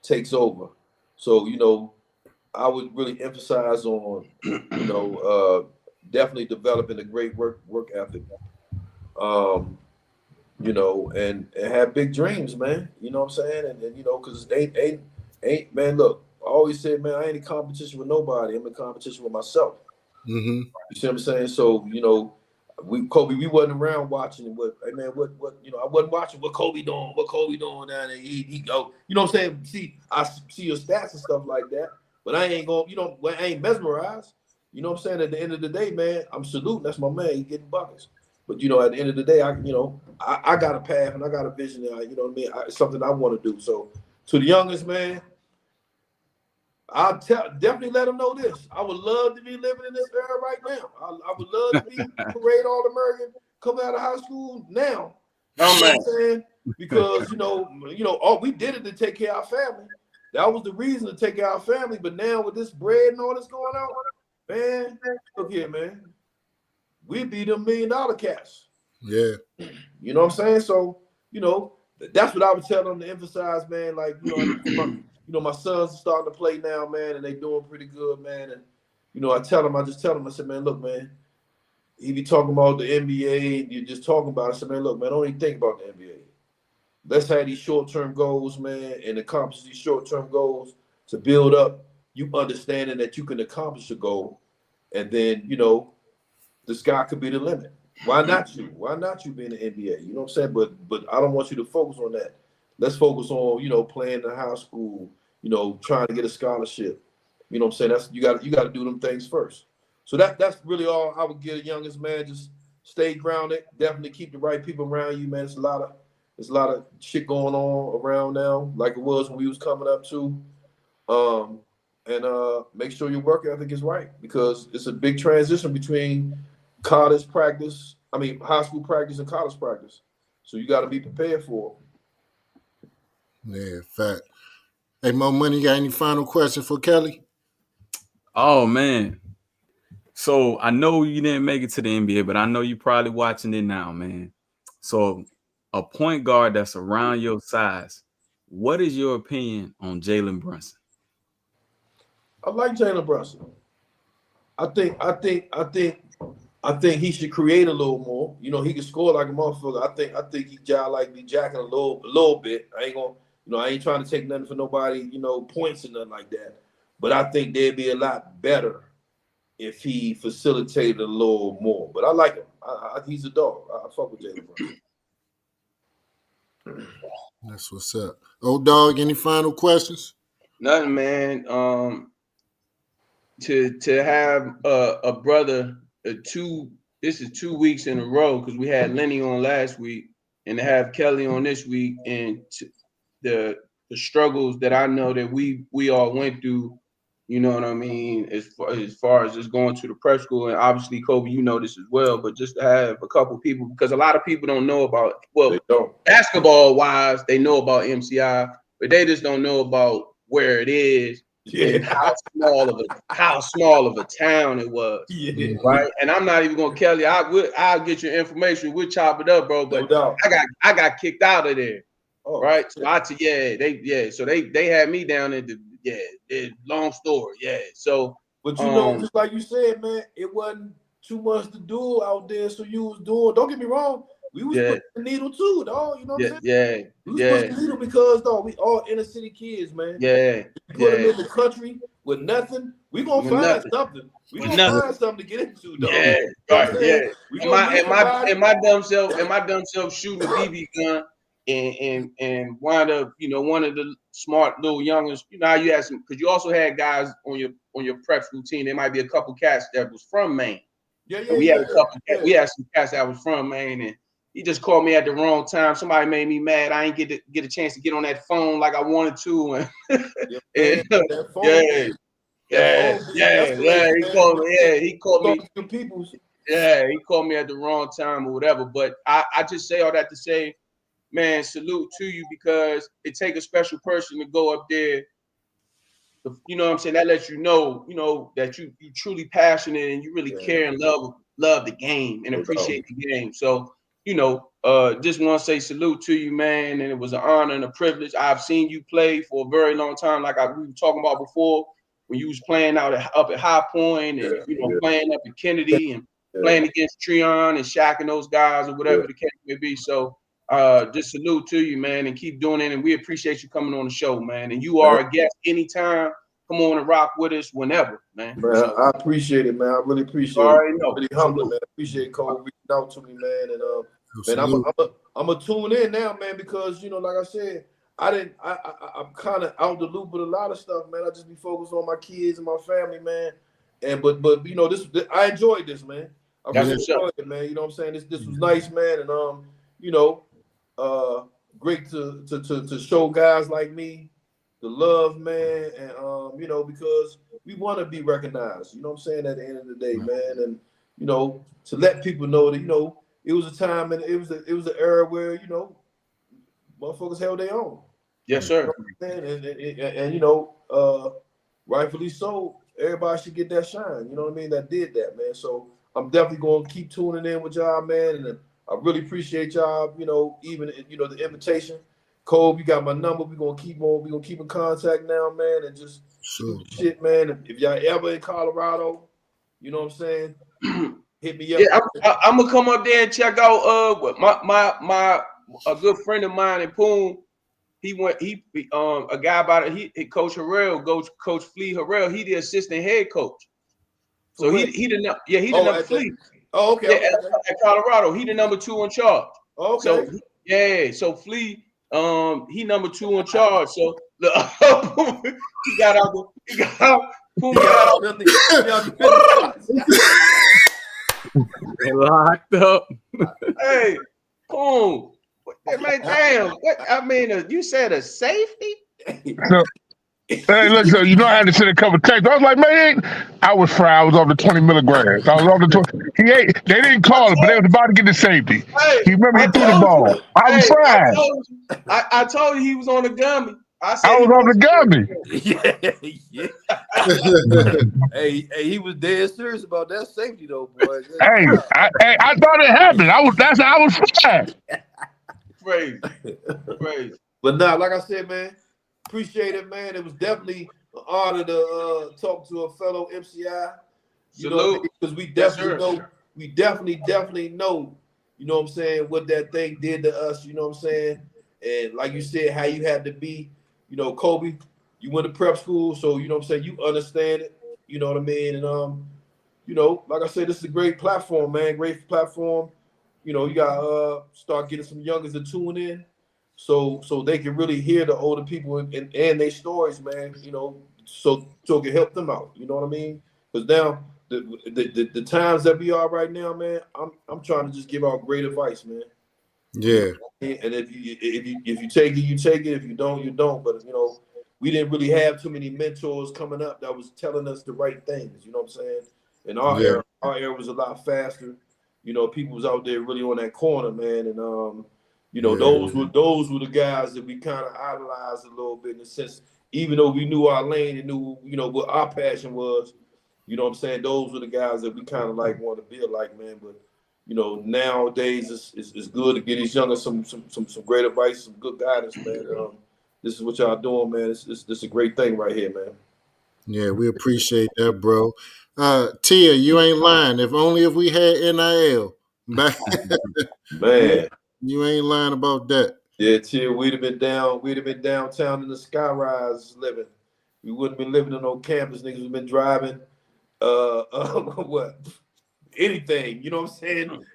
takes over. So, I would really emphasize on, definitely developing a great work ethic, and have big dreams, man. You know what I'm saying? And because ain't man, look, I always said, man, I ain't in competition with nobody. I'm in competition with myself. Mm-hmm. You see what I'm saying? So, Kobe, we wasn't around watching what, hey man, what, I wasn't watching what Kobe doing down there. He go, you know what I'm saying? I see your stats and stuff like that, but I ain't going, I ain't mesmerized. You know what I'm saying? At the end of the day, man, I'm saluting. That's my man. He getting buckets. But at the end of the day, I got a path and I got a vision. You know what I mean? It's something I want to do. So to the youngest man, I'll definitely let them know this. I would love to be living in this era right now. I would love to be parade All-American coming out of high school now. Oh, man. You know what I'm saying? Because, all we did it to take care of our family. That was the reason to take care of our family. But now with this bread and all this going on, man, look here, man. We be them $1 million cats. Yeah. You know what I'm saying? So, that's what I would tell them to emphasize, man. Like, my sons are starting to play now, man, and they doing pretty good, man. And, I just tell them, I said, man, look, man, he be talking about the NBA, and you're just talking about it. I said, man, look, man, don't even think about the NBA. Let's have these short-term goals, man, and accomplish these short-term goals to build up you understanding that you can accomplish a goal. And then, the sky could be the limit. Why not you? Why not you be in the NBA? You know what I'm saying? But I don't want you to focus on that. Let's focus on, playing in high school, trying to get a scholarship. You know what I'm saying? That's you got to do them things first. So that's really all I would give the youngest man. Just stay grounded. Definitely keep the right people around you, man. There's a lot of shit going on around now, like it was when we was coming up too. And make sure your work ethic is right, because it's a big transition between high school practice and college practice. So you got to be prepared for it. Yeah, fact. Hey, Mo Money, you got any final question for Kelly? Oh, man. So I know you didn't make it to the NBA, but I know you're probably watching it now, man. So a point guard that's around your size, what is your opinion on Jalen Brunson? I like Jalen Brunson. I think he should create a little more. He can score like a motherfucker. I think he like be jacking a little bit. I ain't gonna, I ain't trying to take nothing for nobody, points and nothing like that. But I think they'd be a lot better if he facilitated a little more. But I like him. He's a dog. I fuck with Jalen Brunson. That's what's up. Old dog, any final questions? Nothing, man. To have a brother this is 2 weeks in a row, because we had Lenny on last week, and to have Kelly on this week, and the struggles that I know that we all went through, you know what I mean, as far as just going to the prep school. And obviously, Kobe, you know this as well, but just to have a couple people, because a lot of people don't know about, basketball wise, they know about MCI, but they just don't know about where it is. Yeah. And how small of a town it was. Yeah. Right. And I'm not even gonna, Kelly, I'll get your information. We'll chop it up, bro. But no, I got kicked out of there. Oh, right. So so they had me down at long story. Yeah. So but just like you said, man, it wasn't too much to do out there. So you was doing, don't get me wrong, we was pushing the needle too, dog. You know what I'm saying? We was pushing the needle because, dog, we all inner city kids, man. Yeah. Put them in the country with nothing. We gonna find something. We gonna find something to get into, dog. Yeah, right. Yeah. And my dumb self shooting a BB gun and wind up, one of the smart little youngest. How you had some, because you also had guys on your prep routine. There might be a couple cats that was from Maine. We had some cats that was from Maine, and he just called me at the wrong time. Somebody made me mad. I ain't get a chance to get on that phone like I wanted to. And, He called me. Yeah, he called me at the wrong time or whatever. But I just say all that to say, man, salute to you, because it takes a special person to go up there. You know what I'm saying? That lets you know, that you truly passionate and you really care and love the game and appreciate the game. So, just want to say salute to you, man. And it was an honor and a privilege. I've seen you play for a very long time, like we were talking about before, when you was playing up at High Point and playing up at Kennedy and playing against Treon and Shaq and those guys or whatever the case may be. So just salute to you, man, and keep doing it. And we appreciate you coming on the show, man. And you are a guest anytime come on and rock with us whenever, man. Man, So, I appreciate it, man. I really appreciate it. Really humbling, man. Appreciate Cole reaching out to me, man. And man, I'm a tune in now, man, because like I said, I'm kind of out the loop with a lot of stuff, man. I just be focused on my kids and my family, man. And but this I enjoyed this, man. I really enjoyed it, man. You know what I'm saying? This was nice, man. And great to show guys like me the love, man, and because we want to be recognized, you know what I'm saying, at the end of the day, man. And to let people know that it was a time and it was an era where motherfuckers held their own. Yes, sir. And rightfully so, everybody should get that shine, you know what I mean, that did that, man. So I'm definitely going to keep tuning in with y'all, man, and I really appreciate y'all, even the invitation. Cole, you got my number. We're gonna keep in contact now, man, and just shit, man. If y'all ever in Colorado, you know what I'm saying, hit me up. Yeah, I'm gonna come up there and check out my a good friend of mine in Poon. A guy by Coach Harrell, Coach Flea Harrell, he the assistant head coach. So he the number Flea. Oh, okay. Yeah, at Colorado, he the number 2 in charge. Okay. So Flea, he number 2 in charge. So he got out. They locked up. Hey, boom. Man, damn. What I mean, you said a safety? No. Hey, look, so I had to send a couple texts. I was like, man, I was fried. I was on the 20 milligrams. I was on the 20. They didn't call it, but they was about to get the safety. Hey, he threw the ball. I was fried. I told you he was on the gummy. I was on the gummy. Hey, he was dead serious about that safety though, boy. Hey, I thought it happened. I was fried. Crazy. But nah, like I said, man, appreciate it, man. It was definitely an honor to talk to a fellow MCI. Because we definitely know, you know what I'm saying, what that thing did to us, you know what I'm saying? And like you said, how you had to be, Kobe, you went to prep school, so you know what I'm saying, you understand it, you know what I mean? And like I said, this is a great platform, man. Great platform. You got start getting some youngers to tune in. So they can really hear the older people and their stories, man, so it can help them out. You know what I mean? Because now the times that we are right now, man, I'm trying to just give out great advice, man. Yeah. And if you take it, you take it. If you don't, you don't. But we didn't really have too many mentors coming up that was telling us the right things. You know what I'm saying? And our era was a lot faster. People was out there really on that corner, man, and those were the guys that we kind of idolized a little bit in a sense. Even though we knew our lane and knew what our passion was, you know what I'm saying. Those were the guys that we kind of like want to be like, man. But nowadays it's good to get these youngers some great advice, some good guidance, man. This is what y'all doing, man. This is a great thing right here, man. Yeah, we appreciate that, bro. Tia, you ain't lying. If we had NIL, man, you ain't lying about that. Yeah, Tia, we'd have been downtown in the skyrise living. We wouldn't been living in no campus. Niggas would been driving anything, you know what I'm saying?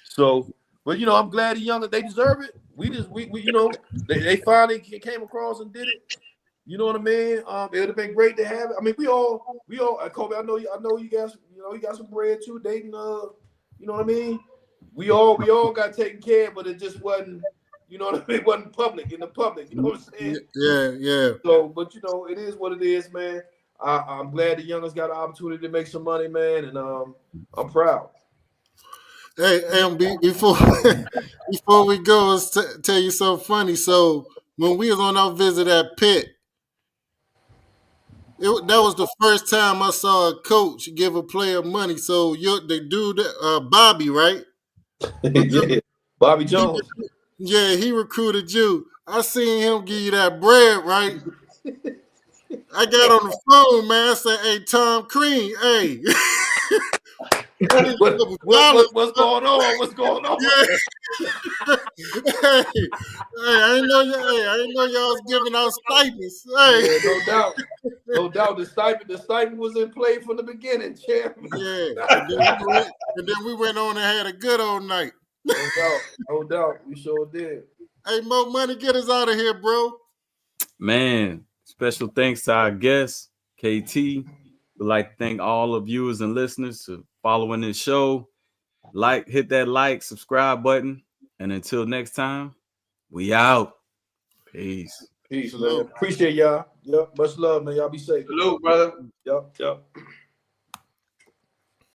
So, but I'm glad the young, they deserve it. They finally came across and did it. You know what I mean? It would have been great to have it. I mean, we all, Kobe, I know you guys, you got some bread too, dating, you know what I mean? We all got taken care of, but it just wasn't, you know what I mean? It wasn't in the public, you know what I'm saying? Yeah. So, but it is what it is, man. I'm glad the youngest got an opportunity to make some money, man, and I'm proud. Hey, before we go, let's tell you something funny. So when we was on our visit at Pitt, that was the first time I saw a coach give a player money. So the dude, Bobby, right? Yeah, Bobby Jones. Yeah, he recruited you. I seen him give you that bread, right? I got on the phone, man. I said, "Hey, Tom Crean, hey." What's going on? What's going on? Yeah. Hey, I didn't know y'all was giving out stipends. Hey. Yeah, no doubt. No doubt. The stipend was in play from the beginning, champ. Yeah. And then we went on and had a good old night. No doubt. We sure did. Hey, Mo Money, get us out of here, bro. Man, special thanks to our guest, KT. We'd like to thank all the viewers and listeners for following this show. Hit that subscribe button. And until next time, we out. Peace. Peace, man. Appreciate y'all. Yep. Much love, man. Y'all be safe. Salute, brother. Yep.